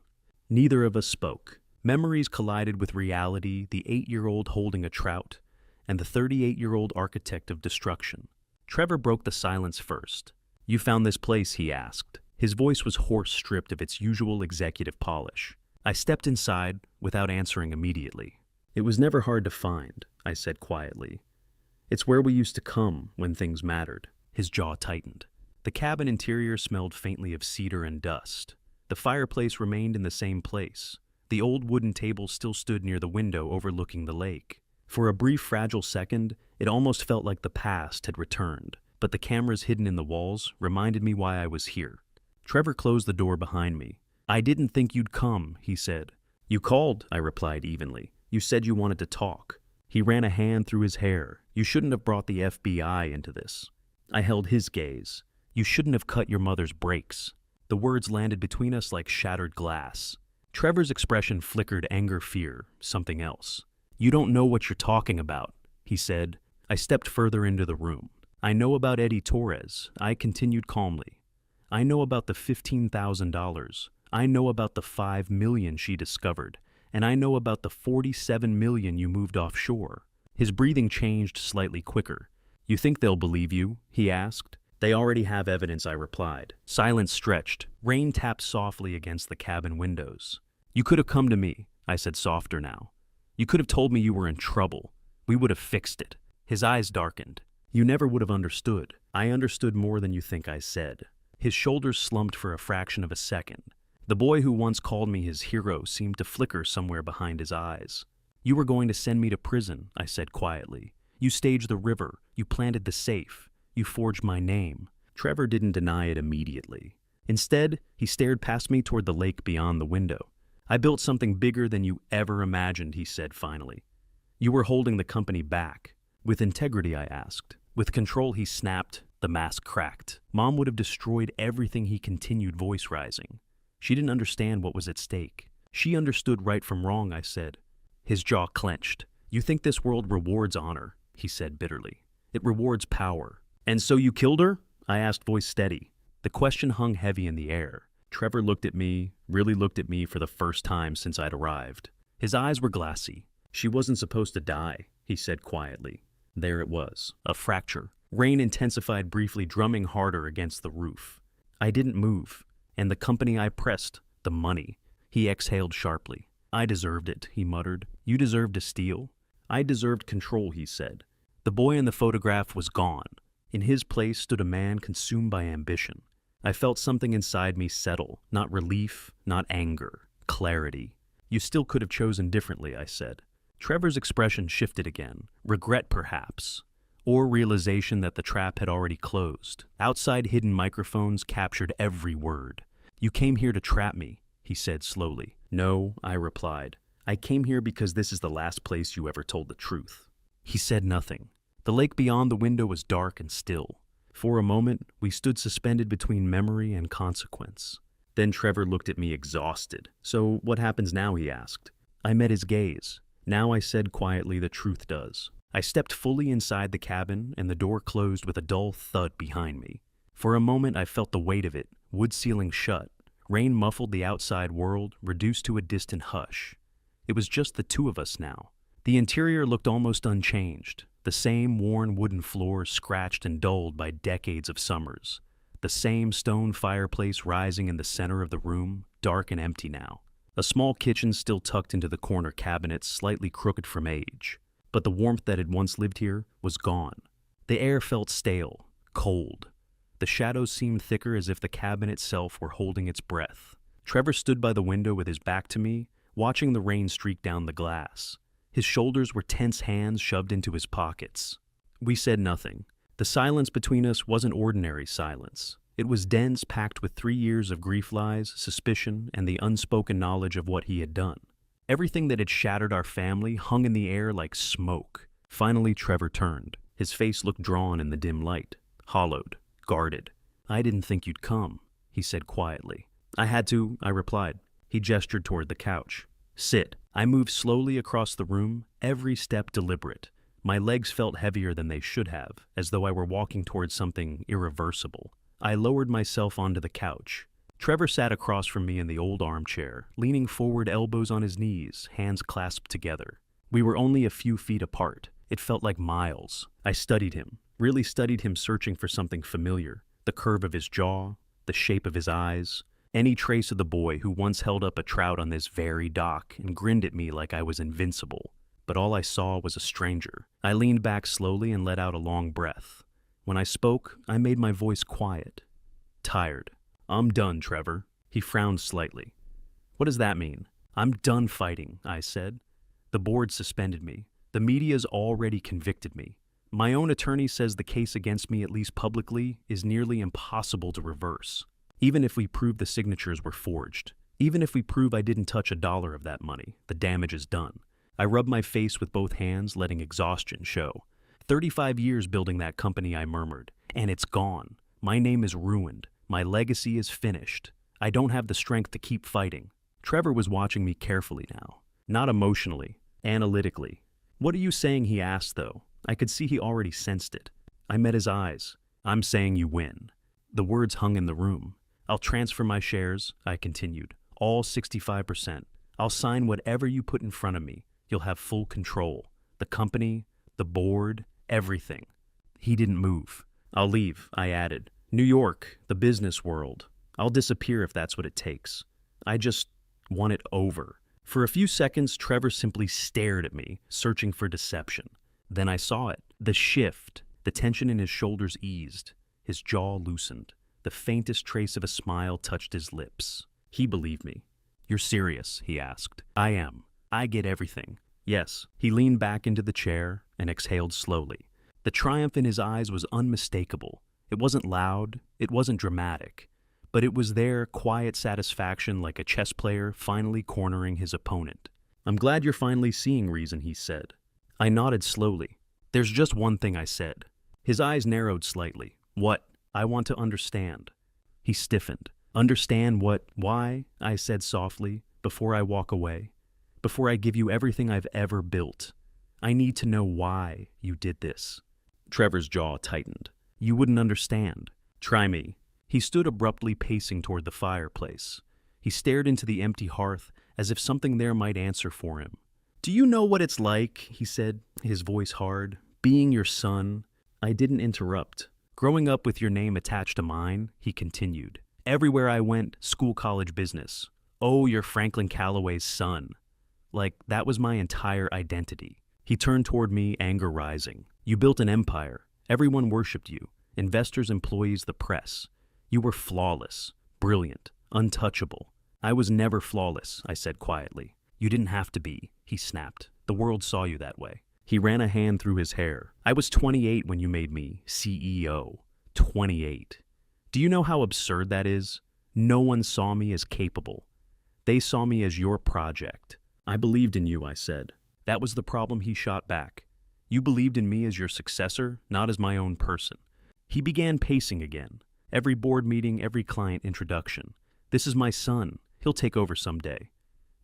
S1: Neither of us spoke. Memories collided with reality, the 8-year-old holding a trout, and the 38-year-old architect of destruction. Trevor broke the silence first. You found this place, he asked. His voice was hoarse, stripped of its usual executive polish. I stepped inside without answering immediately. It was never hard to find, I said quietly. It's where we used to come when things mattered. His jaw tightened. The cabin interior smelled faintly of cedar and dust. The fireplace remained in the same place. The old wooden table still stood near the window overlooking the lake. For a brief, fragile second, it almost felt like the past had returned, but the cameras hidden in the walls reminded me why I was here. Trevor closed the door behind me. I didn't think you'd come, he said. You called, I replied evenly. You said you wanted to talk. He ran a hand through his hair. You shouldn't have brought the FBI into this. I held his gaze. You shouldn't have cut your mother's brakes. The words landed between us like shattered glass. Trevor's expression flickered anger, fear, something else. You don't know what you're talking about, he said. I stepped further into the room. I know about Eddie Torres, I continued calmly. I know about the $15,000. I know about the $5 million she discovered. And I know about the $47 million you moved offshore. His breathing changed slightly quicker. You think they'll believe you? He asked. They already have evidence, I replied. Silence stretched. Rain tapped softly against the cabin windows. You could have come to me, I said softer now. You could have told me you were in trouble. We would have fixed it. His eyes darkened. You never would have understood. I understood more than you think I said. His shoulders slumped for a fraction of a second. The boy who once called me his hero seemed to flicker somewhere behind his eyes. You were going to send me to prison, I said quietly. You staged the river. You planted the safe. You forged my name. Trevor didn't deny it immediately. Instead, he stared past me toward the lake beyond the window. I built something bigger than you ever imagined, he said finally. You were holding the company back. With integrity, I asked. With control, he snapped. The mask cracked. Mom would have destroyed everything, he continued, voice rising. She didn't understand what was at stake. She understood right from wrong, I said. His jaw clenched. You think this world rewards honor, he said bitterly. It rewards power. And so you killed her? I asked, voice steady. The question hung heavy in the air. Trevor looked at me, really looked at me for the first time since I'd arrived. His eyes were glassy. She wasn't supposed to die, he said quietly. There it was, a fracture. Rain intensified briefly, drumming harder against the roof. I didn't move, and the company I pressed, the money. He exhaled sharply. I deserved it, he muttered. You deserved to steal. I deserved control, he said. The boy in the photograph was gone. In his place stood a man consumed by ambition. I felt something inside me settle, not relief, not anger, clarity. You still could have chosen differently, I said. Trevor's expression shifted again, regret perhaps, or realization that the trap had already closed. Outside hidden microphones captured every word. You came here to trap me, he said slowly. No, I replied. I came here because this is the last place you ever told the truth. He said nothing. The lake beyond the window was dark and still. For a moment, we stood suspended between memory and consequence. Then Trevor looked at me exhausted. So what happens now, he asked. I met his gaze. Now, I said quietly, the truth does. I stepped fully inside the cabin, and the door closed with a dull thud behind me. For a moment, I felt the weight of it, wood ceiling shut. Rain muffled the outside world, reduced to a distant hush. It was just the two of us now. The interior looked almost unchanged. The same worn wooden floor, scratched and dulled by decades of summers. The same stone fireplace rising in the center of the room, dark and empty now. A small kitchen still tucked into the corner cabinet, slightly crooked from age. But the warmth that had once lived here was gone. The air felt stale, cold. The shadows seemed thicker, as if the cabin itself were holding its breath. Trevor stood by the window with his back to me, watching the rain streak down the glass. His shoulders were tense, hands shoved into his pockets. We said nothing. The silence between us wasn't ordinary silence. It was dense, packed with 3 years of grief lies, suspicion, and the unspoken knowledge of what he had done. Everything that had shattered our family hung in the air like smoke. Finally, Trevor turned. His face looked drawn in the dim light, hollowed, guarded. I didn't think you'd come, he said quietly. I had to, I replied. He gestured toward the couch. Sit. I moved slowly across the room, every step deliberate. My legs felt heavier than they should have, as though I were walking towards something irreversible. I lowered myself onto the couch. Trevor sat across from me in the old armchair, leaning forward, elbows on his knees, hands clasped together. We were only a few feet apart. It felt like miles. I studied him, really studied him, searching for something familiar. The curve of his jaw, the shape of his eyes, any trace of the boy who once held up a trout on this very dock and grinned at me like I was invincible. But all I saw was a stranger. I leaned back slowly and let out a long breath. When I spoke, I made my voice quiet. Tired. I'm done, Trevor. He frowned slightly. What does that mean? I'm done fighting, I said. The board suspended me. The media's already convicted me. My own attorney says the case against me, at least publicly, is nearly impossible to reverse. Even if we prove the signatures were forged, even if we prove I didn't touch $1 of that money, the damage is done. I rubbed my face with both hands, letting exhaustion show. 35 years building that company, I murmured, and it's gone. My name is ruined. My legacy is finished. I don't have the strength to keep fighting. Trevor was watching me carefully now, not emotionally, analytically. What are you saying, he asked, though. I could see he already sensed it. I met his eyes. I'm saying you win. The words hung in the room. I'll transfer my shares, I continued, all 65%. I'll sign whatever you put in front of me. You'll have full control. The company, the board, everything. He didn't move. I'll leave, I added. New York, the business world. I'll disappear if that's what it takes. I just want it over. For a few seconds, Trevor simply stared at me, searching for deception. Then I saw it. The shift. The tension in his shoulders eased. His jaw loosened. The faintest trace of a smile touched his lips. He believed me. You're serious, he asked. I am. I get everything. Yes. He leaned back into the chair and exhaled slowly. The triumph in his eyes was unmistakable. It wasn't loud, it wasn't dramatic, but it was there, quiet satisfaction like a chess player finally cornering his opponent. I'm glad you're finally seeing reason, he said. I nodded slowly. There's just one thing, I said. His eyes narrowed slightly. What? I want to understand. He stiffened. Understand what? Why? I said softly, before I walk away. Before I give you everything I've ever built. I need to know why you did this. Trevor's jaw tightened. You wouldn't understand. Try me. He stood abruptly pacing toward the fireplace. He stared into the empty hearth as if something there might answer for him. Do you know what it's like, he said, his voice hard, being your son? I didn't interrupt. Growing up with your name attached to mine, he continued. Everywhere I went, school, college, business. Oh, you're Franklin Calloway's son. Like, that was my entire identity. He turned toward me, anger rising. You built an empire. Everyone worshipped you. Investors, employees, the press. You were flawless, brilliant, untouchable. I was never flawless, I said quietly. You didn't have to be, he snapped. The world saw you that way. He ran a hand through his hair. I was 28 when you made me CEO. 28. Do you know how absurd that is? No one saw me as capable. They saw me as your project. I believed in you, I said. That was the problem, he shot back. You believed in me as your successor, not as my own person. He began pacing again. Every board meeting, every client introduction. This is my son. He'll take over someday.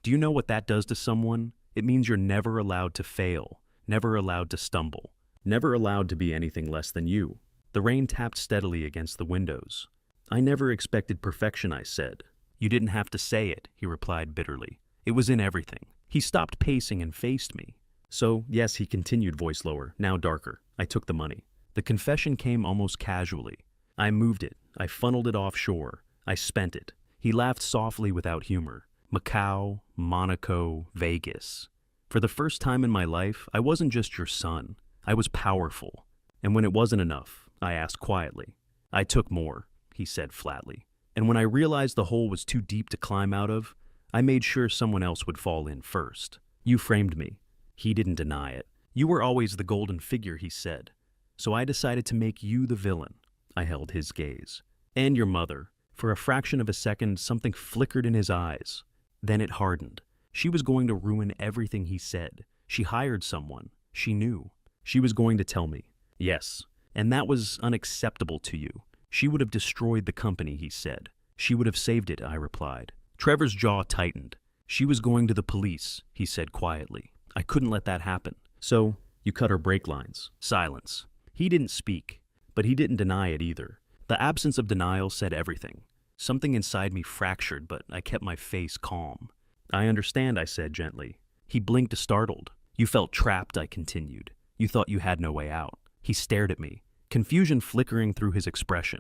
S1: Do you know what that does to someone? It means you're never allowed to fail, never allowed to stumble, never allowed to be anything less than you. The rain tapped steadily against the windows. I never expected perfection, I said. You didn't have to say it, he replied bitterly. It was in everything. He stopped pacing and faced me. So, yes, he continued, voice lower, now darker. I took the money. The confession came almost casually. I moved it. I funneled it offshore. I spent it. He laughed softly without humor. Macau, Monaco, Vegas. For the first time in my life, I wasn't just your son. I was powerful. And when it wasn't enough, I asked quietly. I took more, he said flatly. And when I realized the hole was too deep to climb out of, I made sure someone else would fall in first. You framed me. He didn't deny it. You were always the golden figure, he said. So I decided to make you the villain. I held his gaze. And your mother. For a fraction of a second, something flickered in his eyes. Then it hardened. She was going to ruin everything he said. She hired someone. She knew. She was going to tell me. Yes. And that was unacceptable to you. She would have destroyed the company, he said. She would have saved it, I replied. Trevor's jaw tightened. She was going to the police, he said quietly. I couldn't let that happen. So, you cut her brake lines. Silence. He didn't speak, but he didn't deny it either. The absence of denial said everything. Something inside me fractured, but I kept my face calm. I understand, I said gently. He blinked, startled. You felt trapped, I continued. You thought you had no way out. He stared at me, confusion flickering through his expression.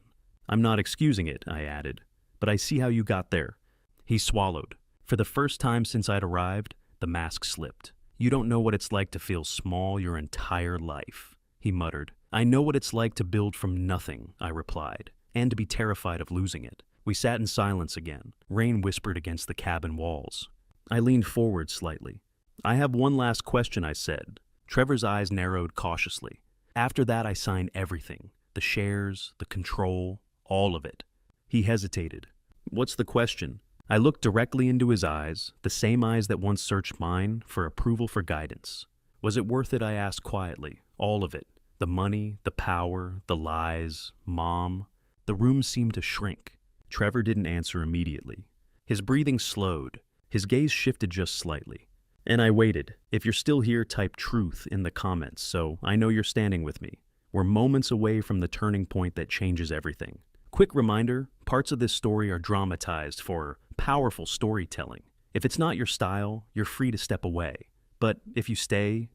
S1: I'm not excusing it, I added, but I see how you got there. He swallowed. For the first time since I'd arrived, the mask slipped. You don't know what it's like to feel small your entire life, he muttered. I know what it's like to build from nothing, I replied, and to be terrified of losing it. We sat in silence again. Rain whispered against the cabin walls. I leaned forward slightly. I have one last question, I said. Trevor's eyes narrowed cautiously. After that, I signed everything. The shares, the control, all of it. He hesitated. What's the question? I looked directly into his eyes, the same eyes that once searched mine for approval, for guidance. Was it worth it, I asked quietly. All of it. The money, the power, the lies, Mom. The room seemed to shrink. Trevor didn't answer immediately. His breathing slowed. His gaze shifted just slightly. And I waited. If you're still here, type truth in the comments so I know you're standing with me. We're moments away from the turning point that changes everything. Quick reminder, parts of this story are dramatized for powerful storytelling. If it's not your style, you're free to step away. But if you stay,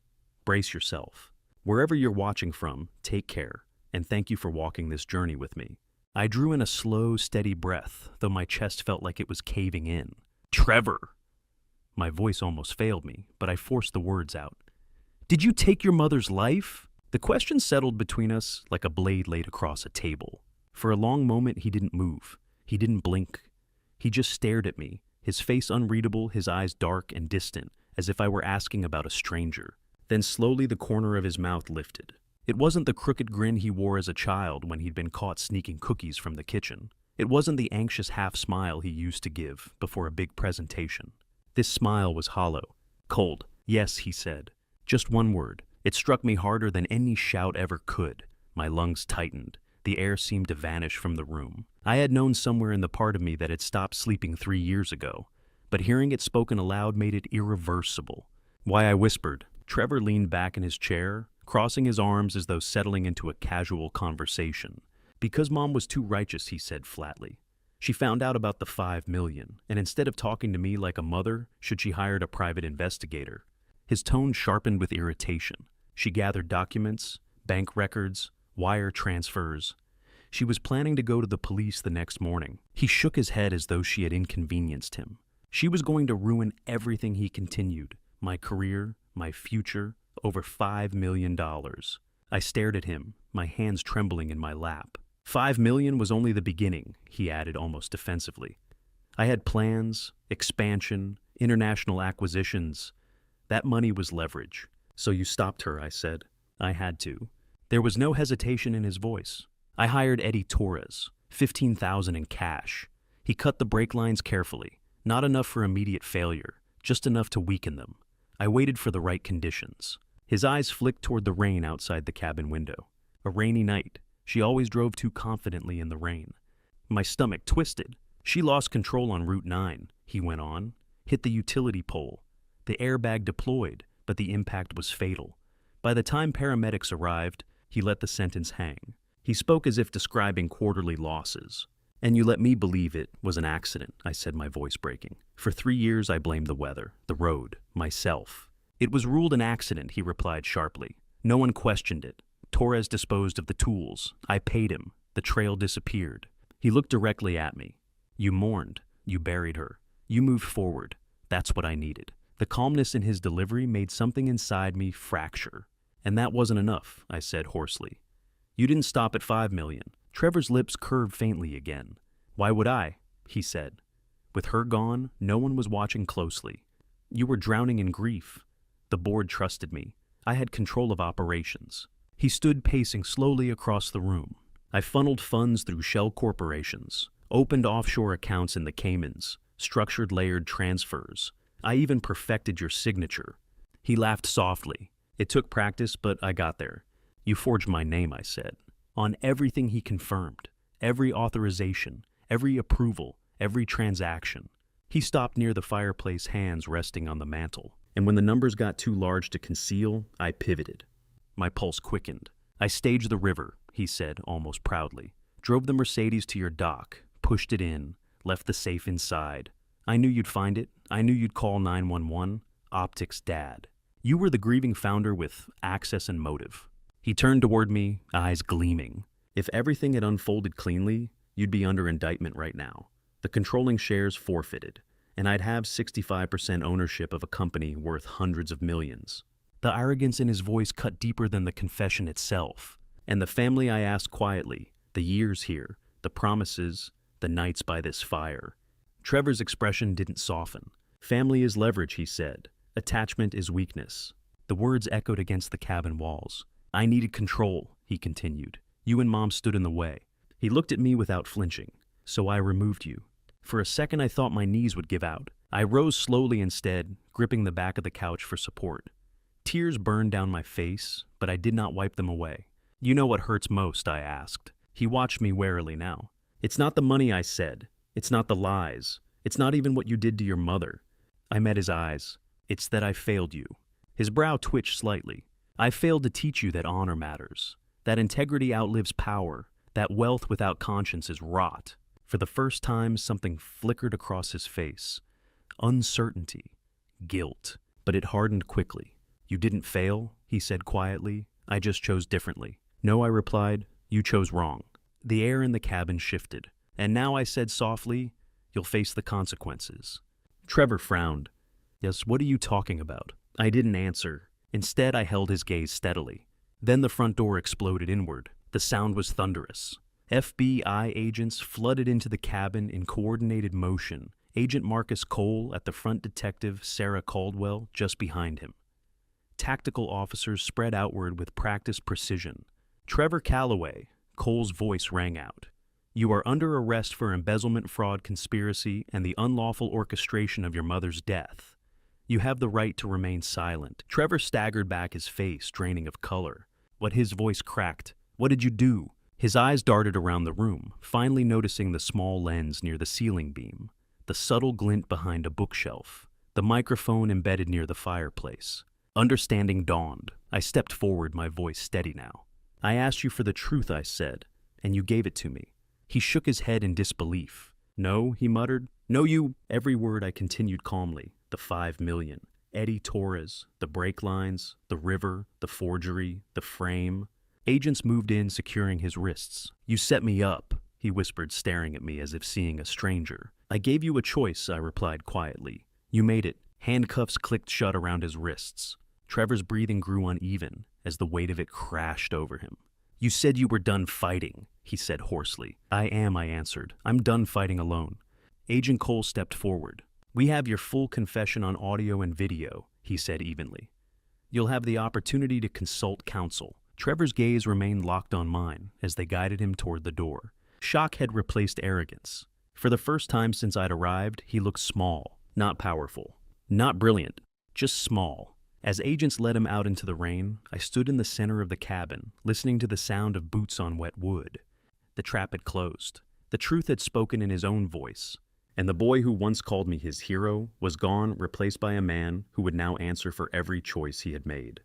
S1: brace yourself. Wherever you're watching from, take care, and thank you for walking this journey with me. I drew in a slow, steady breath, though my chest felt like it was caving in. Trevor! My voice almost failed me, but I forced the words out. Did you take your mother's life? The question settled between us like a blade laid across a table. For a long moment, he didn't move. He didn't blink. He just stared at me, his face unreadable, his eyes dark and distant, as if I were asking about a stranger. Then slowly the corner of his mouth lifted. It wasn't the crooked grin he wore as a child when he'd been caught sneaking cookies from the kitchen. It wasn't the anxious half-smile he used to give before a big presentation. This smile was hollow. Cold. "Yes," he said. Just one word. It struck me harder than any shout ever could. My lungs tightened. The air seemed to vanish from the room. I had known somewhere in the part of me that had stopped sleeping 3 years ago, but hearing it spoken aloud made it irreversible. Why, I whispered. Trevor leaned back in his chair, crossing his arms as though settling into a casual conversation. "Because Mom was too righteous," he said flatly. "She found out about the $5 million, and instead of talking to me like a mother, she hired a private investigator." His tone sharpened with irritation. She gathered documents, bank records, wire transfers. She was planning to go to the police the next morning. He shook his head as though she had inconvenienced him. She was going to ruin everything, he continued. My career, my future, over $5 million. I stared at him, my hands trembling in my lap. $5 million was only the beginning, he added almost defensively. I had plans, expansion, international acquisitions. That money was leverage. "So you stopped her," I said. "I had to." There was no hesitation in his voice. "I hired Eddie Torres, $15,000 in cash. He cut the brake lines carefully, not enough for immediate failure, just enough to weaken them. I waited for the right conditions." His eyes flicked toward the rain outside the cabin window. A rainy night. She always drove too confidently in the rain. My stomach twisted. "She lost control on Route 9, he went on. Hit the utility pole. The airbag deployed, but the impact was fatal. By the time paramedics arrived, he let the sentence hang. He spoke as if describing quarterly losses. "And you let me believe it was an accident," I said, my voice breaking. "For 3 years I blamed the weather, the road, myself." "It was ruled an accident," he replied sharply. "No one questioned it. Torres disposed of the tools. I paid him. The trail disappeared." He looked directly at me. "You mourned. You buried her. You moved forward. That's what I needed." The calmness in his delivery made something inside me fracture. "And that wasn't enough," I said hoarsely. "You didn't stop at $5 million. Trevor's lips curved faintly again. "Why would I?" he said. "With her gone, no one was watching closely. You were drowning in grief. The board trusted me. I had control of operations." He stood pacing slowly across the room. "I funneled funds through shell corporations, opened offshore accounts in the Caymans, structured layered transfers. I even perfected your signature." He laughed softly. "It took practice, but I got there." "You forged my name," I said. "On everything," he confirmed. "Every authorization, every approval, every transaction." He stopped near the fireplace, hands resting on the mantel. "And when the numbers got too large to conceal, I pivoted." My pulse quickened. "I staged the river," he said almost proudly. "Drove the Mercedes to your dock, pushed it in, left the safe inside. I knew you'd find it. I knew you'd call 911. Optics dad. You were the grieving founder with access and motive." He turned toward me, eyes gleaming. "If everything had unfolded cleanly, you'd be under indictment right now. The controlling shares forfeited, and I'd have 65% ownership of a company worth hundreds of millions." The arrogance in his voice cut deeper than the confession itself. "And the family," I asked quietly, "the years here, the promises, the nights by this fire." Trevor's expression didn't soften. "Family is leverage," he said. "Attachment is weakness." The words echoed against the cabin walls. "I needed control," he continued. "You and Mom stood in the way." He looked at me without flinching. "So I removed you." For a second I thought my knees would give out. I rose slowly instead, gripping the back of the couch for support. Tears burned down my face, but I did not wipe them away. "You know what hurts most?" I asked. He watched me warily now. "It's not the money," I said. "It's not the lies. It's not even what you did to your mother." I met his eyes. "It's that I failed you." His brow twitched slightly. "I failed to teach you that honor matters, that integrity outlives power, that wealth without conscience is rot." For the first time, something flickered across his face. Uncertainty. Guilt. But it hardened quickly. "You didn't fail," he said quietly. "I just chose differently." "No," I replied. "You chose wrong." The air in the cabin shifted. "And now," I said softly, "you'll face the consequences." Trevor frowned. "Yes, what are you talking about?" I didn't answer. Instead, I held his gaze steadily. Then the front door exploded inward. The sound was thunderous. FBI agents flooded into the cabin in coordinated motion, Agent Marcus Cole at the front, Detective Sarah Caldwell just behind him. Tactical officers spread outward with practiced precision. Trevor Calloway, Cole's voice rang out. You are under arrest for embezzlement, fraud, conspiracy, and the unlawful orchestration of your mother's death. You have the right to remain silent. Trevor staggered back, his face draining of color. But his voice cracked. What did you do? His eyes darted around the room, finally noticing the small lens near the ceiling beam, the subtle glint behind a bookshelf, the microphone embedded near the fireplace. Understanding dawned. I stepped forward, my voice steady now. I asked you for the truth, I said, and you gave it to me. He shook his head in disbelief. No, he muttered. No, you. Every word I continued calmly. The 5 million. Eddie Torres, the brake lines, the river, the forgery, the frame. Agents moved in, securing his wrists. You set me up, he whispered, staring at me as if seeing a stranger. I gave you a choice, I replied quietly. You made it. Handcuffs clicked shut around his wrists. Trevor's breathing grew uneven as the weight of it crashed over him. You said you were done fighting, he said hoarsely. I am, I answered. I'm done fighting alone. Agent Cole stepped forward. We have your full confession on audio and video, he said evenly. You'll have the opportunity to consult counsel. Trevor's gaze remained locked on mine as they guided him toward the door. Shock had replaced arrogance. For the first time since I'd arrived, he looked small, not powerful, not brilliant, just small. As agents led him out into the rain, I stood in the center of the cabin, listening to the sound of boots on wet wood. The trap had closed. The truth had spoken in his own voice. And the boy who once called me his hero was gone, replaced by a man who would now answer for every choice he had made.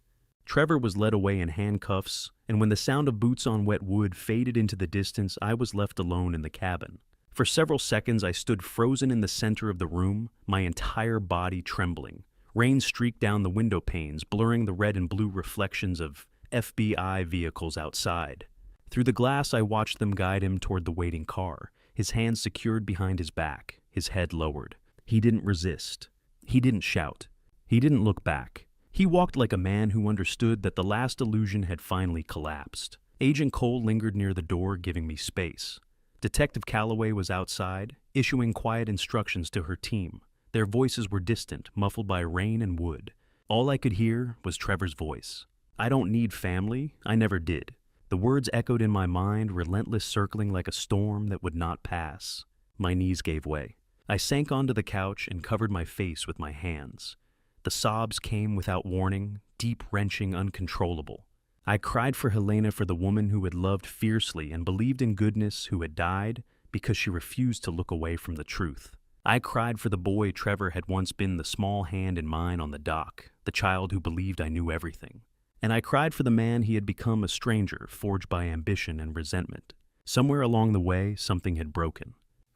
S1: Trevor was led away in handcuffs, and when the sound of boots on wet wood faded into the distance, I was left alone in the cabin. For several seconds, I stood frozen in the center of the room, my entire body trembling. Rain streaked down the window panes, blurring the red and blue reflections of FBI vehicles outside. Through the glass, I watched them guide him toward the waiting car, his hands secured behind his back, his head lowered. He didn't resist. He didn't shout. He didn't look back. He walked like a man who understood that the last illusion had finally collapsed. Agent Cole lingered near the door, giving me space. Detective Calloway was outside, issuing quiet instructions to her team. Their voices were distant, muffled by rain and wood. All I could hear was Trevor's voice. I don't need family. I never did. The words echoed in my mind, relentless, circling like a storm that would not pass. My knees gave way. I sank onto the couch and covered my face with my hands. The sobs came without warning, deep, wrenching, uncontrollable. I cried for Helena, for the woman who had loved fiercely and believed in goodness, who had died because she refused to look away from the truth. I cried for the boy Trevor had once been, the small hand in mine on the dock, the child who believed I knew everything. And I cried for the man he had become, a stranger forged by ambition and resentment. Somewhere along the way, something had broken.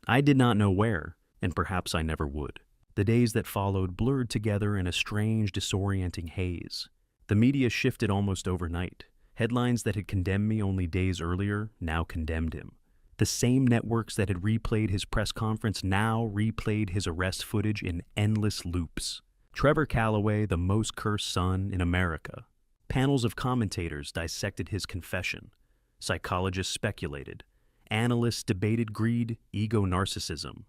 S1: I did not know where, and perhaps I never would. The days that followed blurred together in a strange, disorienting haze. The media shifted almost overnight. Headlines that had condemned me only days earlier now condemned him. The same networks that had replayed his press conference now replayed his arrest footage in endless loops. Trevor Calloway, the most cursed son in America. Panels of commentators dissected his confession. Psychologists speculated. Analysts debated greed, ego, narcissism.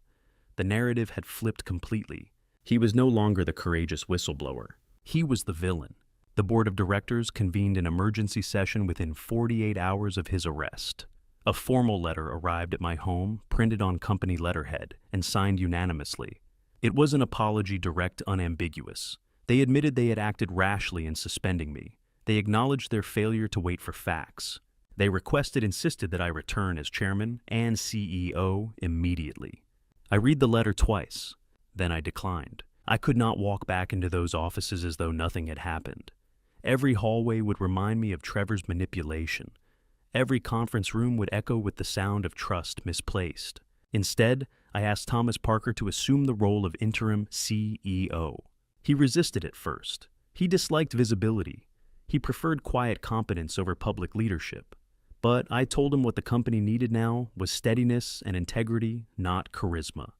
S1: The narrative had flipped completely. He was no longer the courageous whistleblower. He was the villain. The board of directors convened an emergency session within 48 hours of his arrest. A formal letter arrived at my home, printed on company letterhead, and signed unanimously. It was an apology, direct, unambiguous. They admitted they had acted rashly in suspending me. They acknowledged their failure to wait for facts. They insisted that I return as chairman and CEO immediately. I read the letter twice, then I declined. I could not walk back into those offices as though nothing had happened. Every hallway would remind me of Trevor's manipulation. Every conference room would echo with the sound of trust misplaced. Instead, I asked Thomas Parker to assume the role of interim CEO. He resisted at first. He disliked visibility. He preferred quiet competence over public leadership. But I told him what the company needed now was steadiness and integrity, not charisma.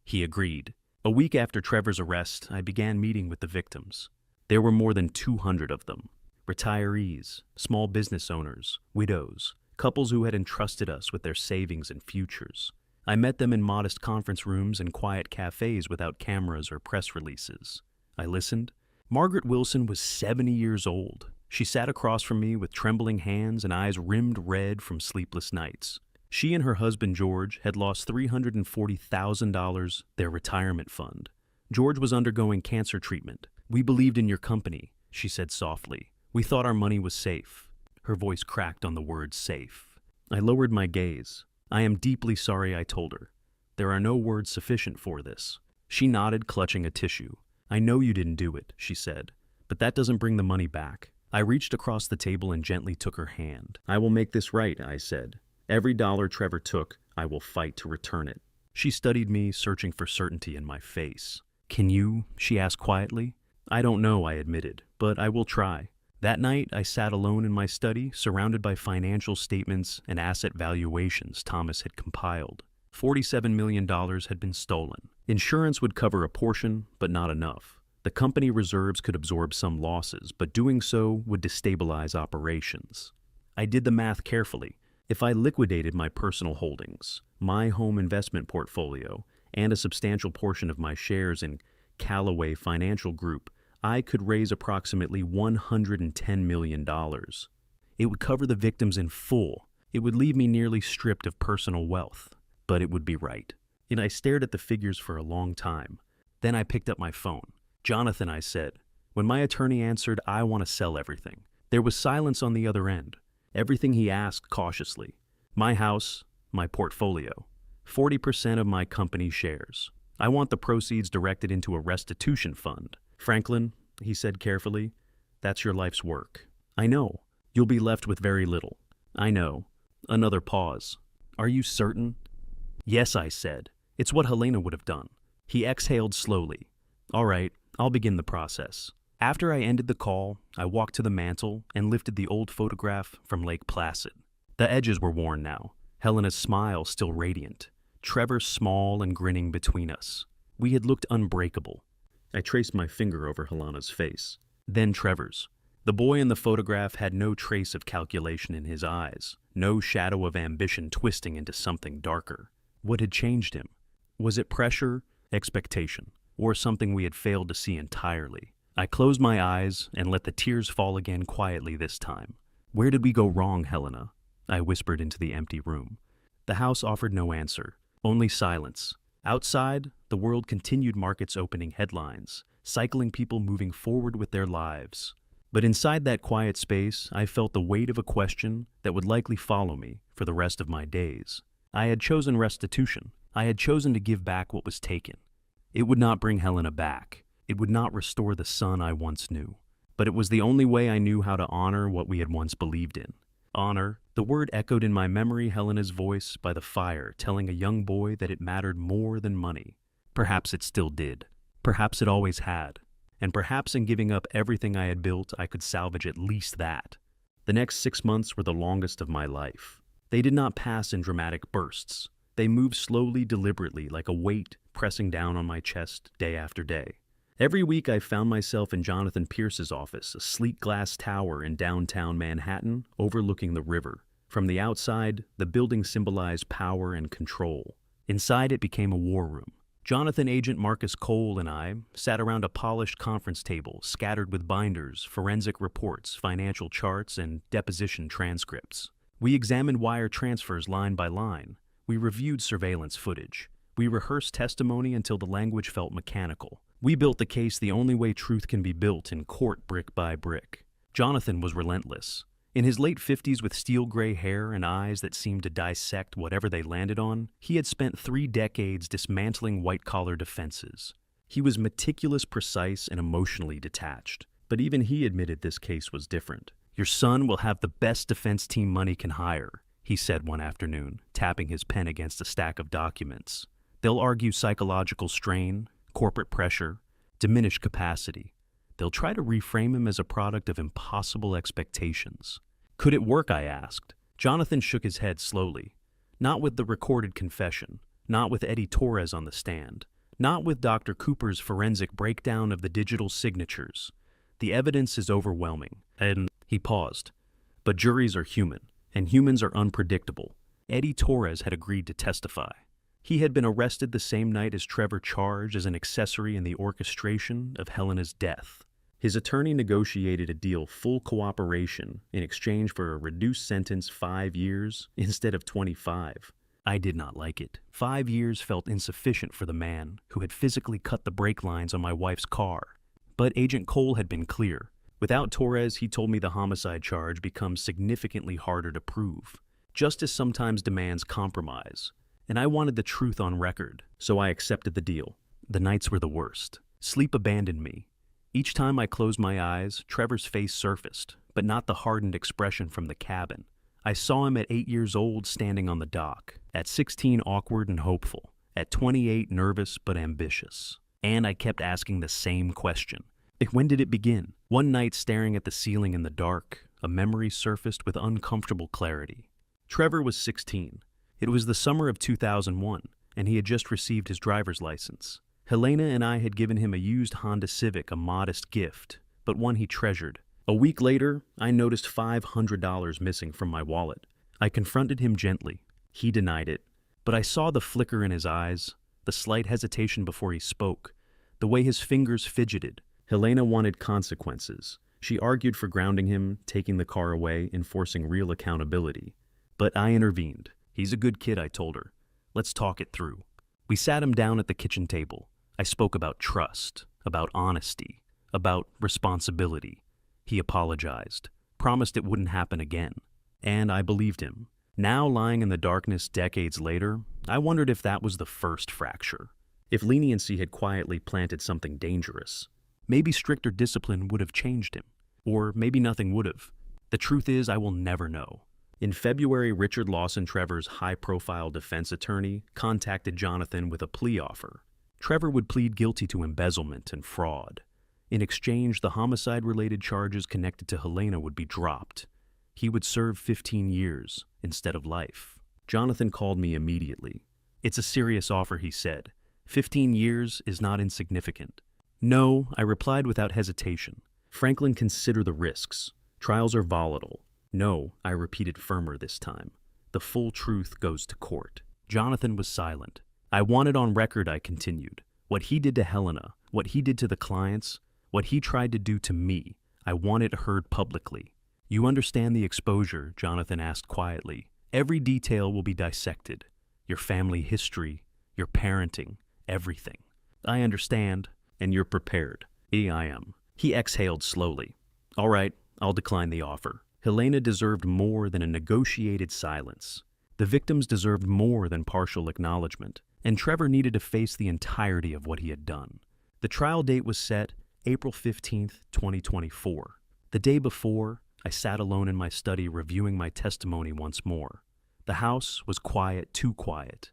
S1: He agreed. A week after Trevor's arrest, I began meeting with the victims. There were more than 200 of them. Retirees, small business owners, widows, couples who had entrusted us with their savings and futures. I met them in modest conference rooms and quiet cafes without cameras or press releases. I listened. Margaret Wilson was 70 years old. She sat across from me with trembling hands and eyes rimmed red from sleepless nights. She and her husband George had lost $340,000, their retirement fund. George was undergoing cancer treatment. "We believed in your company," she said softly. "We thought our money was safe." Her voice cracked on the word safe. I lowered my gaze. "I am deeply sorry," I told her. "There are no words sufficient for this." She nodded, clutching a tissue. "I know you didn't do it," she said, "but that doesn't bring the money back." I reached across the table and gently took her hand. "I will make this right," I said. "Every dollar Trevor took, I will fight to return it." She studied me, searching for certainty in my face. "Can you?" she asked quietly. "I don't know," I admitted, "but I will try." That night, I sat alone in my study, surrounded by financial statements and asset valuations Thomas had compiled. $47 million had been stolen. Insurance would cover a portion, but not enough. The company reserves could absorb some losses, but doing so would destabilize operations. I did the math carefully. If I liquidated my personal holdings, my home investment portfolio, and a substantial portion of my shares in Callaway Financial Group, I could raise approximately $110 million. It would cover the victims in full. It would leave me nearly stripped of personal wealth, but it would be right. And I stared at the figures for a long time. Then I picked up my phone. "Jonathan," I said. When my attorney answered, "I want to sell everything." There was silence on the other end. Everything he asked cautiously. My house, my portfolio, 40% of my company shares. I want the proceeds directed into a restitution fund. "Franklin," he said carefully, "that's your life's work. I know. You'll be left with very little. I know." Another pause. "Are you certain?" "Yes," I said. "It's what Helena would have done." He exhaled slowly. "All right, I'll begin the process." After I ended the call, I walked to the mantel and lifted the old photograph from Lake Placid. The edges were worn now, Helena's smile still radiant, Trevor small and grinning between us. We had looked unbreakable. I traced my finger over Helena's face. Then Trevor's. The boy in the photograph had no trace of calculation in his eyes, no shadow of ambition twisting into something darker. What had changed him? Was it pressure, expectation, or something we had failed to see entirely? I closed my eyes and let the tears fall again quietly this time. "Where did we go wrong, Helena?" I whispered into the empty room. The house offered no answer, only silence. Outside, the world continued markets opening headlines, cycling people moving forward with their lives. But inside that quiet space, I felt the weight of a question that would likely follow me for the rest of my days. I had chosen restitution. I had chosen to give back what was taken. It would not bring Helena back. It would not restore the son I once knew. But it was the only way I knew how to honor what we had once believed in. Honor. The word echoed in my memory, Helena's voice by the fire, telling a young boy that it mattered more than money. Perhaps it still did. Perhaps it always had. And perhaps in giving up everything I had built, I could salvage at least that. The next 6 months were the longest of my life. They did not pass in dramatic bursts. They moved slowly, deliberately, like a weight pressing down on my chest day after day. Every week I found myself in Jonathan Pierce's office, a sleek glass tower in downtown Manhattan, overlooking the river. From the outside, the building symbolized power and control. Inside it became a war room. Jonathan Agent Marcus Cole and I sat around a polished conference table, scattered with binders, forensic reports, financial charts, and deposition transcripts. We examined wire transfers line by line. We reviewed surveillance footage. We rehearsed testimony until the language felt mechanical. We built the case the only way truth can be built in court, brick by brick. Jonathan was relentless. In his late 50s with steel-gray hair and eyes that seemed to dissect whatever they landed on, he had spent 3 decades dismantling white-collar defenses. He was meticulous, precise, and emotionally detached. But even he admitted this case was different. "Your son will have the best defense team money can hire," he said one afternoon, tapping his pen against a stack of documents. "They'll argue psychological strain, corporate pressure, diminished capacity. They'll try to reframe him as a product of impossible expectations." "Could it work?" I asked. Jonathan shook his head slowly. "Not with the recorded confession, not with Eddie Torres on the stand, not with Dr. Cooper's forensic breakdown of the digital signatures. The evidence is overwhelming." And he paused. "But juries are human, and humans are unpredictable. Eddie Torres had agreed to testify. He had been arrested the same night as Trevor, charged as an accessory in the orchestration of Helena's death. His attorney negotiated a deal full cooperation in exchange for a reduced sentence 5 years instead of 25. I did not like it. 5 years felt insufficient for the man who had physically cut the brake lines on my wife's car. But Agent Cole had been clear. Without Torres, he told me the homicide charge becomes significantly harder to prove. Justice sometimes demands compromise, and I wanted the truth on record, so I accepted the deal. The nights were the worst. Sleep abandoned me. Each time I closed my eyes, Trevor's face surfaced, but not the hardened expression from the cabin. I saw him at 8 years old standing on the dock, at 16 awkward and hopeful, at 28 nervous but ambitious. And I kept asking the same question. When did it begin? One night, staring at the ceiling in the dark, a memory surfaced with uncomfortable clarity. Trevor was 16. It was the summer of 2001, and he had just received his driver's license. Helena and I had given him a used Honda Civic, a modest gift, but one he treasured. A week later, I noticed $500 missing from my wallet. I confronted him gently. He denied it, but I saw the flicker in his eyes, the slight hesitation before he spoke, the way his fingers fidgeted. Helena wanted consequences. She argued for grounding him, taking the car away, enforcing real accountability. But I intervened. He's a good kid, I told her. Let's talk it through. We sat him down at the kitchen table. I spoke about trust, about honesty, about responsibility. He apologized, promised it wouldn't happen again. And I believed him. Now, lying in the darkness decades later, I wondered if that was the first fracture. If leniency had quietly planted something dangerous. Maybe stricter discipline would have changed him. Or maybe nothing would have. The truth is, I will never know. In February, Richard Lawson, Trevor's high-profile defense attorney, contacted Jonathan with a plea offer. Trevor would plead guilty to embezzlement and fraud. In exchange, the homicide-related charges connected to Helena would be dropped. He would serve 15 years instead of life. Jonathan called me immediately. It's a serious offer, he said. 15 years is not insignificant. No, I replied without hesitation. Franklin, consider the risks. Trials are volatile. No, I repeated firmer this time. The full truth goes to court. Jonathan was silent. I wanted on record, I continued. What he did to Helena, what he did to the clients, what he tried to do to me, I want it heard publicly. You understand the exposure, Jonathan asked quietly. Every detail will be dissected. Your family history, your parenting, everything. I understand, and you're prepared. I am. He exhaled slowly. All right, I'll decline the offer. Helena deserved more than a negotiated silence. The victims deserved more than partial acknowledgement, and Trevor needed to face the entirety of what he had done. The trial date was set April 15th, 2024. The day before, I sat alone in my study reviewing my testimony once more. The house was quiet, too quiet.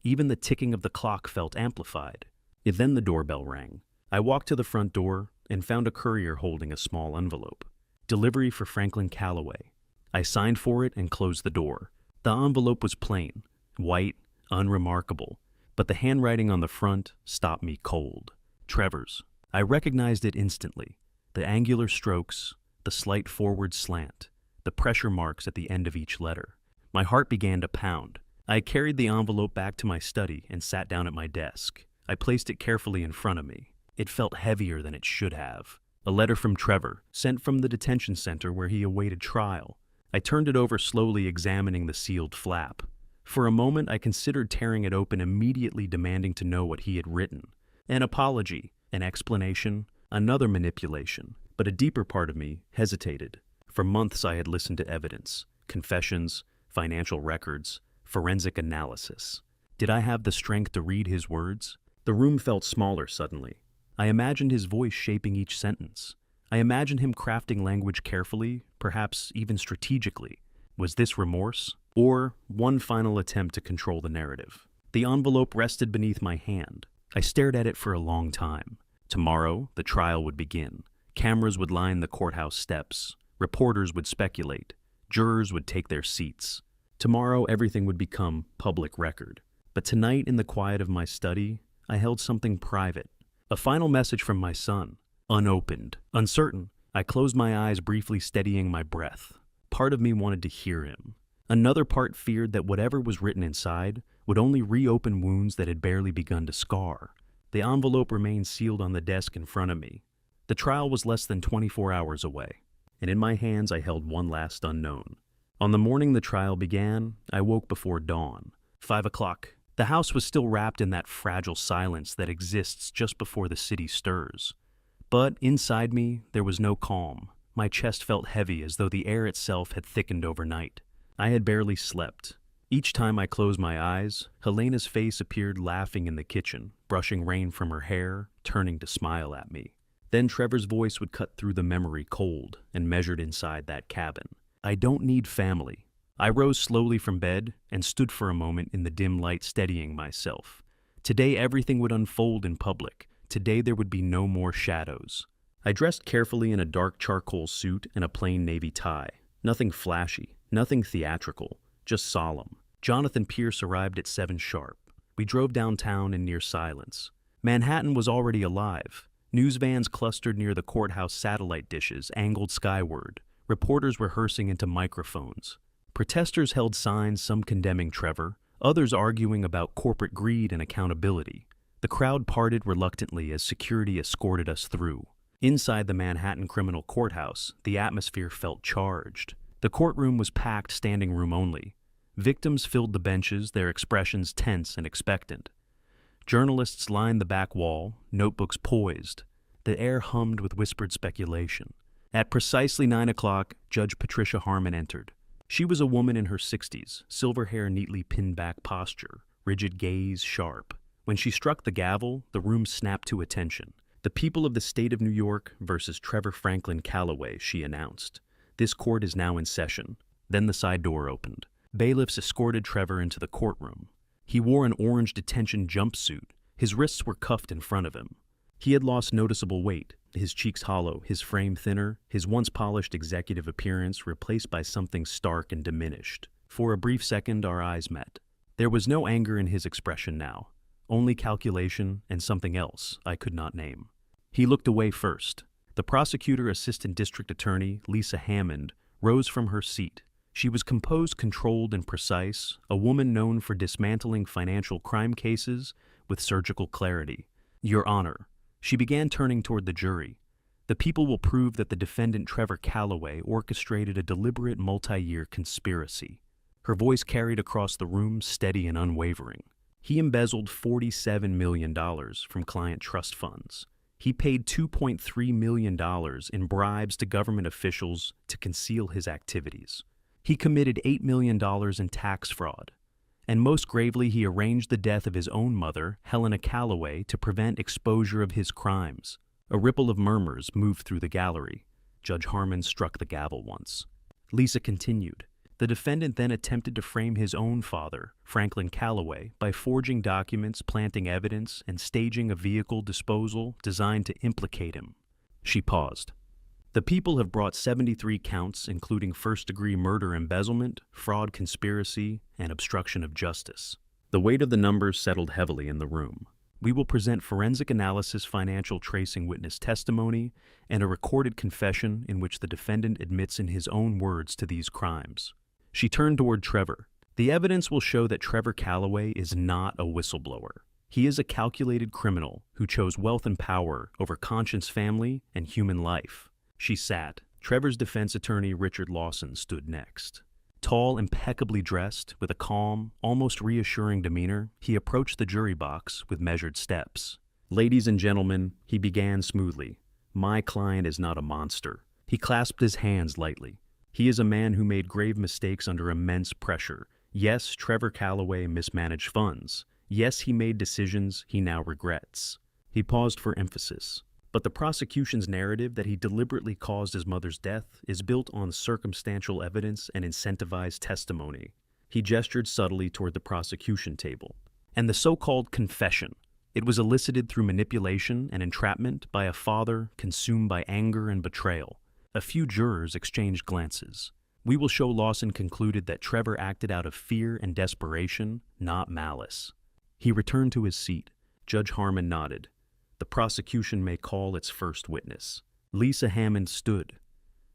S1: Even the ticking of the clock felt amplified. Then the doorbell rang. I walked to the front door and found a courier holding a small envelope. Delivery for Franklin Calloway. I signed for it and closed the door. The envelope was plain, white, unremarkable, but the handwriting on the front stopped me cold. Trevor's. I recognized it instantly. The angular strokes, the slight forward slant, the pressure marks at the end of each letter. My heart began to pound. I carried the envelope back to my study and sat down at my desk. I placed it carefully in front of me. It felt heavier than it should have. A letter from Trevor, sent from the detention center where he awaited trial. I turned it over slowly, examining the sealed flap. For a moment, I considered tearing it open, immediately demanding to know what he had written. An apology, an explanation, another manipulation. But a deeper part of me hesitated. For months, I had listened to evidence, confessions, financial records, forensic analysis. Did I have the strength to read his words? The room felt smaller suddenly. I imagined his voice shaping each sentence. I imagined him crafting language carefully, perhaps even strategically. Was this remorse? Or one final attempt to control the narrative? The envelope rested beneath my hand. I stared at it for a long time. Tomorrow, the trial would begin. Cameras would line the courthouse steps. Reporters would speculate. Jurors would take their seats. Tomorrow, everything would become public record. But tonight, in the quiet of my study, I held something private. A final message from my son. Unopened. Uncertain, I closed my eyes, briefly steadying my breath. Part of me wanted to hear him. Another part feared that whatever was written inside would only reopen wounds that had barely begun to scar. The envelope remained sealed on the desk in front of me. The trial was less than 24 hours away, and in my hands I held one last unknown. On the morning the trial began, I woke before dawn. 5 o'clock. The house was still wrapped in that fragile silence that exists just before the city stirs. But inside me, there was no calm. My chest felt heavy as though the air itself had thickened overnight. I had barely slept. Each time I closed my eyes, Helena's face appeared laughing in the kitchen, brushing rain from her hair, turning to smile at me. Then Trevor's voice would cut through the memory cold and measured inside that cabin. I don't need family. I rose slowly from bed and stood for a moment in the dim light, steadying myself. Today everything would unfold in public. Today there would be no more shadows. I dressed carefully in a dark charcoal suit and a plain navy tie. Nothing flashy, nothing theatrical, just solemn. Jonathan Pierce arrived at 7 sharp. We drove downtown in near silence. Manhattan was already alive. News vans clustered near the courthouse satellite dishes, angled skyward. Reporters rehearsing into microphones. Protesters held signs, some condemning Trevor, others arguing about corporate greed and accountability. The crowd parted reluctantly as security escorted us through. Inside the Manhattan Criminal Courthouse, the atmosphere felt charged. The courtroom was packed, standing room only. Victims filled the benches, their expressions tense and expectant. Journalists lined the back wall, notebooks poised. The air hummed with whispered speculation. At precisely 9 o'clock, Judge Patricia Harmon entered. She was a woman in her 60s, silver hair neatly pinned back posture, rigid gaze sharp. When she struck the gavel, the room snapped to attention. The people of the state of New York versus Trevor Franklin Calloway, she announced. This court is now in session. Then the side door opened. Bailiffs escorted Trevor into the courtroom. He wore an orange detention jumpsuit. His wrists were cuffed in front of him. He had lost noticeable weight, his cheeks hollow, his frame thinner, his once polished executive appearance replaced by something stark and diminished. For a brief second, our eyes met. There was no anger in his expression now, only calculation and something else I could not name. He looked away first. The prosecutor, Assistant District Attorney Lisa Hammond, rose from her seat. She was composed, controlled, and precise, a woman known for dismantling financial crime cases with surgical clarity. Your Honor. She began, turning toward the jury. The people will prove that the defendant Trevor Calloway orchestrated a deliberate multi-year conspiracy. Her voice carried across the room, steady and unwavering. He embezzled $47 million from client trust funds. He paid $2.3 million in bribes to government officials to conceal his activities. He committed $8 million in tax fraud. And most gravely, he arranged the death of his own mother, Helena Calloway, to prevent exposure of his crimes. A ripple of murmurs moved through the gallery. Judge Harmon struck the gavel once. Lisa continued. The defendant then attempted to frame his own father, Franklin Calloway, by forging documents, planting evidence, and staging a vehicle disposal designed to implicate him. She paused. The people have brought 73 counts, including first-degree murder, embezzlement, fraud, conspiracy, and obstruction of justice. The weight of the numbers settled heavily in the room. We will present forensic analysis, financial tracing witness testimony, and a recorded confession in which the defendant admits in his own words to these crimes. She turned toward Trevor. The evidence will show that Trevor Calloway is not a whistleblower. He is a calculated criminal who chose wealth and power over conscience, family, and human life. She sat. Trevor's defense attorney, Richard Lawson, stood next. Tall, impeccably dressed, with a calm, almost reassuring demeanor, he approached the jury box with measured steps. Ladies and gentlemen, he began smoothly. My client is not a monster. He clasped his hands lightly. He is a man who made grave mistakes under immense pressure. Yes, Trevor Calloway mismanaged funds. Yes, he made decisions he now regrets. He paused for emphasis. But the prosecution's narrative that he deliberately caused his mother's death is built on circumstantial evidence and incentivized testimony. He gestured subtly toward the prosecution table. And the so-called confession. It was elicited through manipulation and entrapment by a father consumed by anger and betrayal. A few jurors exchanged glances. We will show Lawson concluded that Trevor acted out of fear and desperation, not malice. He returned to his seat. Judge Harmon nodded. The prosecution may call its first witness. Lisa Hammond stood.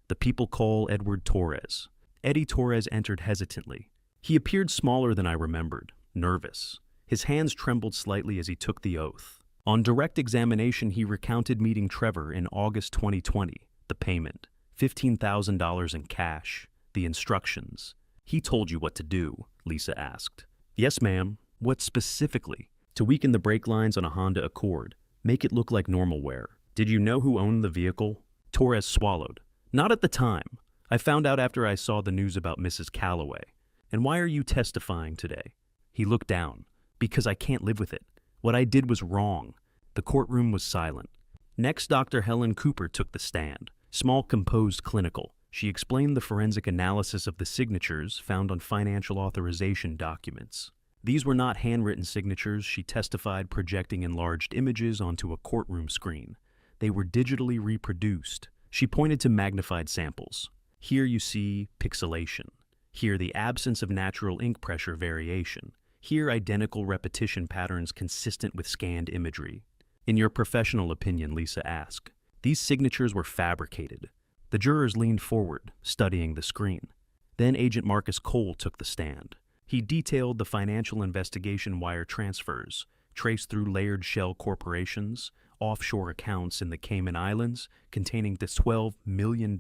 S1: The people call Edward Torres. Eddie Torres entered hesitantly. He appeared smaller than I remembered, nervous. His hands trembled slightly as he took the oath. On direct examination, he recounted meeting Trevor in August 2020, the payment, $15,000 in cash, the instructions. He told you what to do, Lisa asked. Yes, ma'am. What specifically? To weaken the brake lines on a Honda Accord, make it look like normal wear. Did you know who owned the vehicle? Torres swallowed. Not at the time. I found out after I saw the news about Mrs. Calloway. And why are you testifying today? He looked down. Because I can't live with it. What I did was wrong. The courtroom was silent. Next, Dr. Helen Cooper took the stand. Small, composed, clinical. She explained the forensic analysis of the signatures found on financial authorization documents. These were not handwritten signatures, she testified, projecting enlarged images onto a courtroom screen. They were digitally reproduced. She pointed to magnified samples. Here you see pixelation. Here the absence of natural ink pressure variation. Here identical repetition patterns consistent with scanned imagery. In your professional opinion, Lisa asked, these signatures were fabricated. The jurors leaned forward, studying the screen. Then Agent Marcus Cole took the stand. He detailed the financial investigation wire transfers, traced through layered shell corporations, offshore accounts in the Cayman Islands containing the $12 million,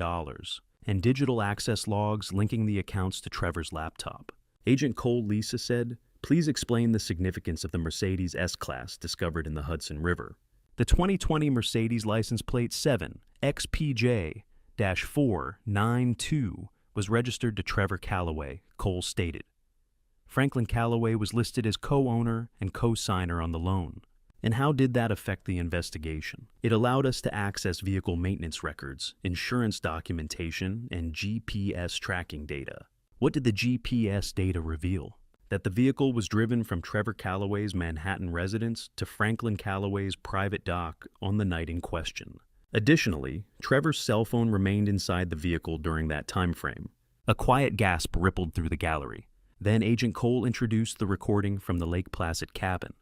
S1: and digital access logs linking the accounts to Trevor's laptop. Agent Cole, Lisa said, please explain the significance of the Mercedes S-Class discovered in the Hudson River. The 2020 Mercedes license plate 7 XPJ-492 was registered to Trevor Calloway, Cole stated. Franklin Calloway was listed as co-owner and co-signer on the loan. And how did that affect the investigation? It allowed us to access vehicle maintenance records, insurance documentation, and GPS tracking data. What did the GPS data reveal? That the vehicle was driven from Trevor Calloway's Manhattan residence to Franklin Calloway's private dock on the night in question. Additionally, Trevor's cell phone remained inside the vehicle during that time frame. A quiet gasp rippled through the gallery. Then Agent Cole introduced the recording from the Lake Placid cabin.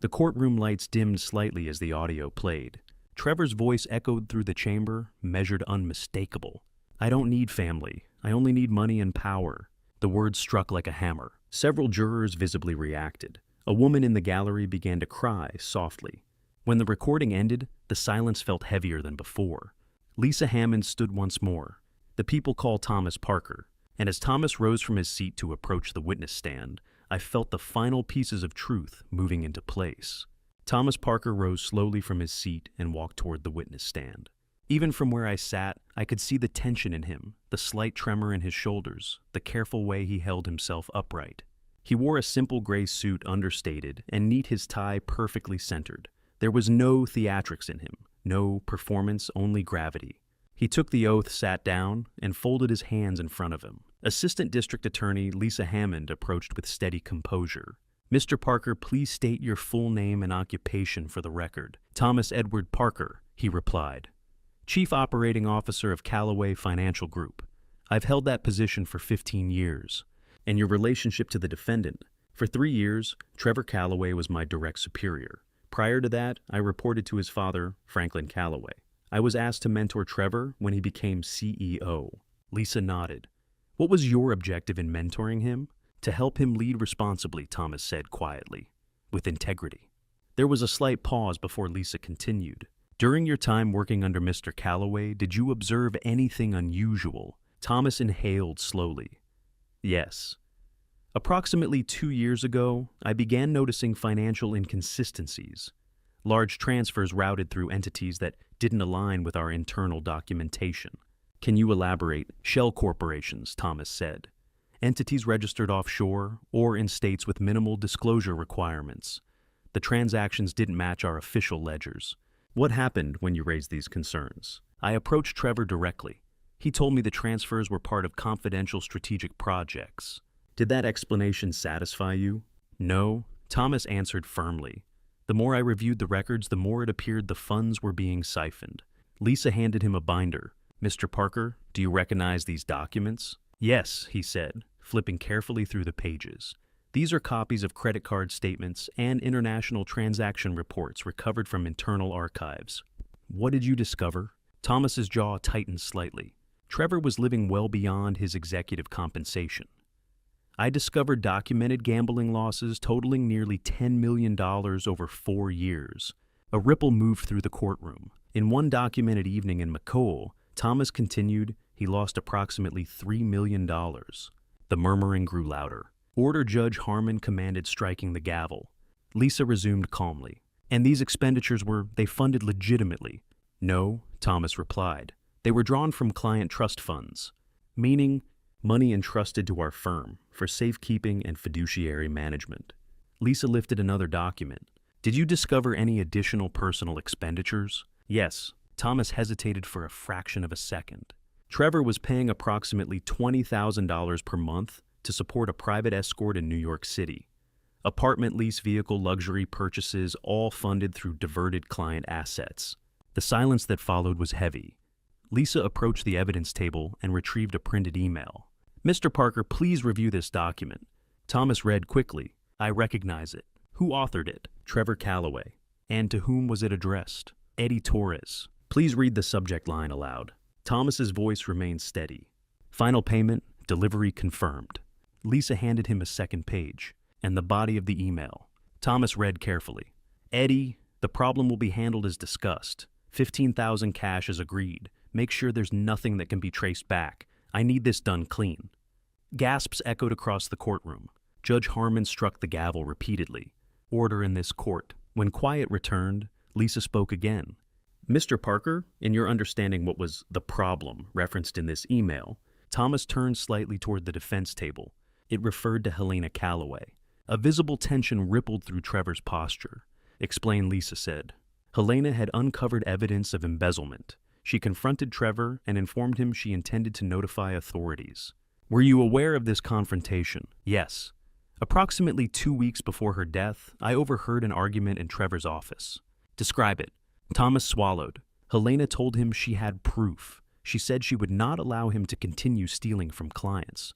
S1: The courtroom lights dimmed slightly as the audio played. Trevor's voice echoed through the chamber, measured unmistakable. I don't need family. I only need money and power. The words struck like a hammer. Several jurors visibly reacted. A woman in the gallery began to cry softly. When the recording ended, the silence felt heavier than before. Lisa Hammond stood once more. The people called Thomas Parker. And as Thomas rose from his seat to approach the witness stand, I felt the final pieces of truth moving into place. Thomas Parker rose slowly from his seat and walked toward the witness stand. Even from where I sat, I could see the tension in him, the slight tremor in his shoulders, the careful way he held himself upright. He wore a simple gray suit, understated, and neat, his tie perfectly centered. There was no theatrics in him, no performance, only gravity. He took the oath, sat down, and folded his hands in front of him. Assistant District Attorney Lisa Hammond approached with steady composure. Mr. Parker, please state your full name and occupation for the record. Thomas Edward Parker, he replied. Chief Operating Officer of Calloway Financial Group. I've held that position for 15 years. And your relationship to the defendant? For 3 years, Trevor Calloway was my direct superior. Prior to that, I reported to his father, Franklin Calloway. I was asked to mentor Trevor when he became CEO. Lisa nodded. What was your objective in mentoring him? To help him lead responsibly, Thomas said quietly, with integrity. There was a slight pause before Lisa continued. During your time working under Mr. Calloway, did you observe anything unusual? Thomas inhaled slowly. Yes. Approximately 2 years ago, I began noticing financial inconsistencies. Large transfers routed through entities that didn't align with our internal documentation. Can you elaborate? Shell corporations, Thomas said. Entities registered offshore or in states with minimal disclosure requirements. The transactions didn't match our official ledgers. What happened when you raised these concerns? I approached Trevor directly. He told me the transfers were part of confidential strategic projects. Did that explanation satisfy you? No, Thomas answered firmly. The more I reviewed the records, the more it appeared the funds were being siphoned. Lisa handed him a binder. Mr. Parker, do you recognize these documents? Yes, he said, flipping carefully through the pages. These are copies of credit card statements and international transaction reports recovered from internal archives. What did you discover? Thomas's jaw tightened slightly. Trevor was living well beyond his executive compensation. I discovered documented gambling losses totaling nearly $10 million over 4 years. A ripple moved through the courtroom. In one documented evening in McColl, Thomas continued, he lost approximately $3 million. The murmuring grew louder. Order Judge Harmon commanded, striking the gavel. Lisa resumed calmly. And these expenditures they funded legitimately? No, Thomas replied. They were drawn from client trust funds, meaning money entrusted to our firm for safekeeping and fiduciary management. Lisa lifted another document. Did you discover any additional personal expenditures? Yes. Thomas hesitated for a fraction of a second. Trevor was paying approximately $20,000 per month to support a private escort in New York City. Apartment lease, vehicle, luxury purchases, all funded through diverted client assets. The silence that followed was heavy. Lisa approached the evidence table and retrieved a printed email. Mr. Parker, please review this document. Thomas read quickly. I recognize it. Who authored it? Trevor Calloway. And to whom was it addressed? Eddie Torres. Please read the subject line aloud. Thomas's voice remained steady. Final payment, delivery confirmed. Lisa handed him a second page and the body of the email. Thomas read carefully. Eddie, the problem will be handled as discussed. $15,000 cash is agreed. Make sure there's nothing that can be traced back. I need this done clean. Gasps echoed across the courtroom. Judge Harmon struck the gavel repeatedly. Order in this court. When quiet returned, Lisa spoke again. Mr. Parker, in your understanding what was the problem referenced in this email, Thomas turned slightly toward the defense table. It referred to Helena Calloway. A visible tension rippled through Trevor's posture. Explain, Lisa said. Helena had uncovered evidence of embezzlement. She confronted Trevor and informed him she intended to notify authorities. Were you aware of this confrontation? Yes. Approximately 2 weeks before her death, I overheard an argument in Trevor's office. Describe it. Thomas swallowed. Helena told him she had proof. She said she would not allow him to continue stealing from clients.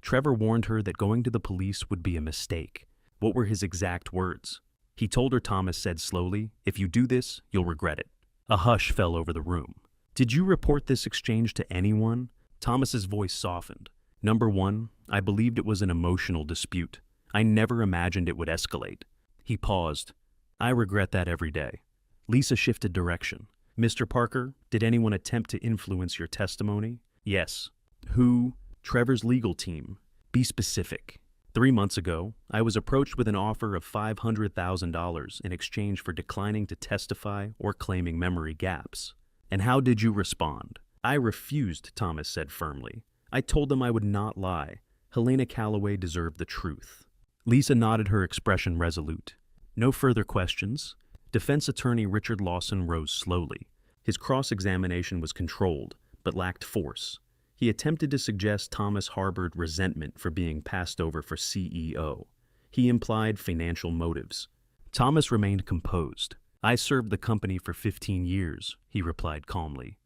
S1: Trevor warned her that going to the police would be a mistake. What were his exact words? He told her, Thomas said slowly, if you do this, you'll regret it. A hush fell over the room. Did you report this exchange to anyone? Thomas's voice softened. Number one, I believed it was an emotional dispute. I never imagined it would escalate. He paused. I regret that every day. Lisa shifted direction. Mr. Parker, did anyone attempt to influence your testimony? Yes. Who? Trevor's legal team. Be specific. 3 months ago, I was approached with an offer of $500,000 in exchange for declining to testify or claiming memory gaps. And how did you respond? I refused, Thomas said firmly. I told them I would not lie. Helena Calloway deserved the truth. Lisa nodded, her expression resolute. No further questions. Defense attorney Richard Lawson rose slowly. His cross-examination was controlled, but lacked force. He attempted to suggest Thomas harbored resentment for being passed over for CEO. He implied financial motives. Thomas remained composed. I served the company for 15 years, he replied calmly.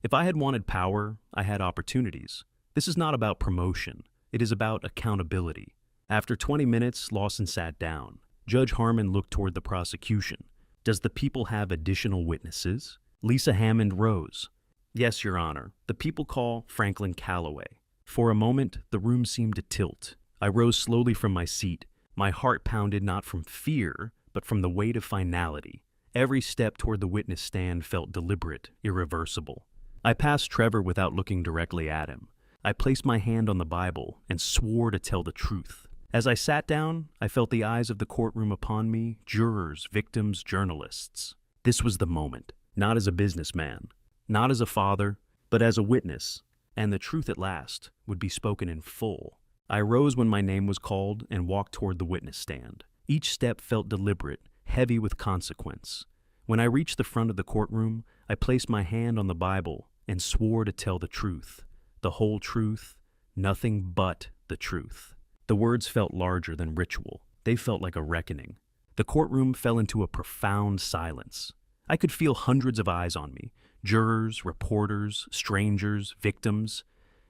S1: If I had wanted power, I had opportunities. This is not about promotion. It is about accountability. After 20 minutes, Lawson sat down. Judge Harmon looked toward the prosecution. Does the people have additional witnesses? Lisa Hammond rose. Yes, Your Honor. The people call Franklin Calloway. For a moment, the room seemed to tilt. I rose slowly from my seat. My heart pounded not from fear, but from the weight of finality. Every step toward the witness stand felt deliberate, irreversible. I passed Trevor without looking directly at him. I placed my hand on the Bible and swore to tell the truth. As I sat down, I felt the eyes of the courtroom upon me, jurors, victims, journalists. This was the moment, not as a businessman, not as a father, but as a witness, and the truth at last would be spoken in full. I rose when my name was called and walked toward the witness stand. Each step felt deliberate, heavy with consequence. When I reached the front of the courtroom, I placed my hand on the Bible and swore to tell the truth, the whole truth, nothing but the truth. The words felt larger than ritual. They felt like a reckoning. The courtroom fell into a profound silence. I could feel hundreds of eyes on me, jurors, reporters, strangers, victims,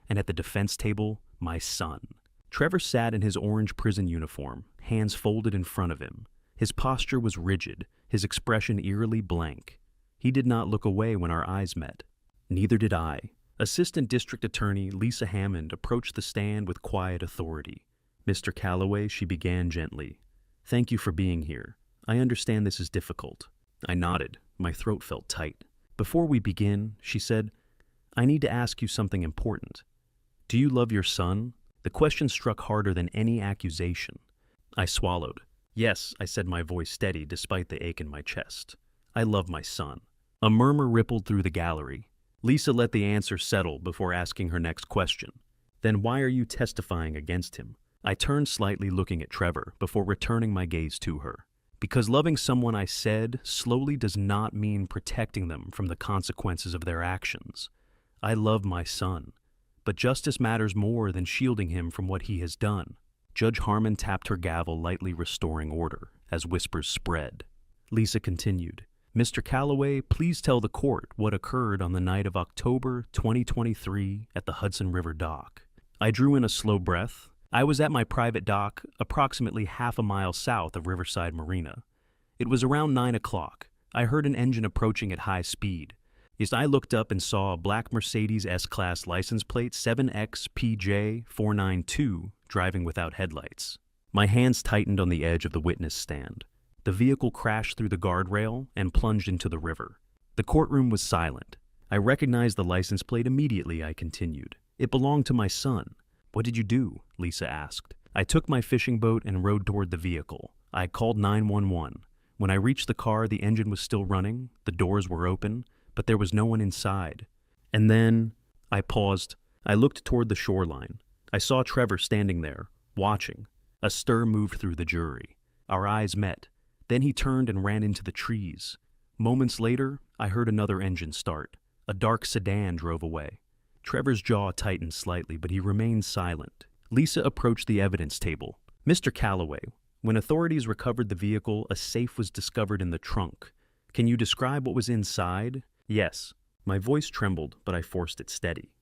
S1: and at the defense table, my son. Trevor sat in his orange prison uniform, hands folded in front of him. His posture was rigid, his expression eerily blank. He did not look away when our eyes met. Neither did I. Assistant District Attorney Lisa Hammond approached the stand with quiet authority. "Mr. Calloway," she began gently, "thank you for being here. I understand this is difficult." I nodded. My throat felt tight. "Before we begin," she said, "I need to ask you something important. Do you love your son?" The question struck harder than any accusation. I swallowed. "Yes," I said, my voice steady despite the ache in my chest. "I love my son." A murmur rippled through the gallery. Lisa let the answer settle before asking her next question. "Then why are you testifying against him?" I turned slightly, looking at Trevor, before returning my gaze to her. "Because loving someone," I said, "slowly does not mean protecting them from the consequences of their actions. I love my son, but justice matters more than shielding him from what he has done." Judge Harmon tapped her gavel, lightly restoring order, as whispers spread. Lisa continued, "Mr. Calloway, please tell the court what occurred on the night of October 2023 at the Hudson River dock." I drew in a slow breath. I was at my private dock, approximately half a mile south of Riverside Marina. It was around 9 o'clock. I heard an engine approaching at high speed. As I looked up and saw a black Mercedes S-Class license plate 7XPJ492 driving without headlights. My hands tightened on the edge of the witness stand. The vehicle crashed through the guardrail and plunged into the river. The courtroom was silent. I recognized the license plate immediately, I continued. "It belonged to my son." "What did you do?" Lisa asked. "I took my fishing boat and rowed toward the vehicle. I called 911. When I reached the car, the engine was still running, the doors were open, but there was no one inside. And then," I paused. I looked toward the shoreline. I saw Trevor standing there, watching. A stir moved through the jury. Our eyes met. Then he turned and ran into the trees. Moments later, I heard another engine start. A dark sedan drove away. Trevor's jaw tightened slightly, but he remained silent. Lisa approached the evidence table. "Mr. Calloway, when authorities recovered the vehicle, a safe was discovered in the trunk. Can you describe what was inside?" "Yes." My voice trembled, but I forced it steady.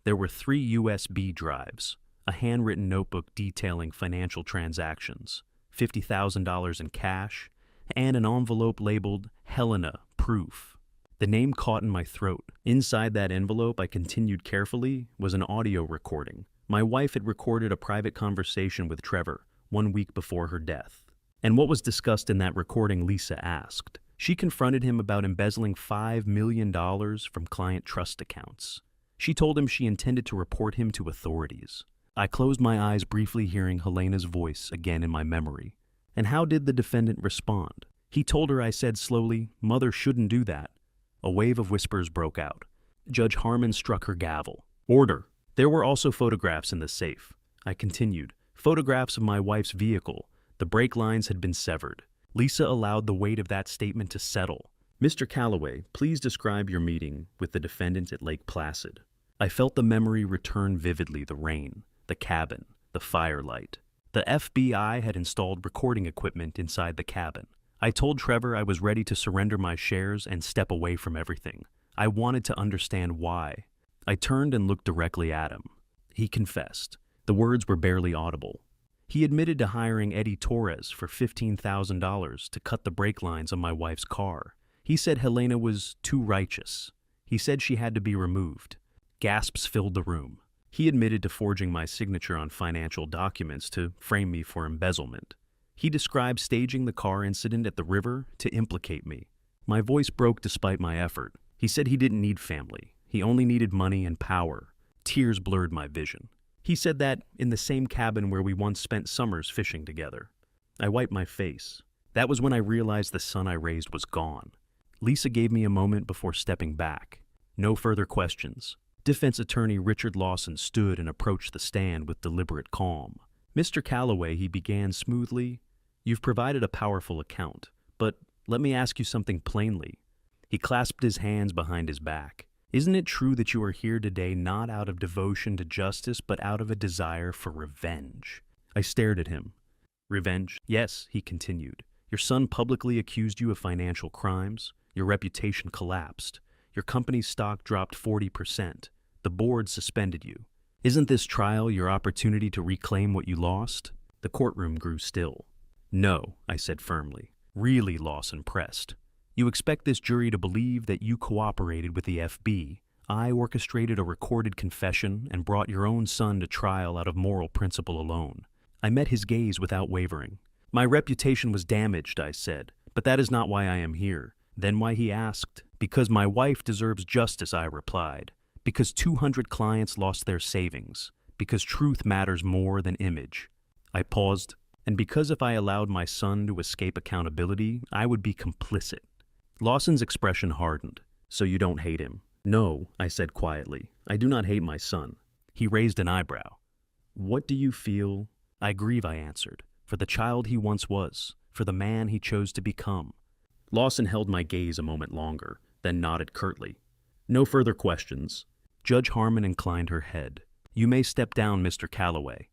S1: There were 3 USB drives, a handwritten notebook detailing financial transactions, $50,000 in cash, and an envelope labeled Helena Proof. The name caught in my throat. Inside that envelope, I continued carefully, was an audio recording. My wife had recorded a private conversation with Trevor 1 week before her death. "And what was discussed in that recording?" Lisa asked. She confronted him about embezzling $5 million from client trust accounts. She told him she intended to report him to authorities. I closed my eyes, briefly hearing Helena's voice again in my memory. "And how did the defendant respond?" "He told her," I said slowly, "Mother shouldn't do that." A wave of whispers broke out. Judge Harmon struck her gavel. "Order." "There were also photographs in the safe," I continued. "Photographs of my wife's vehicle. The brake lines had been severed." Lisa allowed the weight of that statement to settle. "Mr. Calloway, please describe your meeting with the defendant at Lake Placid." I felt the memory return vividly, the rain, the cabin, the firelight. The FBI had installed recording equipment inside the cabin. I told Trevor I was ready to surrender my shares and step away from everything. I wanted to understand why. I turned and looked directly at him. He confessed. The words were barely audible. He admitted to hiring Eddie Torres for $15,000 to cut the brake lines on my wife's car. He said Helena was too righteous. He said she had to be removed. Gasps filled the room. He admitted to forging my signature on financial documents to frame me for embezzlement. He described staging the car incident at the river to implicate me. My voice broke despite my effort. He said he didn't need family. He only needed money and power. Tears blurred my vision. He said that in the same cabin where we once spent summers fishing together. I wiped my face. That was when I realized the son I raised was gone. Lisa gave me a moment before stepping back. No further questions. Defense attorney Richard Lawson stood and approached the stand with deliberate calm. "Mr. Calloway," he began smoothly, "you've provided a powerful account, but let me ask you something plainly." He clasped his hands behind his back. "Isn't it true that you are here today not out of devotion to justice, but out of a desire for revenge?" I stared at him. "Revenge?" "Yes," he continued. "Your son publicly accused you of financial crimes. Your reputation collapsed. Your company's stock dropped 40%. The board suspended you. Isn't this trial your opportunity to reclaim what you lost?" The courtroom grew still. "No," I said firmly. Really, Lawson pressed. "You expect this jury to believe that you cooperated with the FB, I orchestrated a recorded confession and brought your own son to trial out of moral principle alone. I met his gaze without wavering. My reputation was damaged, I said, but that is not why I am here. Then why, he asked. Because my wife deserves justice, I replied. Because 200 clients lost their savings. Because truth matters more than image. I paused. And because if I allowed my son to escape accountability, I would be complicit. Lawson's expression hardened. So you don't hate him? No, I said quietly. I do not hate my son. He raised an eyebrow. What do you feel? I grieve, I answered, for the child he once was, for the man he chose to become. Lawson held my gaze a moment longer, then nodded curtly. No further questions. Judge Harmon inclined her head. You may step down, Mr. Calloway.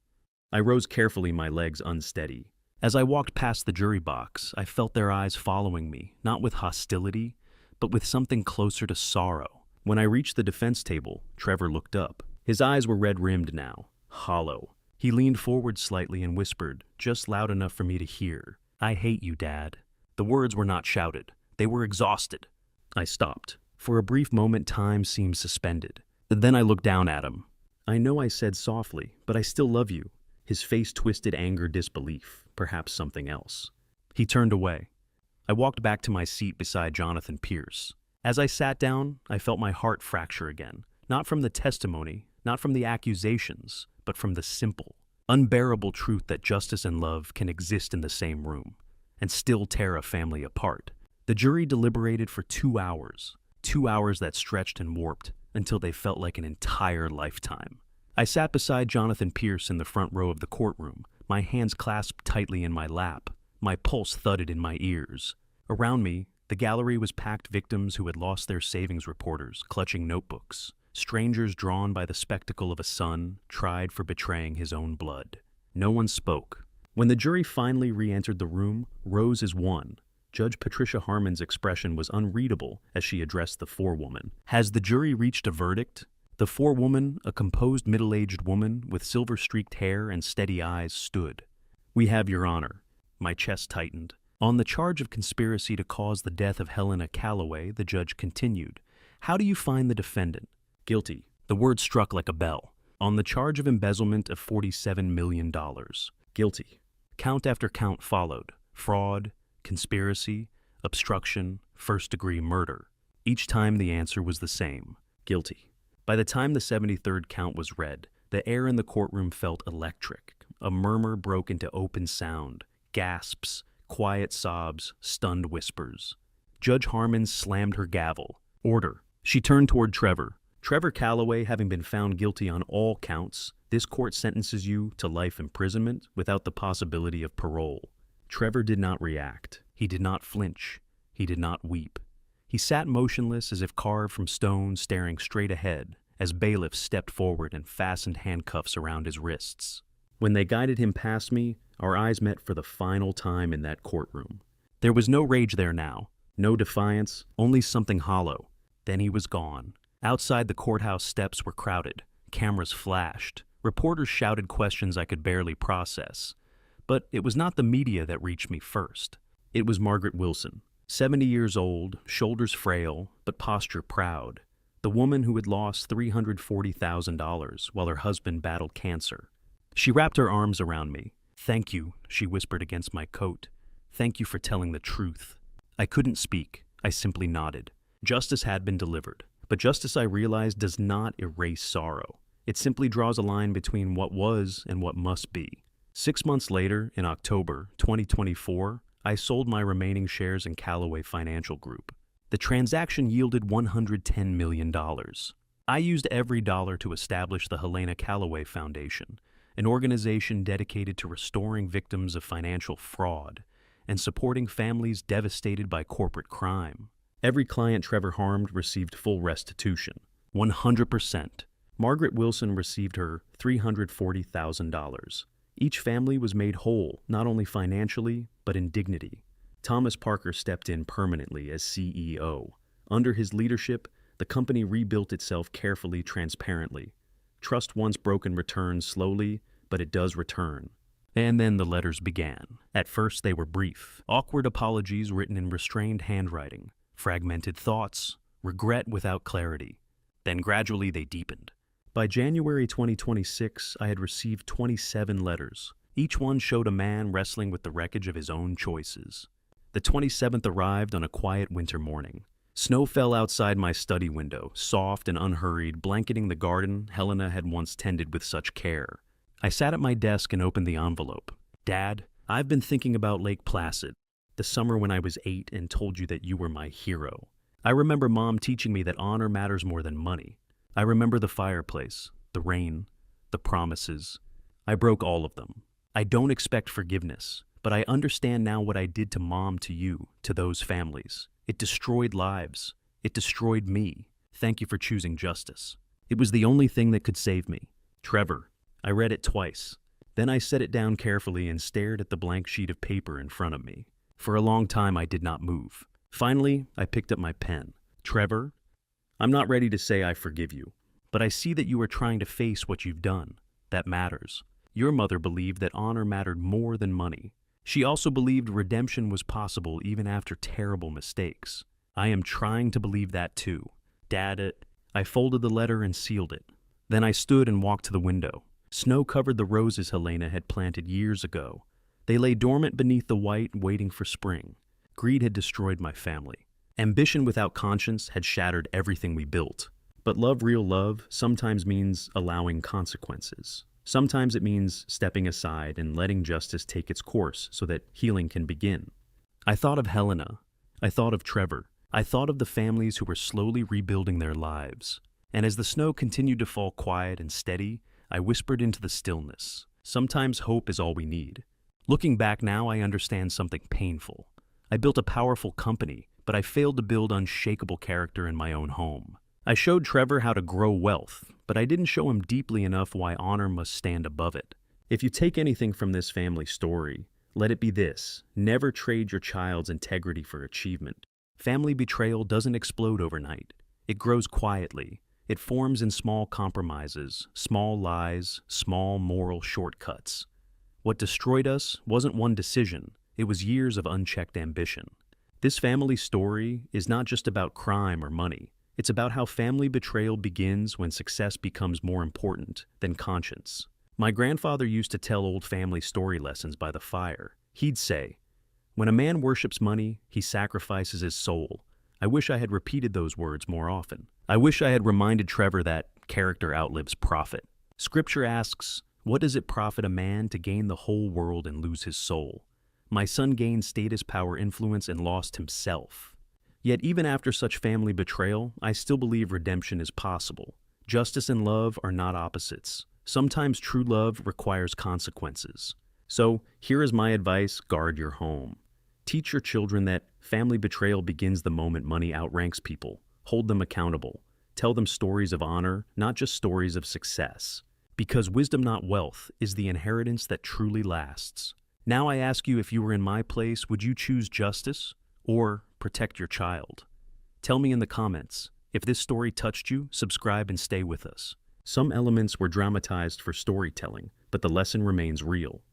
S1: I rose carefully, my legs unsteady. As I walked past the jury box, I felt their eyes following me, not with hostility, but with something closer to sorrow. When I reached the defense table, Trevor looked up. His eyes were red-rimmed now, hollow. He leaned forward slightly and whispered, just loud enough for me to hear, I hate you, Dad. The words were not shouted. They were exhausted. I stopped. For a brief moment, time seemed suspended. Then I looked down at him. I know I said softly, but I still love you. His face twisted anger, disbelief, perhaps something else. He turned away. I walked back to my seat beside Jonathan Pierce. As I sat down, I felt my heart fracture again, not from the testimony, not from the accusations, but from the simple, unbearable truth that justice and love can exist in the same room and still tear a family apart. The jury deliberated for 2 hours, 2 hours that stretched and warped until they felt like an entire lifetime. I sat beside Jonathan Pierce in the front row of the courtroom, my hands clasped tightly in my lap, my pulse thudded in my ears. Around me, the gallery was packed victims who had lost their savings reporters, clutching notebooks. Strangers drawn by the spectacle of a son tried for betraying his own blood. No one spoke. When the jury finally re-entered the room, Rose as one. Judge Patricia Harmon's expression was unreadable as she addressed the forewoman. Has the jury reached a verdict? The forewoman, a composed middle-aged woman with silver-streaked hair and steady eyes, stood. We have, Your Honor. My chest tightened. On the charge of conspiracy to cause the death of Helena Calloway, the judge continued. How do you find the defendant? Guilty. The word struck like a bell. On the charge of embezzlement of $47 million. Guilty. Count after count followed. Fraud, conspiracy, obstruction, first-degree murder. Each time the answer was the same. Guilty. By the time the 73rd count was read, the air in the courtroom felt electric. A murmur broke into open sound, gasps, quiet sobs, stunned whispers. Judge Harmon slammed her gavel. Order. She turned toward Trevor. Trevor Calloway, having been found guilty on all counts, this court sentences you to life imprisonment without the possibility of parole. Trevor did not react. He did not flinch. He did not weep. He sat motionless as if carved from stone, staring straight ahead, as bailiffs stepped forward and fastened handcuffs around his wrists. When they guided him past me, our eyes met for the final time in that courtroom. There was no rage there now, no defiance, only something hollow. Then he was gone. Outside the courthouse steps were crowded. Cameras flashed. Reporters shouted questions I could barely process. But it was not the media that reached me first. It was Margaret Wilson, 70 years old, shoulders frail, but posture proud. The woman who had lost $340,000 while her husband battled cancer. She wrapped her arms around me. Thank you, she whispered against my coat. Thank you for telling the truth. I couldn't speak. I simply nodded. Justice had been delivered. But justice, I realized, does not erase sorrow. It simply draws a line between what was and what must be. 6 months later, in October 2024, I sold my remaining shares in Calloway Financial Group. The transaction yielded $110 million. I used every dollar to establish the Helena Calloway Foundation, an organization dedicated to restoring victims of financial fraud and supporting families devastated by corporate crime. Every client Trevor harmed received full restitution, 100%. Margaret Wilson received her $340,000. Each family was made whole, not only financially, but in dignity. Thomas Parker stepped in permanently as CEO. Under his leadership, the company rebuilt itself carefully, transparently. Trust once broken returns slowly, but it does return. And then the letters began. At first they were brief, awkward apologies written in restrained handwriting. Fragmented thoughts, regret without clarity. Then gradually they deepened. By January 2026, I had received 27 letters. Each one showed a man wrestling with the wreckage of his own choices. The 27th arrived on a quiet winter morning. Snow fell outside my study window, soft and unhurried, blanketing the garden Helena had once tended with such care. I sat at my desk and opened the envelope. Dad, I've been thinking about Lake Placid, the summer when I was 8 and told you that you were my hero. I remember Mom teaching me that honor matters more than money. I remember the fireplace, the rain, the promises. I broke all of them. I don't expect forgiveness, but I understand now what I did to Mom, to you, to those families. It destroyed lives. It destroyed me. Thank you for choosing justice. It was the only thing that could save me. Trevor. I read it twice. Then I set it down carefully and stared at the blank sheet of paper in front of me. For a long time, I did not move. Finally, I picked up my pen. Trevor, I'm not ready to say I forgive you, but I see that you are trying to face what you've done. That matters. Your mother believed that honor mattered more than money. She also believed redemption was possible even after terrible mistakes. I am trying to believe that too. Dad, I folded the letter and sealed it. Then I stood and walked to the window. Snow covered the roses Helena had planted years ago. They lay dormant beneath the white, waiting for spring. Greed had destroyed my family. Ambition without conscience had shattered everything we built. But love, real love, sometimes means allowing consequences. Sometimes it means stepping aside and letting justice take its course so that healing can begin. I thought of Helena. I thought of Trevor. I thought of the families who were slowly rebuilding their lives. And as the snow continued to fall quiet and steady, I whispered into the stillness. Sometimes hope is all we need. Looking back now, I understand something painful. I built a powerful company, but I failed to build unshakable character in my own home. I showed Trevor how to grow wealth, but I didn't show him deeply enough why honor must stand above it. If you take anything from this family story, let it be this: never trade your child's integrity for achievement. Family betrayal doesn't explode overnight. It grows quietly. It forms in small compromises, small lies, small moral shortcuts. What destroyed us wasn't one decision, it was years of unchecked ambition. This family story is not just about crime or money. It's about how family betrayal begins when success becomes more important than conscience. My grandfather used to tell old family story lessons by the fire. He'd say, "When a man worships money, he sacrifices his soul." I wish I had repeated those words more often. I wish I had reminded Trevor that character outlives profit. Scripture asks, "What does it profit a man to gain the whole world and lose his soul?" My son gained status, power, influence, and lost himself. Yet even after such family betrayal, I still believe redemption is possible. Justice and love are not opposites. Sometimes true love requires consequences. So here is my advice: guard your home. Teach your children that family betrayal begins the moment money outranks people. Hold them accountable. Tell them stories of honor, not just stories of success. Because wisdom, not wealth, is the inheritance that truly lasts. Now I ask you, if you were in my place, would you choose justice or protect your child? Tell me in the comments. If this story touched you, subscribe and stay with us. Some elements were dramatized for storytelling, but the lesson remains real.